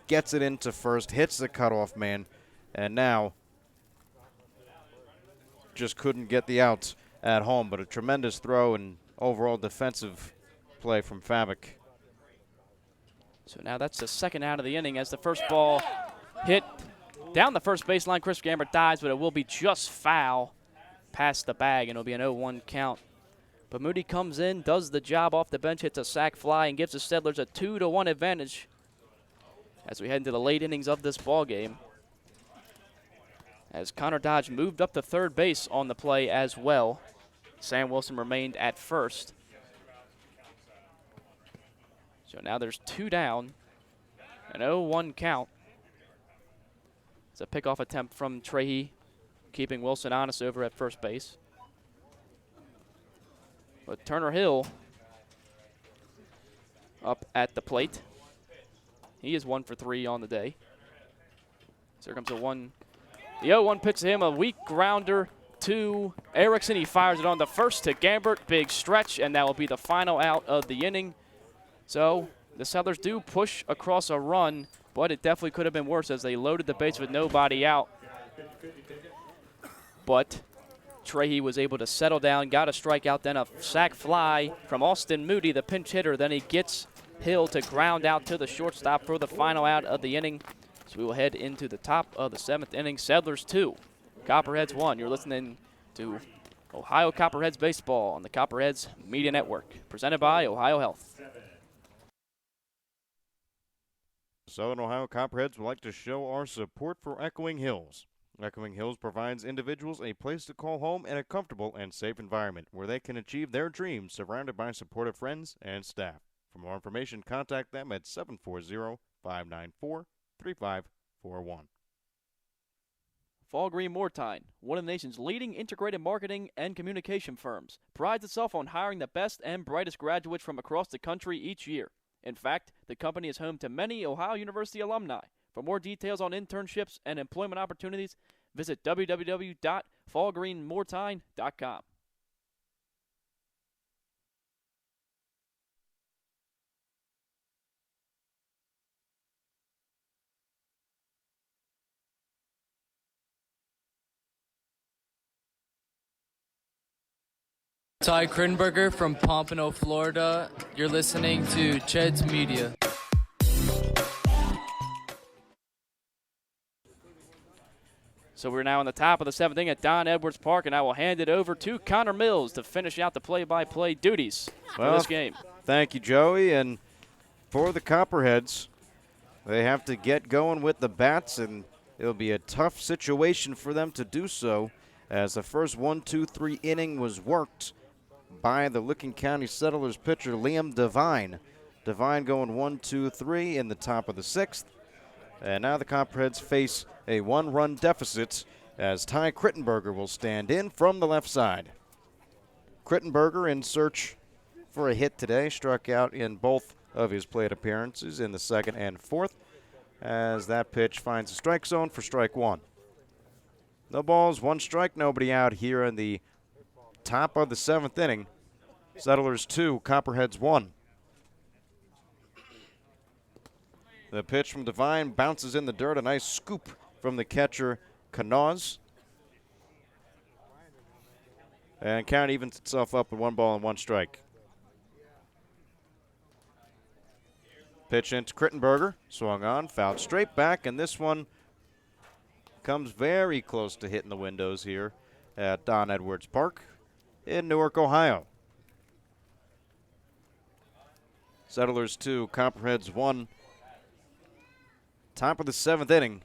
gets it into first, hits the cutoff man, and now just couldn't get the outs at home, but a tremendous throw and overall defensive play from Fabic. So now that's the second out of the inning as the first ball hit down the first baseline. Chris Gambert dives, but it will be just foul past the bag, and it'll be an 0-1 count. But Moody comes in, does the job off the bench, hits a sac fly, and gives the Settlers a 2-1 advantage as we head into the late innings of this ball game. As Connor Dodge moved up to third base on the play as well. Sam Wilson remained at first. So now there's 2 down, an 0-1 count. It's a pickoff attempt from Trahey, keeping Wilson honest over at first base. But Turner Hill up at the plate. He is 1 for 3 on the day. So here comes the 0-1 pitch to him, a weak grounder to Erickson. He fires it on the first to Gambert. Big stretch, and that will be the final out of the inning. So the Settlers do push across a run, but it definitely could have been worse as they loaded the base with nobody out. But Trahey was able to settle down, got a strikeout, then a sac fly from Austin Moody, the pinch hitter. Then he gets Hill to ground out to the shortstop for the final out of the inning. So we will head into the top of the 7th inning. Settlers 2, Copperheads 1. You're listening to Ohio Copperheads Baseball on the Copperheads Media Network, presented by Ohio Health. Southern Ohio Copperheads would like to show our support for Echoing Hills. Echoing Hills provides individuals a place to call home and a comfortable and safe environment where they can achieve their dreams surrounded by supportive friends and staff. For more information, contact them at 740-594-3541. Fall Green Mortine, one of the nation's leading integrated marketing and communication firms, prides itself on hiring the best and brightest graduates from across the country each year. In fact, the company is home to many Ohio University alumni, For more details on internships and employment opportunities, visit www.fallgreenmoretine.com. Ty Krinberger from Pompano, Florida. You're listening to Ched's Media. So we're now in the top of the 7th inning at Don Edwards Park, and I will hand it over to Connor Mills to finish out the play-by-play duties for this game. Thank you, Joey. And for the Copperheads, they have to get going with the bats, and it'll be a tough situation for them to do so, as the first 1-2-3 inning was worked by the Licking County Settlers pitcher Liam Devine. Devine going 1-2-3 in the top of the 6th. And now the Copperheads face a 1-run deficit as Ty Krittenberger will stand in from the left side. Krittenberger in search for a hit today, struck out in both of his plate appearances in the 2nd and 4th, as that pitch finds a strike zone for strike 1. No balls, 1 strike, nobody out here in the top of the 7th inning. Settlers 2, Copperheads 1. The pitch from Devine bounces in the dirt. A nice scoop from the catcher, Kanaz. And count evens itself up with 1 ball and 1 strike. Pitch into Krittenberger. Swung on, fouled straight back, and this one comes very close to hitting the windows here at Don Edwards Park in Newark, Ohio. Settlers 2, Copperheads 1. Top of the 7th inning.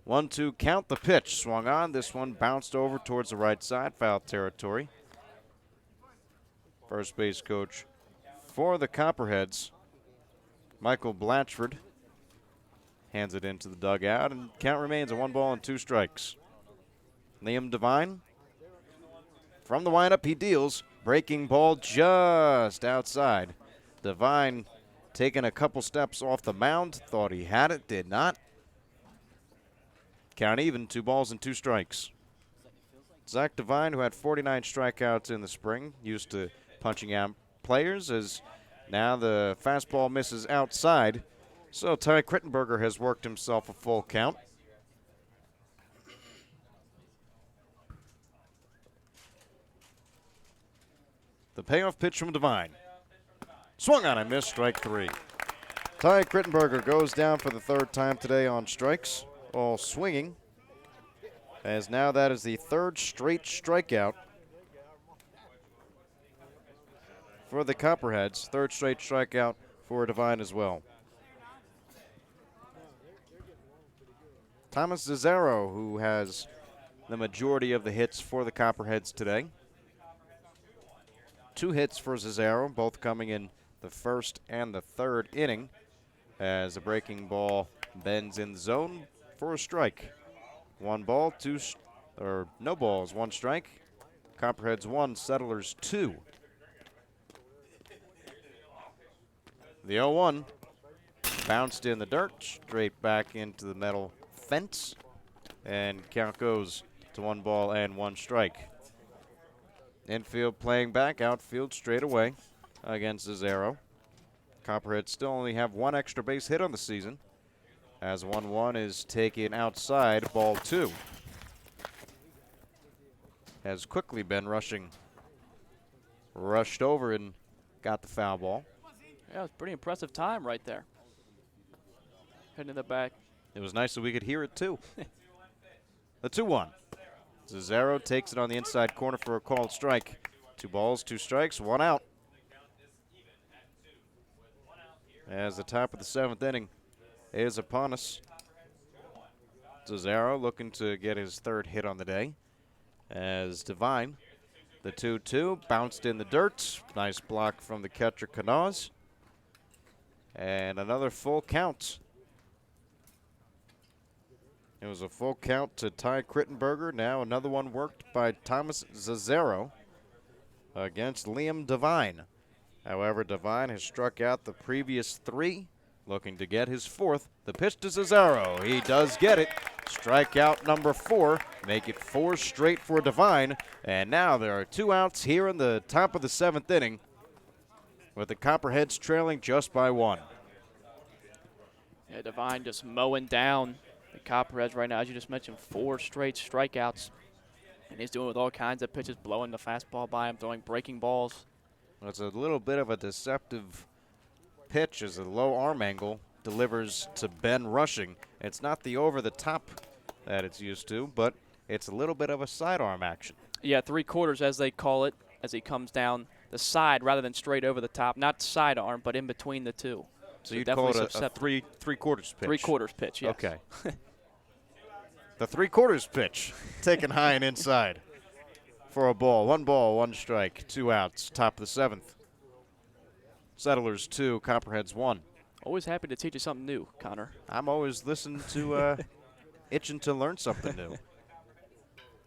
1-2 count, the pitch. Swung on. This one bounced over towards the right side. Foul territory. First base coach for the Copperheads, Michael Blatchford, hands it into the dugout, and count remains a 1 ball and 2 strikes. Liam Devine from the windup, he deals. Breaking ball just outside. Devine taking a couple steps off the mound, thought he had it, did not. Count even, 2 balls and 2 strikes. Zach Devine, who had 49 strikeouts in the spring, used to punching out players, as now the fastball misses outside. So Ty Krittenberger has worked himself a full count. The payoff pitch from Devine. Swung on and missed, strike 3. Ty Krittenberger goes down for the 3rd time today on strikes, all swinging, as now that is the 3rd straight strikeout for the Copperheads. 3rd straight strikeout for Devine as well. Thomas Zazaro, who has the majority of the hits for the Copperheads today. 2 hits for Zazaro, both coming in the 1st and the 3rd inning, as the breaking ball bends in the zone for a strike. 1 ball, no balls, 1 strike. Copperheads 1, Settlers 2. The 0-1 bounced in the dirt, straight back into the metal fence, and count goes to 1 ball and 1 strike. Infield playing back, outfield straight away against Zazaro. Copperheads still only have 1 extra base hit on the season, as 1-1 is taken outside, ball 2. Has quickly been rushed over and got the foul ball. Yeah, it was pretty impressive time right there. Heading in the back. It was nice that we could hear it too. The 2-1. Zazaro takes it on the inside corner for a called strike. 2 balls, 2 strikes, 1 out. As the top of the 7th inning is upon us. Zazaro looking to get his 3rd hit on the day. As Devine, the 2-2, bounced in the dirt. Nice block from the catcher, Kanaz. And another full count. It was a full count to Ty Krittenberger. Now another one worked by Thomas Zazaro against Liam Devine. However, Devine has struck out the previous 3 looking to get his 4th. The pitch to Cesaro. He does get it. Strikeout number 4. Make it 4 straight for Devine. And now there are 2 outs here in the top of the 7th inning, with the Copperheads trailing just by 1. Yeah, Devine just mowing down the Copperheads right now. As you just mentioned, 4 straight strikeouts. And he's doing it with all kinds of pitches, blowing the fastball by him, throwing breaking balls. Well, it's a little bit of a deceptive pitch as a low arm angle delivers to Ben Rushing. It's not the over-the-top that it's used to, but it's a little bit of a sidearm action. Yeah, 3/4 as they call it, as he comes down the side rather than straight over the top. Not sidearm, but in between the two. So you'd call it a three-quarters pitch? 3/4 pitch, yes. Okay. The 3/4 pitch, taken high and inside for a ball. 1 strike, 2 outs, top of the 7th. Settlers 2, Copperheads 1. Always happy to teach you something new, Connor. I'm always listening to, itching to learn something new.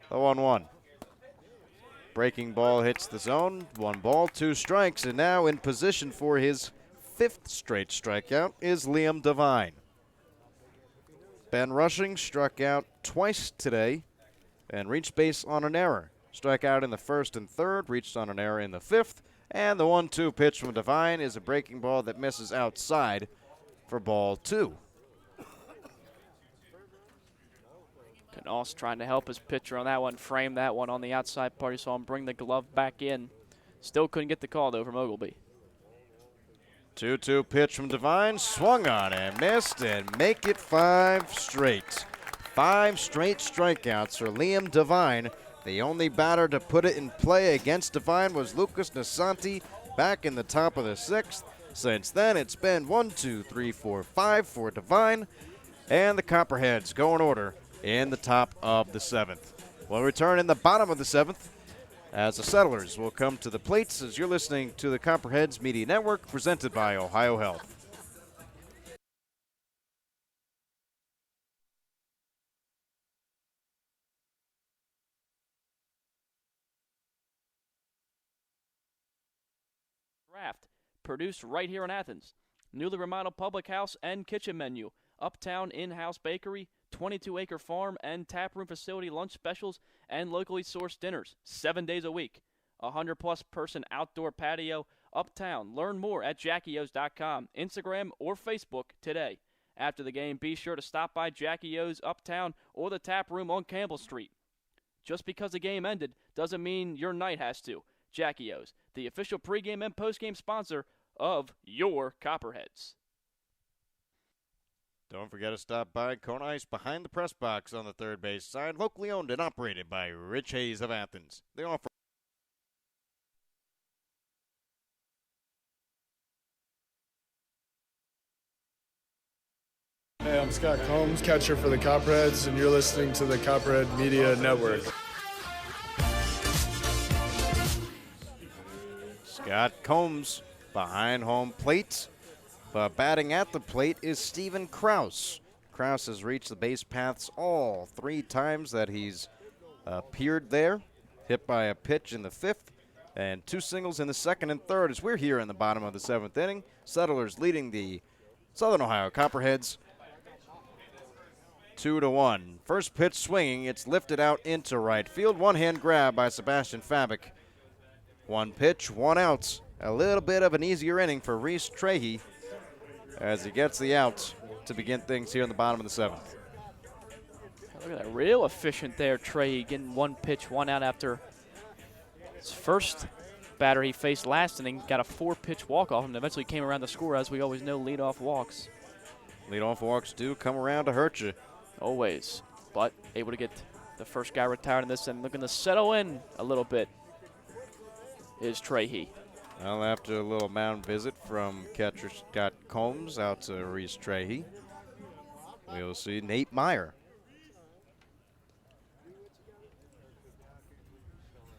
The 1-1. Breaking ball hits the zone. 1 ball, 2 strikes, and now in position for his 5th straight strikeout is Liam Devine. Ben Rushing struck out twice today and reached base on an error. Struck out in the 1st and 3rd, reached on an error in the 5th, and the 1-2 pitch from Devine is a breaking ball that misses outside for ball 2. Knaus trying to help his pitcher on that one, frame that one on the outside part. You saw him bring the glove back in. Still couldn't get the call, though, from Ogleby. 2-2 pitch from Devine, swung on and missed, and make it 5 straight. 5 straight strikeouts for Liam Devine. The only batter to put it in play against Devine was Lucas Nasanti back in the top of the 6th. Since then, it's been 1, 2, 3, 4, 5 for Devine, and the Copperheads go in order in the top of the 7th. We'll return in the bottom of the 7th as the Settlers will come to the plates as you're listening to the Copperheads Media Network presented by Ohio Health. Draft, produced right here in Athens. Newly remodeled public house and kitchen menu. Uptown in-house bakery, 22-acre farm and taproom facility lunch specials, and locally sourced dinners, 7 days a week. 100-plus person outdoor patio, uptown. Learn more at jackios.com, Instagram, or Facebook today. After the game, be sure to stop by Jackie O's Uptown or the tap room on Campbell Street. Just because the game ended doesn't mean your night has to. Jackie O's, the official pregame and postgame sponsor of your Copperheads. Don't forget to stop by Kona Ice behind the press box on the third base side, locally owned and operated by Rich Hayes of Athens. They offer Hey, I'm Scott Combs, catcher for the Copperheads, and you're listening to the Copperhead Media Network. Scott Combs behind home plate, but batting at the plate is Steven Krause. Krause has reached the base paths all 3 times that he's appeared there. Hit by a pitch in the 5th and 2 singles in the 2nd and 3rd as we're here in the bottom of the 7th inning. Settlers leading the Southern Ohio Copperheads 2-1. First pitch swinging, it's lifted out into right field. One-hand grab by Sebastian Fabic. 1 pitch, 1 out. A little bit of an easier inning for Reese Trahey as he gets the out to begin things here in the bottom of the 7th. Look at that, real efficient there, Trey, getting 1 pitch, 1 out after his first batter he faced last inning. Got a 4-pitch walk-off and eventually came around to score. As we always know, leadoff walks. Leadoff walks do come around to hurt you. Always, but able to get the first guy retired in this and looking to settle in a little bit is Trahey. Well, after a little mound visit from catcher Scott Combs out to Reese Trahey, we'll see Nate Meyer.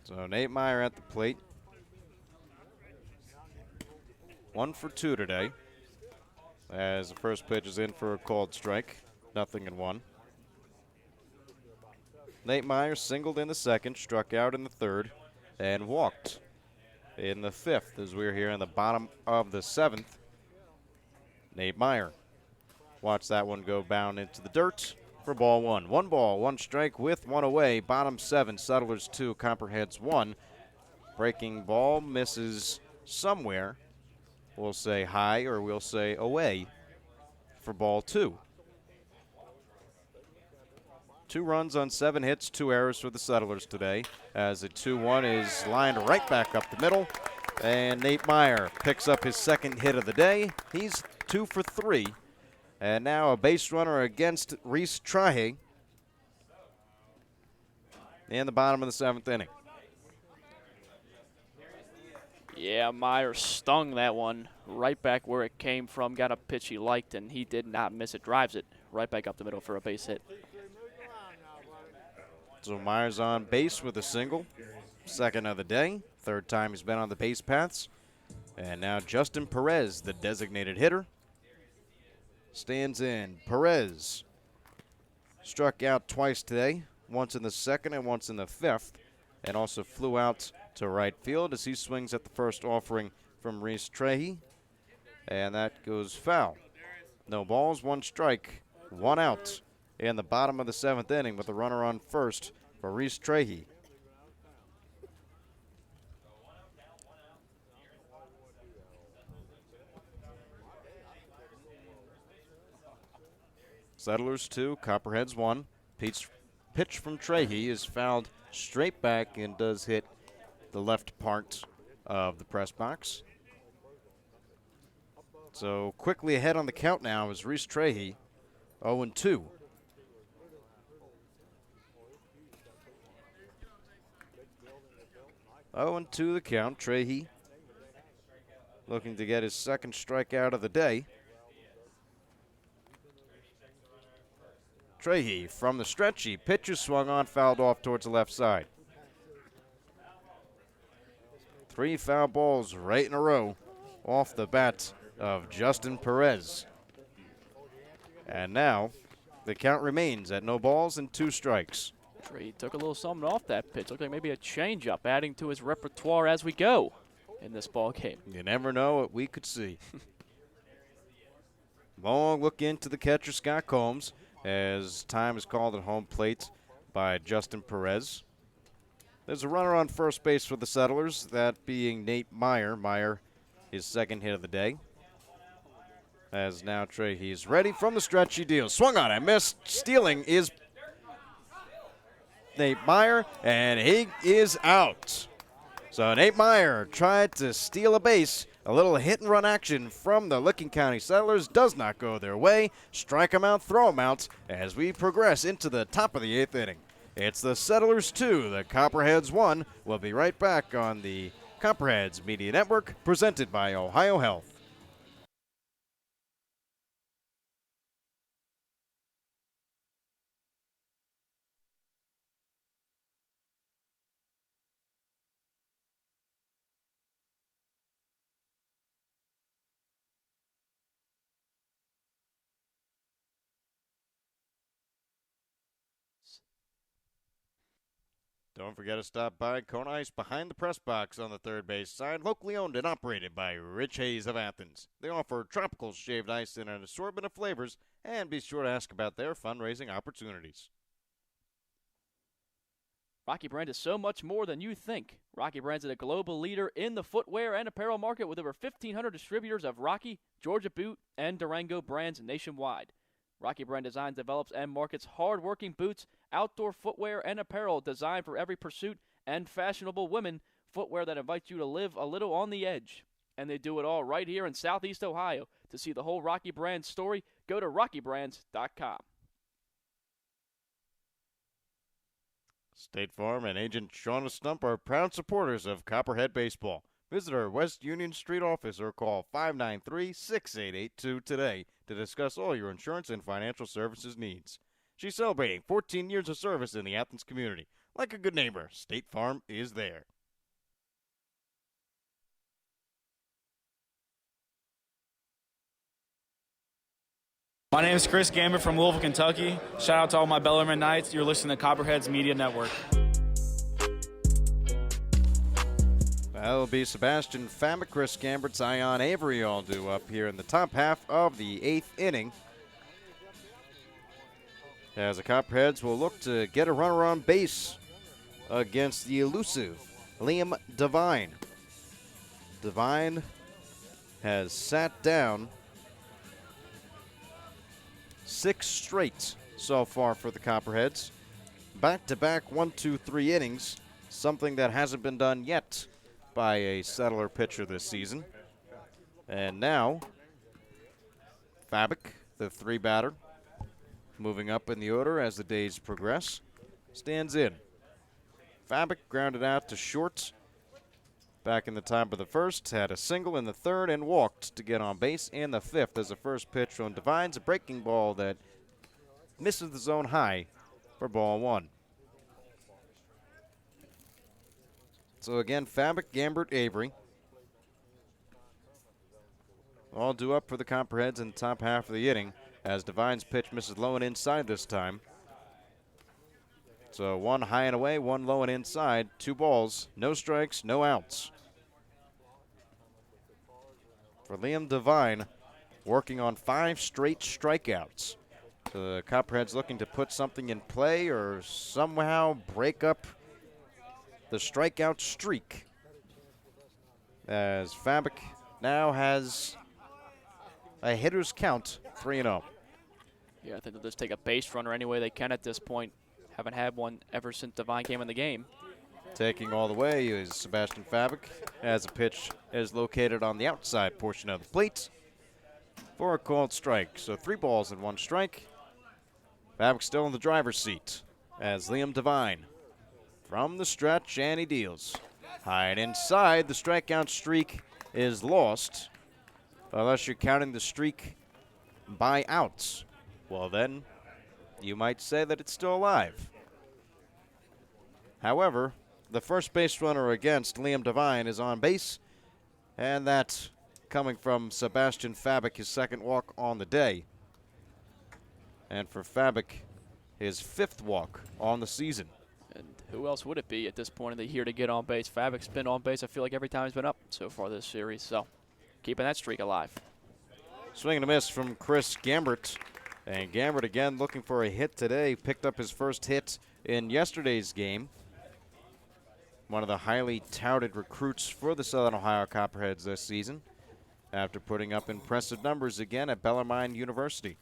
So Nate Meyer at the plate. 1 for 2 today, as the first pitch is in for a called strike. 0-1. Nate Meyer singled in the 2nd, struck out in the 3rd, and walked in the 5th as we're here in the bottom of the 7th. Nate Meyer. Watch that one go bound into the dirt for ball one. 1 ball, 1 strike with 1 away. Bottom 7, Settlers 2, Copperheads 1. Breaking ball misses somewhere. We'll say high or we'll say away for ball 2. 2 runs on 7 hits, 2 errors for the Settlers today, as the 2-1 is lined right back up the middle. And Nate Meyer picks up his second hit of the day. He's 2 for 3. And now a base runner against Reese Trahe in the bottom of the 7th inning. Yeah, Meyer stung that one right back where it came from. Got a pitch he liked, and he did not miss it. Drives it right back up the middle for a base hit. So Meyer's on base with a single. Second of the day. Third time he's been on the base paths. And now Justin Perez, the designated hitter, stands in. Perez struck out twice today, once in the 2nd and once in the 5th, and also flew out to right field as he swings at the first offering from Reese Trahe. And that goes foul. No balls, 1 strike, 1 out in the bottom of the 7th inning with a runner on first for Reese Trahe. Settlers 2, Copperheads 1. Pitch from Trahe is fouled straight back and does hit the left part of the press box. So quickly ahead on the count now is Reese Trahe, 0-2. Oh, 2 the count. Trahe looking to get his second strikeout of the day. Trahe from the stretch. He pitches, swung on, fouled off towards the left side. 3 foul balls right in a row off the bat of Justin Perez. And now the count remains at no balls and 2 strikes. Trahe took a little something off that pitch. Looked like maybe a changeup, adding to his repertoire as we go in this ball game. You never know what we could see. Long look into the catcher, Scott Combs, as time is called at home plate by Justin Perez. There's a runner on first base for the Settlers, that being Nate Meyer. Meyer, his second hit of the day. As now Trahe's ready from the stretch, he deals. Swung on and missed. Stealing is Nate Meyer, and he is out. So Nate Meyer tried to steal a base. A little hit-and-run action from the Licking County Settlers does not go their way. Strike them out, throw them out as we progress into the top of the 8th inning. It's the Settlers 2, the Copperheads 1. We'll be right back on the Copperheads Media Network, presented by Ohio Health. Don't forget to stop by Kona Ice behind the press box on the third base side, locally owned and operated by Rich Hayes of Athens. They offer tropical shaved ice in an assortment of flavors, and be sure to ask about their fundraising opportunities. Rocky Brand is so much more than you think. Rocky Brand is a global leader in the footwear and apparel market with over 1,500 distributors of Rocky, Georgia Boot, and Durango brands nationwide. Rocky Brand designs, develops, and markets hard-working boots, outdoor footwear, and apparel designed for every pursuit and fashionable women, footwear that invites you to live a little on the edge. And they do it all right here in Southeast Ohio. To see the whole Rocky Brand story, go to rockybrands.com. State Farm and Agent Shauna Stump are proud supporters of Copperhead Baseball. Visit our West Union Street office or call 593-6882 today to discuss all your insurance and financial services needs. She's celebrating 14 years of service in the Athens community. Like a good neighbor, State Farm is there. My name is Chris Gamber from Louisville, Kentucky. Shout out to all my Bellarmine Knights. You're listening to Copperheads Media Network. That'll be Sebastian Fabic, Chris Gambert, Zion Avery all due up here in the top half of the 8th inning. As the Copperheads will look to get a runner on base against the elusive Liam Devine. Devine has sat down 6 straight so far for the Copperheads. Back-to-back 1-2-3 innings, something that hasn't been done yet by a Settler pitcher this season. And now, Fabic, the 3 batter, moving up in the order as the days progress, stands in. Fabic grounded out to short back in the top of the first, had a single in the third, and walked to get on base in the 5th as the first pitch from Devine's a breaking ball that misses the zone high for ball 1. So again, Fabic, Gambert, Avery all due up for the Copperheads in the top half of the inning as Devine's pitch misses low and inside this time. So 1 high and away, 1 low and inside, 2 balls, no strikes, no outs. For Liam Devine, working on 5 straight strikeouts. So the Copperheads looking to put something in play or somehow break up the strikeout streak, as Fabic now has a hitter's count 3-0. Yeah, I think they'll just take a base runner any way they can at this point. Haven't had one ever since Devine came in the game. Taking all the way is Sebastian Fabic, as a pitch is located on the outside portion of the plate for a called strike. So 3 balls and 1 strike. Fabic still in the driver's seat as Liam Devine from the stretch, and he deals. High and inside, the strikeout streak is lost. Unless you're counting the streak by outs, well then, you might say that it's still alive. However, the first base runner against Liam Devine is on base, and that's coming from Sebastian Fabic, his 2nd walk on the day. And for Fabic, his 5th walk on the season. And who else would it be at this point in the year to get on base? Fabic's been on base, I feel like, every time he's been up so far this series. So keeping that streak alive. Swing and a miss from Chris Gambert. And Gambert again looking for a hit today. Picked up his first hit in yesterday's game. One of the highly touted recruits for the Southern Ohio Copperheads this season, after putting up impressive numbers again at Bellarmine University.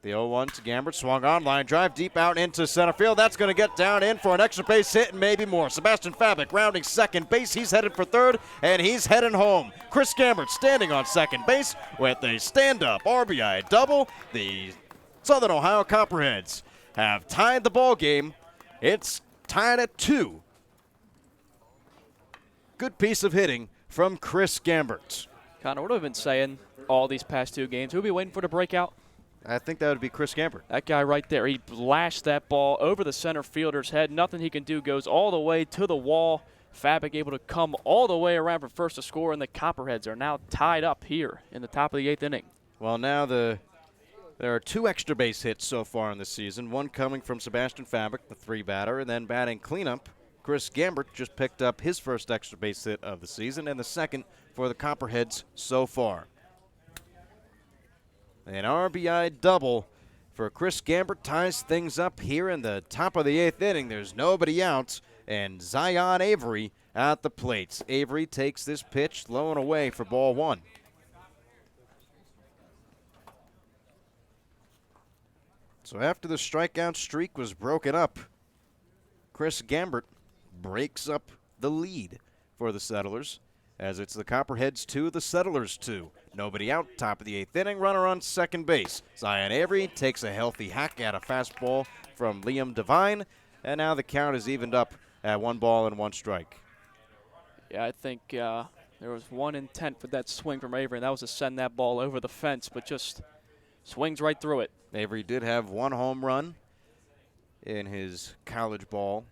The 0-1 to Gambert, swung on, line drive deep out into center field. That's going to get down in for an extra base hit and maybe more. Sebastian Fabic rounding second base. He's headed for third, and he's heading home. Chris Gambert standing on second base with a stand-up RBI double. The Southern Ohio Copperheads have tied the ball game. It's tied at 2. Good piece of hitting from Chris Gambert. Connor, what have we been saying all these past 2 games? Who'll be waiting for the breakout? I think that would be Chris Gambert. That guy right there, he lashed that ball over the center fielder's head. Nothing he can do, goes all the way to the wall. Fabic able to come all the way around for first to score, and the Copperheads are now tied up here in the top of the 8th inning. Well, now there are 2 extra base hits so far in the season, one coming from Sebastian Fabic, the 3 batter, and then batting cleanup, Chris Gambert just picked up his first extra base hit of the season and the 2nd for the Copperheads so far. An RBI double for Chris Gambert ties things up here in the top of the 8th inning. There's nobody out, and Zion Avery at the plate. Avery takes this pitch low and away for ball 1. So after the strikeout streak was broken up, Chris Gambert breaks up the lead for the Settlers, as it's the Copperheads 2, the Settlers 2. Nobody out, top of the 8th inning, runner on second base. Zion Avery takes a healthy hack at a fastball from Liam Devine, and now the count is evened up at 1 ball and 1 strike. Yeah, I think there was one intent with that swing from Avery, and that was to send that ball over the fence, but just swings right through it. Avery did have 1 home run in his college ball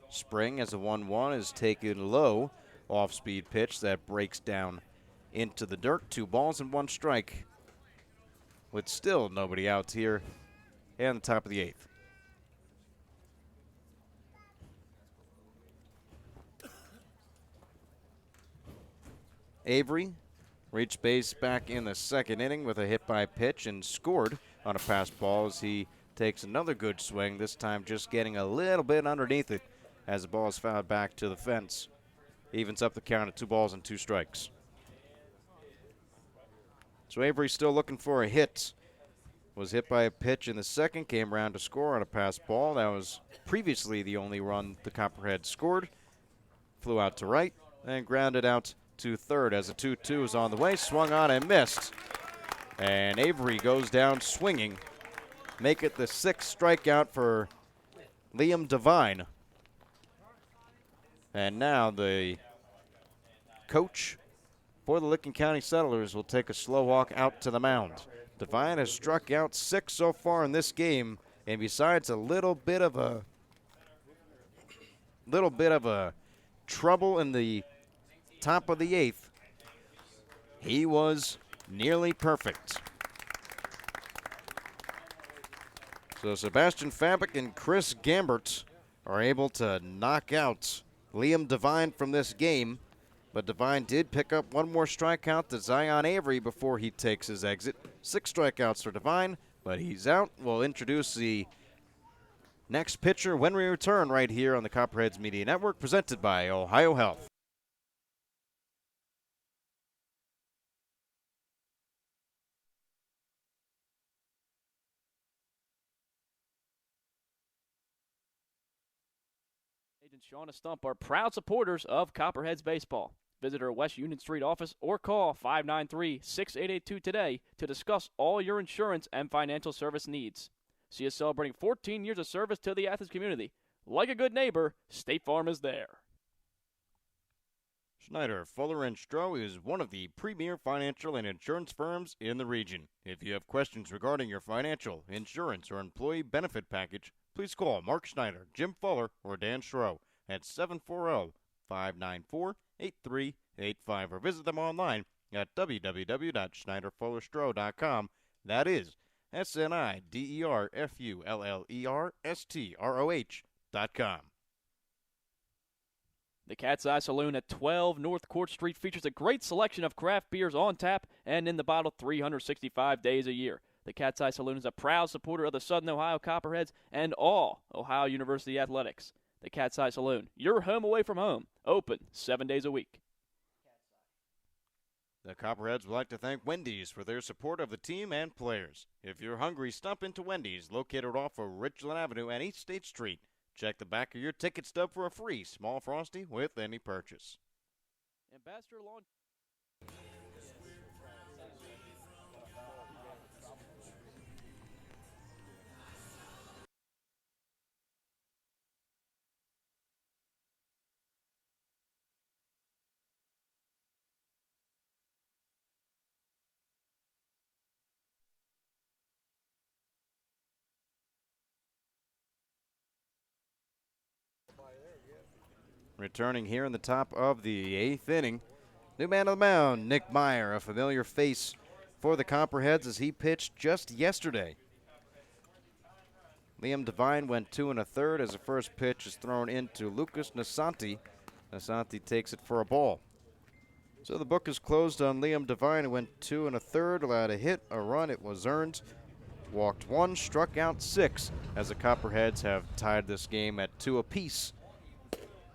spring, as a 1-1 is taken low. Off-speed pitch that breaks down into the dirt. 2 balls and 1 strike, with still nobody out here in the top of the 8th. Avery reached base back in the second inning with a hit by pitch and scored on a pass ball as he takes another good swing, this time just getting a little bit underneath it as the ball is fouled back to the fence. Evens up the count at 2 balls and 2 strikes. So Avery still looking for a hit. Was hit by a pitch in the second, came around to score on a pass ball. That was previously the only run the Copperheads scored. Flew out to right and grounded out to third as a 2-2 is on the way. Swung on and missed. And Avery goes down swinging. Make it the 6th strikeout for Liam Devine. And now the coach for the Licking County Settlers will take a slow walk out to the mound. Devine has struck out 6 so far in this game, and besides a little bit of a trouble in the top of the 8th, he was nearly perfect. So Sebastian Fabic and Chris Gambert are able to knock out Liam Devine from this game, but Devine did pick up one more strikeout to Zion Avery before he takes his exit. 6 strikeouts for Devine, but he's out. We'll introduce the next pitcher when we return right here on the Copperheads Media Network, presented by Ohio Health. Agent Shauna Stump are proud supporters of Copperheads Baseball. Visit our West Union Street office or call 593-6882 today to discuss all your insurance and financial service needs. See us celebrating 14 years of service to the Athens community. Like a good neighbor, State Farm is there. Schneider, Fuller & Stroh is one of the premier financial and insurance firms in the region. If you have questions regarding your financial, insurance, or employee benefit package, please call Mark Schneider, Jim Fuller, or Dan Stroh at 740-594-8385 or visit them online at www.schneiderfullerstroh.com. That is SNIDERFULLERSTROH.com. The Cat's Eye Saloon at 12 North Court Street features a great selection of craft beers on tap and in the bottle 365 days a year. The Cat's Eye Saloon is a proud supporter of the Southern Ohio Copperheads and all Ohio University athletics. The Cat's Eye Saloon, your home away from home, open 7 days a week. The Copperheads would like to thank Wendy's for their support of the team and players. If you're hungry, stop into Wendy's, located off of Richland Avenue and East State Street. Check the back of your ticket stub for a free small Frosty with any purchase. Ambassador Lawn. Returning here in the top of the 8th inning, new man on the mound, Nick Meyer, a familiar face for the Copperheads as he pitched just yesterday. Liam Devine went 2 1/3 as the first pitch is thrown into Lucas Nasanti. Nasanti takes it for a ball. So the book is closed on Liam Devine, who went 2 1/3, allowed a hit, a run, it was earned. Walked 1, struck out 6 as the Copperheads have tied this game at 2 apiece.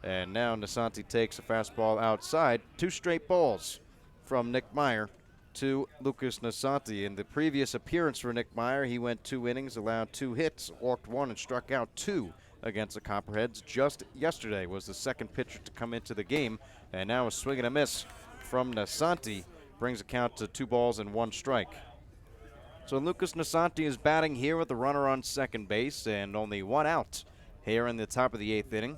And now Nasanti takes a fastball outside. 2 straight balls from Nick Meyer to Lucas Nasanti. In the previous appearance for Nick Meyer, he went 2 innings, allowed 2 hits, walked 1, and struck out 2 against the Copperheads. Just yesterday was the second pitcher to come into the game. And now a swing and a miss from Nasanti brings the count to 2 balls and 1 strike. So Lucas Nasanti is batting here with the runner on second base and only 1 out here in the top of the 8th inning.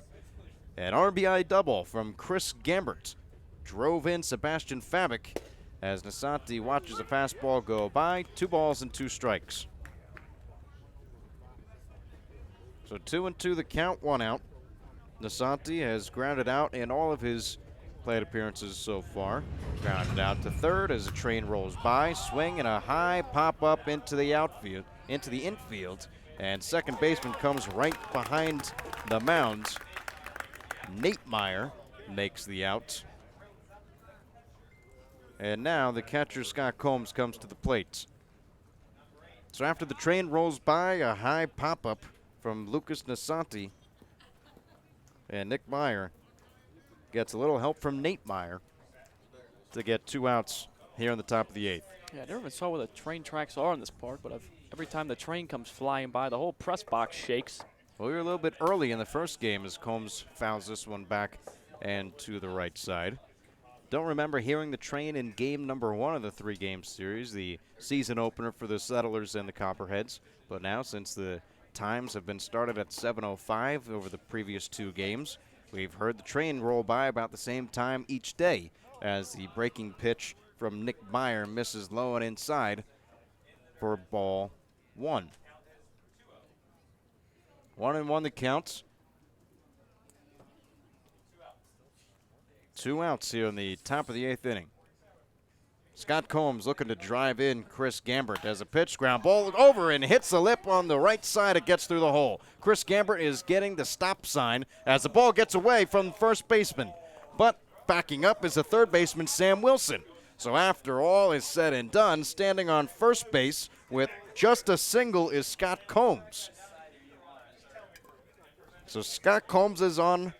An RBI double from Chris Gambert drove in Sebastian Fabic as Nasanti watches a fastball go by. 2 balls and 2 strikes. So 2-2 the count, 1 out. Nasanti has grounded out in all of his plate appearances so far. Grounded out to third as the train rolls by. Swing and a high pop up into the outfield, into the infield. And second baseman comes right behind the mound. Nate Meyer makes the out. And now the catcher, Scott Combs, comes to the plate. So after the train rolls by, a high pop-up from Lucas Nasanti. And Nick Meyer gets a little help from Nate Meyer to get 2 outs here in the top of the 8th. Yeah, I never even saw where the train tracks are in this park, but every time the train comes flying by, the whole press box shakes. Well, we were a little bit early in the first game as Combs fouls this one back and to the right side. Don't remember hearing the train in game number 1 of the 3-game series, the season opener for the Settlers and the Copperheads. But now, since the times have been started at 7:05 over the previous 2 games, we've heard the train roll by about the same time each day as the breaking pitch from Nick Meyer misses low and inside for ball 1. 1-1 the count. 2 outs here in the top of the 8th inning. Scott Combs looking to drive in Chris Gambert as a pitch, ground ball over and hits the lip on the right side. It gets through the hole. Chris Gambert is getting the stop sign as the ball gets away from the first baseman. But backing up is the third baseman, Sam Wilson. So after all is said and done, standing on first base with just a single is Scott Combs. So Scott Combs is on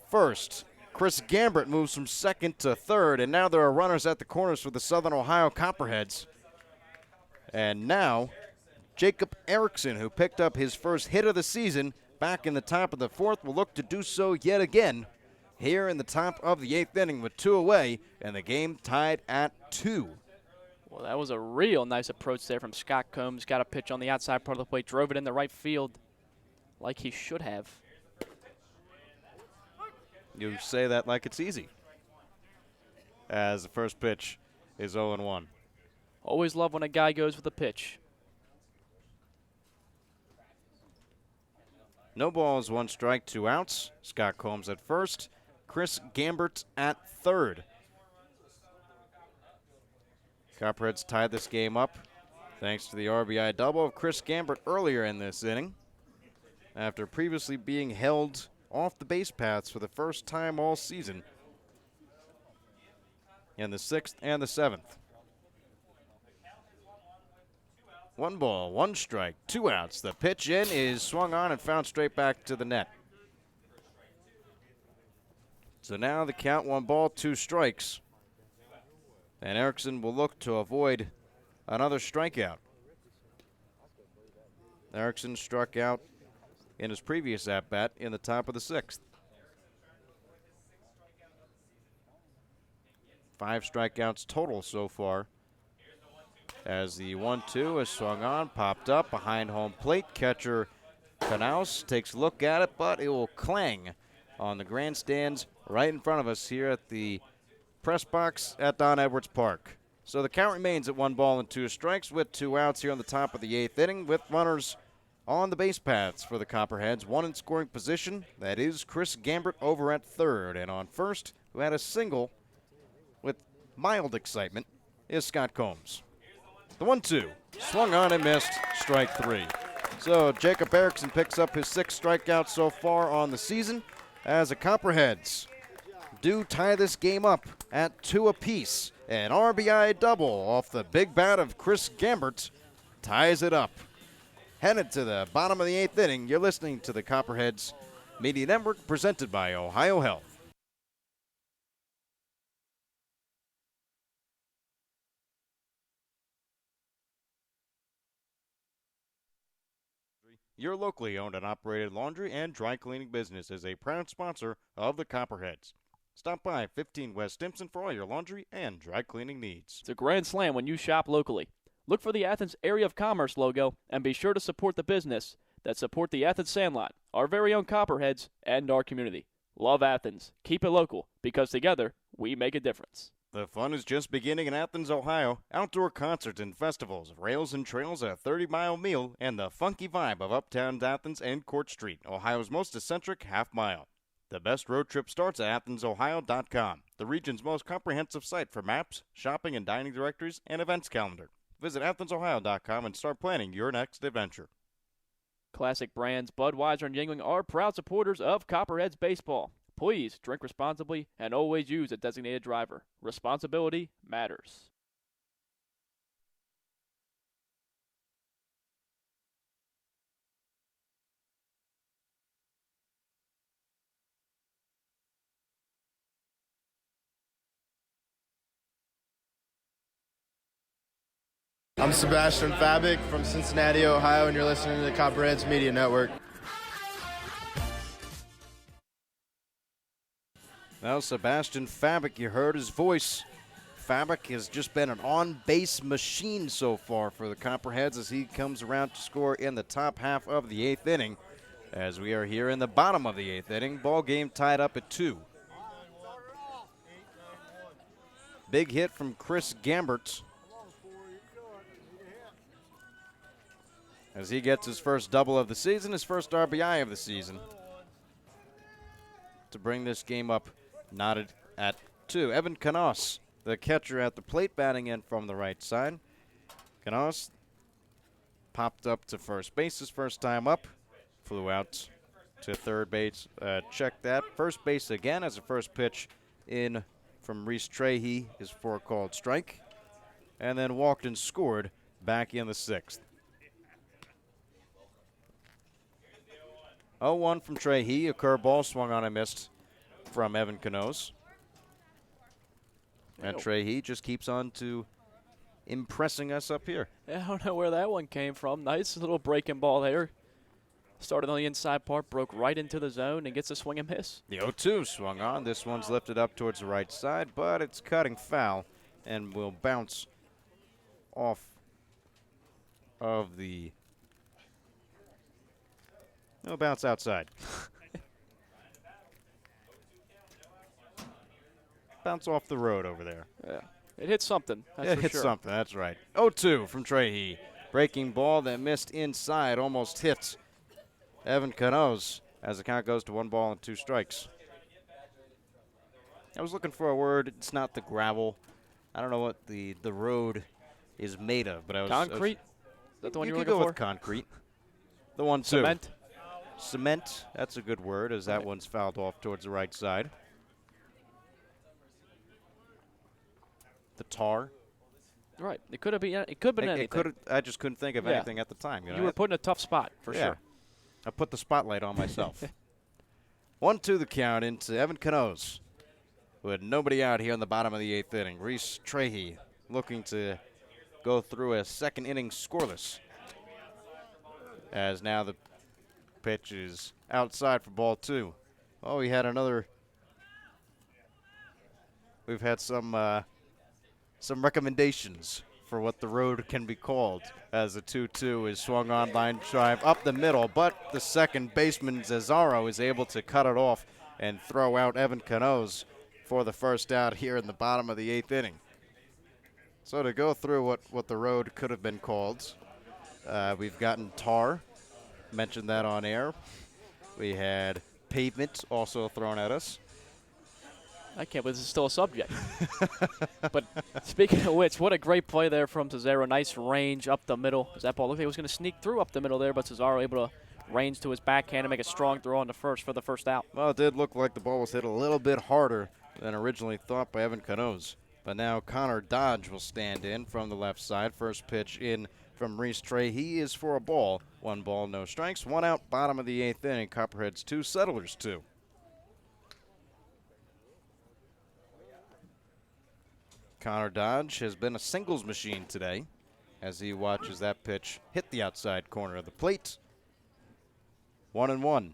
first. Chris Gambert moves from second to third, and now there are runners at the corners for the Southern Ohio Copperheads. And now Jacob Erickson, who picked up his first hit of the season back in the top of the 4th, will look to do so yet again here in the top of the 8th inning with 2 away, and the game tied at 2. Well, that was a real nice approach there from Scott Combs. Got a pitch on the outside part of the plate, drove it in the right field like he should have. You say that like it's easy, as the first pitch is 0-1. Always love when a guy goes with a pitch. No balls, 1 strike, 2 outs. Scott Combs at first. Chris Gambert at third. Copperheads tied this game up thanks to the RBI double of Chris Gambert earlier in this inning, after previously being held off the base paths for the first time all season in the 6th and the 7th. 1 ball, 1 strike, 2 outs. The pitch in is swung on and found straight back to the net. So now the count, 1 ball, 2 strikes. And Erickson will look to avoid another strikeout. Erickson struck out in his previous at-bat in the top of the 6th. 5 strikeouts total so far, as the 1-2 is swung on, popped up behind home plate. Catcher Knaus takes a look at it, but it will clang on the grandstands right in front of us here at the press box at Don Edwards Park. So the count remains at 1 ball and 2 strikes with 2 outs here on the top of the 8th inning, with runners on the base paths for the Copperheads. 1 in scoring position. That is Chris Gambert over at third. And on first, who had a single with mild excitement, is Scott Combs. The 1-2 swung on and missed. Strike 3. So Jacob Erickson picks up his 6th strikeout so far on the season, as the Copperheads do tie this game up at 2 apiece. An RBI double off the big bat of Chris Gambert ties it up. Headed to the bottom of the 8th inning, you're listening to the Copperheads Media Network, presented by Ohio Health. Your locally owned and operated laundry and dry cleaning business is a proud sponsor of the Copperheads. Stop by 15 West Stimson for all your laundry and dry cleaning needs. It's a grand slam when you shop locally. Look for the Athens Area of Commerce logo and be sure to support the business that support the Athens Sandlot, our very own Copperheads, and our community. Love Athens. Keep it local, because together we make a difference. The fun is just beginning in Athens, Ohio. Outdoor concerts and festivals, rails and trails, a 30-mile meal, and the funky vibe of Uptown Athens and Court Street, Ohio's most eccentric half-mile. The best road trip starts at AthensOhio.com, the region's most comprehensive site for maps, shopping and dining directories, and events calendar. Visit AthensOhio.com and start planning your next adventure. Classic brands Budweiser and Yuengling are proud supporters of Copperheads baseball. Please drink responsibly and always use a designated driver. Responsibility matters. I'm Sebastian Fabic from Cincinnati, Ohio, and you're listening to the Copperheads Media Network. Now, Sebastian Fabic, you heard his voice. Fabic has just been an on-base machine so far for the Copperheads as he comes around to score in the top half of the 8th inning. As we are here in the bottom of the 8th inning, ball game tied up at 2. Big hit from Chris Gambert as he gets his first double of the season, his first RBI of the season, to bring this game up knotted at 2. Evan Canos, the catcher at the plate, batting in from the right side. Canos popped up to first base his first time up, flew out to third base, checked that. First base again as a first pitch in from Reese Trahey is for a called strike, and then walked and scored back in the 6th. 0-1 from Trahey, a curveball swung on and missed from Evan Canos. And Trahey just keeps on to impressing us up here. I don't know where that one came from. Nice little breaking ball there. Started on the inside part, broke right into the zone, and gets a swing and miss. The 0-2 swung on. This one's lifted up towards the right side, but it's cutting foul and will bounce off of the... It'll bounce outside. Bounce off the road over there. Yeah, it hit something. That's it for hit sure. something, that's right. 0-2 from Trahey. Breaking ball that missed inside, almost hit Evan Canos as the count goes to 1 ball and 2 strikes. I was looking for a word. It's not the gravel. I don't know what the road is made of, but I was... Concrete? Is that the one you were could looking go for? with concrete. The 1-2. Cement? Cement, that's a good word, as that one's fouled off towards the right side. The tar. Right. It could have been. It could have been anything. I just couldn't think of anything at the time. You were put in a tough spot for sure. I put the spotlight on myself. 1-2 the count into Evan Canos, who had nobody out here in the bottom of the 8th inning. Reese Trahey looking to go through a second inning scoreless, as now the pitch is outside for ball 2. Oh, we had another. We've had some recommendations for what the road can be called, as the 2-2 is swung on line drive up the middle, but the second baseman Cesaro is able to cut it off and throw out Evan Canos for the first out here in the bottom of the 8th inning. So to go through what the road could have been called, we've gotten tar, mentioned that on air. We had pavement also thrown at us. I can't believe this is still a subject. But speaking of which, what a great play there from Cesaro. Nice range up the middle. That ball looked like it was going to sneak through up the middle there, but Cesaro able to range to his backhand and make a strong throw on the first for the first out. Well, it did look like the ball was hit a little bit harder than originally thought by Evan Canos. But now Connor Dodge will stand in from the left side. First pitch in from Reese Trahey is for a ball. 1 ball, no strikes. 1 out, bottom of the 8th inning. Copperheads 2, Settlers 2. Connor Dodge has been a singles machine today as he watches that pitch hit the outside corner of the plate. 1-1.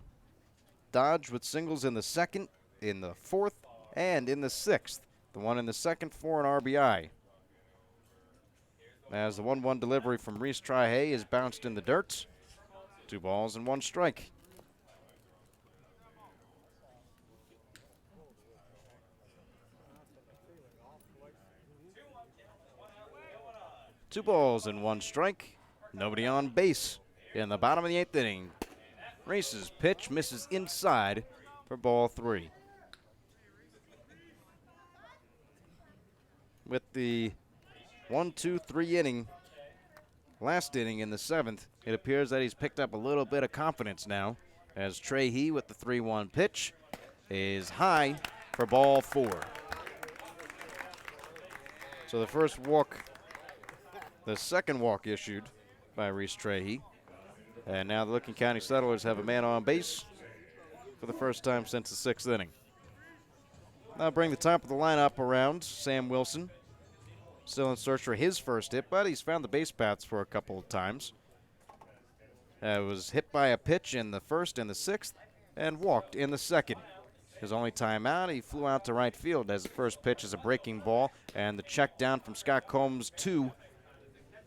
Dodge with singles in the 2nd, in the 4th, and in the 6th. The one in the 2nd for an RBI. As the 1-1 delivery from Reese Trahey is bounced in the dirt. 2 balls and 1 strike. Two balls and 1 strike. Nobody on base in the bottom of the 8th inning. Reese's pitch misses inside for ball 3. With the 1-2-3 inning, last inning in the 7th, it appears that he's picked up a little bit of confidence now, as Trahey with the 3-1 pitch is high for ball 4. So the second walk issued by Reese Trahey. And now the Licking County Settlers have a man on base for the first time since the 6th inning. Now bring the top of the lineup around. Sam Wilson, still in search for his first hit, but he's found the base paths for a couple of times. Was hit by a pitch in the first and the 6th and walked in the 2nd. His only time out, he flew out to right field as the first pitch is a breaking ball, and the check down from Scott Combs to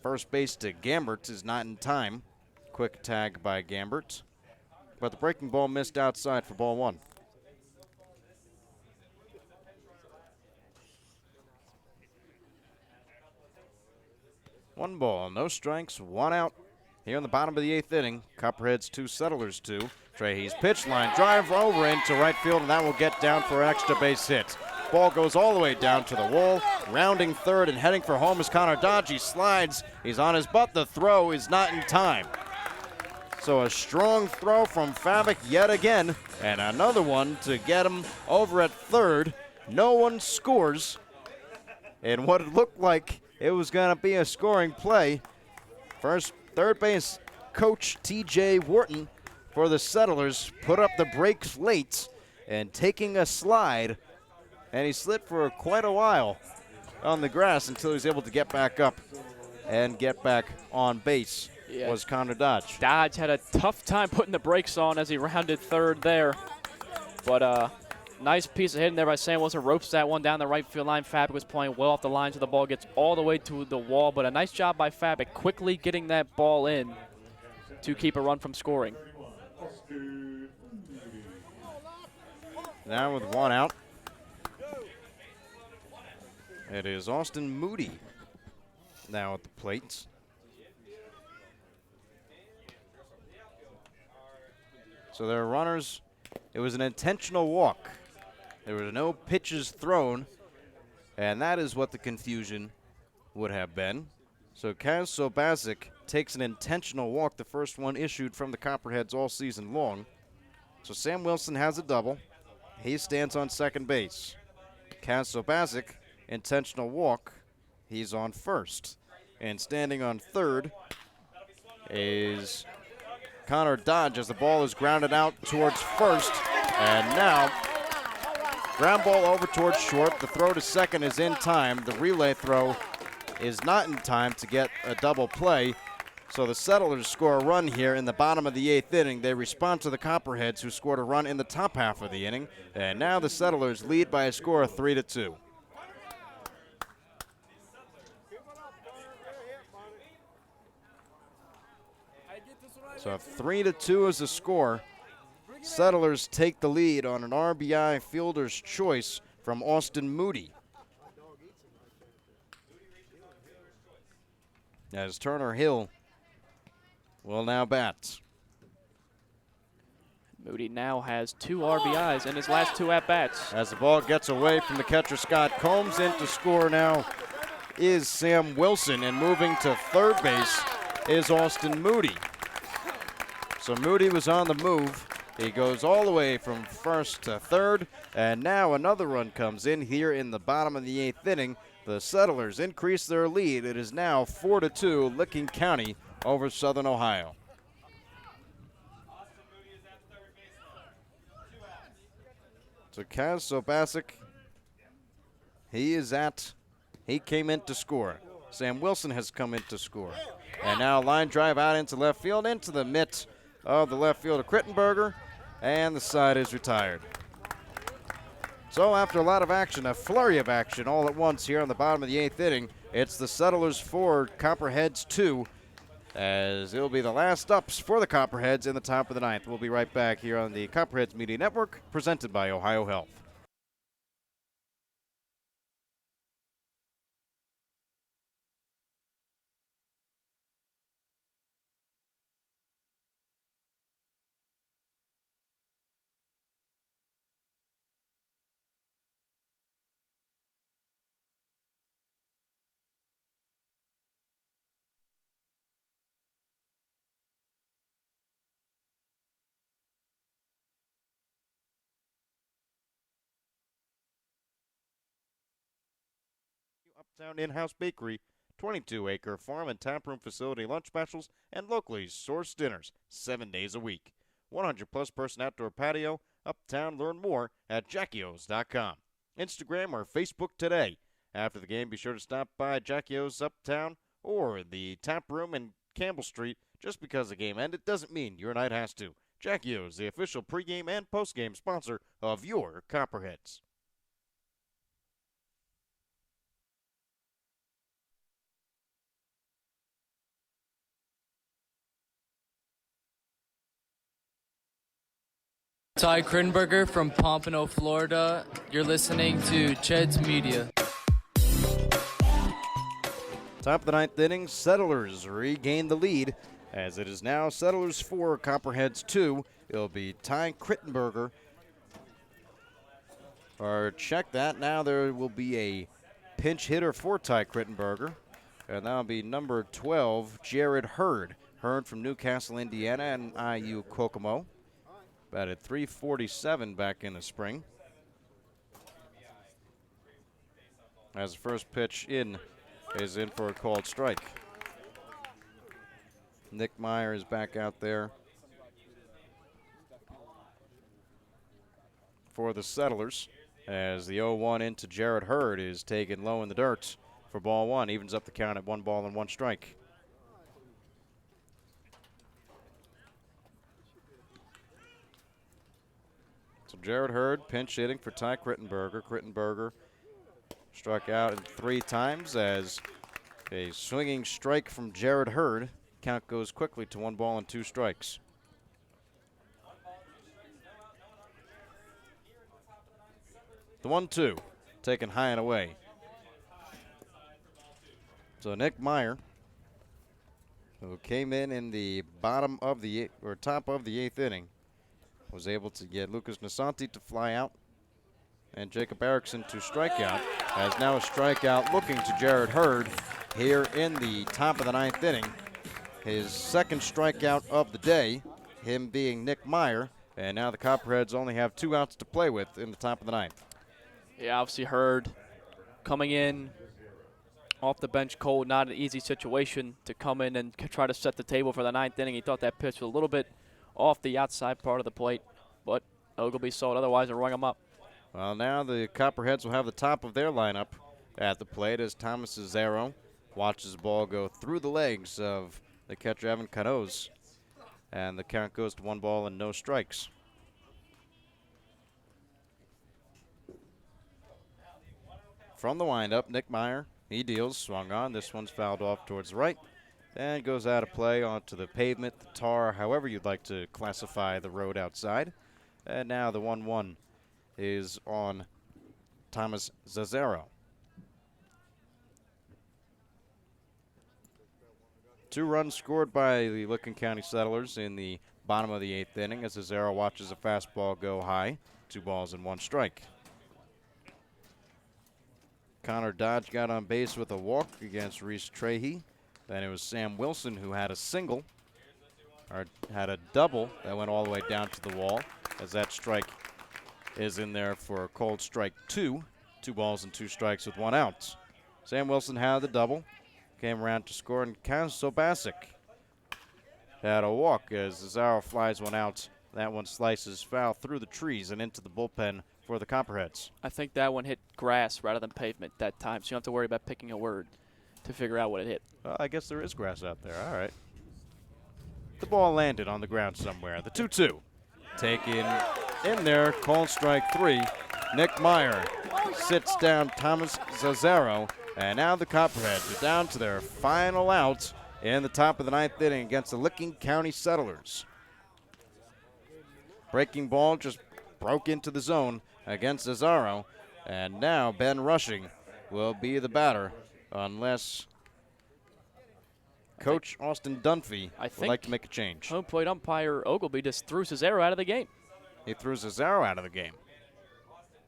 first base to Gambert is not in time. Quick tag by Gambert, but the breaking ball missed outside for ball 1. One ball, no strikes, 1 out. Here in the bottom of the 8th inning, Copperheads 2, Settlers 2. Trahey's pitch line drive over into right field, and that will get down for an extra base hit. Ball goes all the way down to the wall, rounding third and heading for home is Connor Dodge. He slides, he's on his butt. The throw is not in time. So a strong throw from Fabic yet again, and another one to get him over at third. No one scores, and what it looked like it was going to be a scoring play. Third base coach T.J. Wharton for the Settlers put up the brakes late and taking a slide, and he slid for quite a while on the grass until he was able to get back up and get back on base. Yeah. Was Connor Dodge. Dodge had a tough time putting the brakes on as he rounded third there. But nice piece of hitting there by Sam Wilson. Ropes that one down the right field line. Fabic was playing well off the line, so the ball gets all the way to the wall. But a nice job by Fabic quickly getting that ball in to keep a run from scoring. Now with 1 out, it is Austin Moody now at the plate. So there are runners. It was an intentional walk. There were no pitches thrown, and that is what the confusion would have been. So Kaz Sobasic takes an intentional walk, the first one issued from the Copperheads all season long. So Sam Wilson has a double. He stands on second base. Kaz Sobasic, intentional walk. He's on first. And standing on third is Connor Dodge as the ball is grounded out towards first. And now, ground ball over towards short. The throw to second is in time. The relay throw is not in time to get a double play. So the Settlers score a run here in the bottom of the 8th inning. They respond to the Copperheads, who scored a run in the top half of the inning. And now the Settlers lead by a score of 3-2. So 3-2 is the score. Settlers take the lead on an RBI fielder's choice from Austin Moody. As Turner Hill will now bat. Moody now has 2 RBIs in his last 2 at-bats. As the ball gets away from the catcher Scott Combs, in to score now is Sam Wilson, and moving to third base is Austin Moody. So Moody was on the move. He goes all the way from first to third, and now another run comes in here in the bottom of the 8th inning. The Settlers increase their lead. It is now 4-2, Licking County over Southern Ohio. So Kaz Sobasic, he came in to score. Sam Wilson has come in to score. And now line drive out into left field, into the mitt of the left fielder Krittenberger, and the side is retired. So after a lot of action, a flurry of action all at once here on the bottom of the 8th inning, it's the Settlers 4, Copperheads 2, as it'll be the last ups for the Copperheads in the top of the 9th. We'll be right back here on the Copperheads Media Network, presented by Ohio Health. Town in-house bakery, 22-acre farm and taproom facility lunch specials, and locally sourced dinners 7 days a week. 100-plus person outdoor patio, uptown. Learn more at jackios.com. Instagram or Facebook today. After the game, be sure to stop by Jackie O's Uptown or the tap room in Campbell Street. Just because the game ended doesn't mean your night has to. Jackie O's, the official pregame and postgame sponsor of your Copperheads. Ty Krinberger from Pompano, Florida. You're listening to Ched's Media. Top of the ninth inning, Settlers regain the lead as it is now Settlers 4, Copperheads 2. It'll be Ty Krittenberger. Or check that. Now there will be a pinch hitter for Ty Krittenberger. And that'll be number 12, Jared Hurd. Hurd from Newcastle, Indiana, and IU Kokomo. Batted .347 back in the spring. As the first pitch is in for a called strike. Nick Meyer is back out there for the Settlers as the 0-1 into Jared Hurd is taken low in the dirt for ball one. Evens up the count at 1 ball and 1 strike. So Jared Hurd pinch hitting for Ty Krittenberger. Krittenberger struck out 3 times as a swinging strike from Jared Hurd. Count goes quickly to 1 ball and 2 strikes. The 1-2 taken high and away. So Nick Meyer, who came in the bottom of the top of the 8th inning, was able to get Lucas Nasanti to fly out and Jacob Erickson to strike out. As now a strikeout looking to Jared Hurd here in the top of the 9th inning. His second strikeout of the day, him being Nick Meyer. And now the Copperheads only have 2 outs to play with in the top of the 9th. Yeah, obviously Hurd coming in off the bench cold, not an easy situation to come in and try to set the table for the 9th inning. He thought that pitch was a little bit off the outside part of the plate, but Ogilvy saw it otherwise and rung him up. Well, now the Copperheads will have the top of their lineup at the plate as Thomas Cesaro watches the ball go through the legs of the catcher Evan Canoes, and the count goes to 1 ball and no strikes. From the windup, Nick Meyer, he deals, swung on. This one's fouled off towards the right and goes out of play onto the pavement, the tar, however you'd like to classify the road outside. And now the 1-1 is on Thomas Zazzaro. 2 runs scored by the Licking County Settlers in the bottom of the 8th inning as Zazzaro watches a fastball go high. 2 balls and 1 strike. Connor Dodge got on base with a walk against Reese Trahey. Then it was Sam Wilson who had a single, or had a double that went all the way down to the wall, as that strike is in there for a cold strike 2. 2 balls and 2 strikes with 1 out. Sam Wilson had the double, came around to score, and Kaz Sobasic had a walk as Zazzaro flies one out. That one slices foul through the trees and into the bullpen for the Copperheads. I think that one hit grass rather than pavement that time, so you don't have to worry about picking a word to figure out what it hit. Well, I guess there is grass out there. All right. The ball landed on the ground somewhere. The 2-2 taken in there, called strike 3. Nick Meyer sits down Thomas Zazzaro, and now the Copperheads are down to their final out in the top of the 9th inning against the Licking County Settlers. Breaking ball just broke into the zone against Zazzaro, and now Ben Rushing will be the batter unless Coach Austin Dunphy would like to make a change. Home plate umpire Ogilvy just threw Cesaro out of the game. He threw Zazzaro out of the game.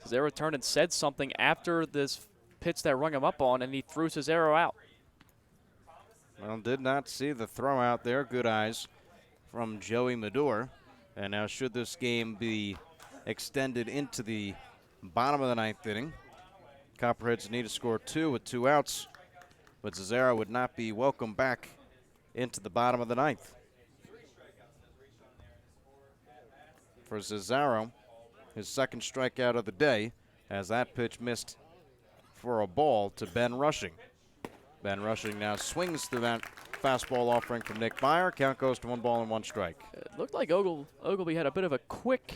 Cesaro turned and said something after this pitch that rung him up on, and he threw Cesaro out. Well, did not see the throw out there. Good eyes from Joey Medor. And now should this game be extended into the bottom of the 9th inning, Copperheads need to score 2 with 2 outs, but Cesaro would not be welcome back into the bottom of the 9th. For Cesaro, his second strikeout of the day, as that pitch missed for a ball to Ben Rushing. Ben Rushing now swings through that fastball offering from Nick Meyer. Count goes to 1 ball and 1 strike. It looked like Ogilvy had a bit of a quick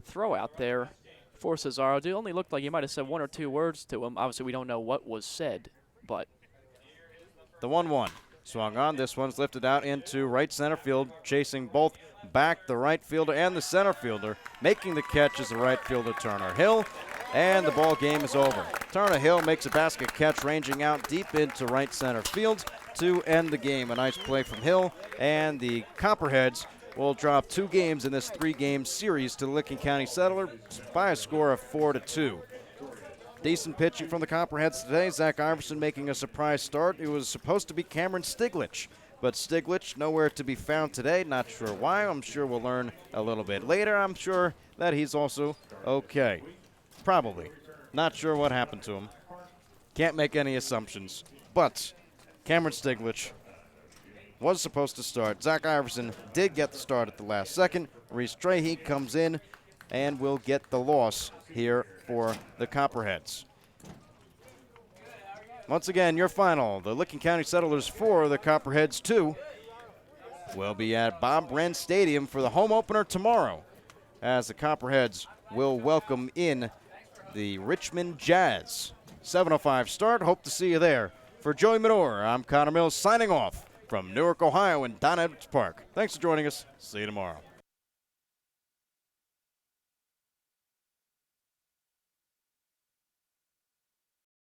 throw out there for Cesaro. It only looked like he might have said 1 or 2 words to him. Obviously, we don't know what was said, but. The 1-1 swung on. This one's lifted out into right center field, chasing both back the right fielder and the center fielder. Making the catch is the right fielder, Turner Hill, and the ball game is over. Turner Hill makes a basket catch, ranging out deep into right center field to end the game. A nice play from Hill, and the Copperheads will drop 2 games in this 3-game series to the Licking County Settlers by a score of 4-2. Decent pitching from the Copperheads today. Zach Iverson making a surprise start. It was supposed to be Cameron Stiglich, but Stiglich nowhere to be found today. Not sure why. I'm sure we'll learn a little bit later. I'm sure that he's also okay. Probably. Not sure what happened to him. Can't make any assumptions. But Cameron Stiglich was supposed to start. Zach Iverson did get the start at the last second. Reese Trahey comes in and will get the loss here for the Copperheads. Once again, your final, the Licking County Settlers 4, the Copperheads 2, will be at Bob Wren Stadium for the home opener tomorrow, as the Copperheads will welcome in the Richmond Jazz. 7:05 start. Hope to see you there. For Joey Medor, I'm Connor Mills signing off from Newark, Ohio and Don Edwards Park. Thanks for joining us. See you tomorrow.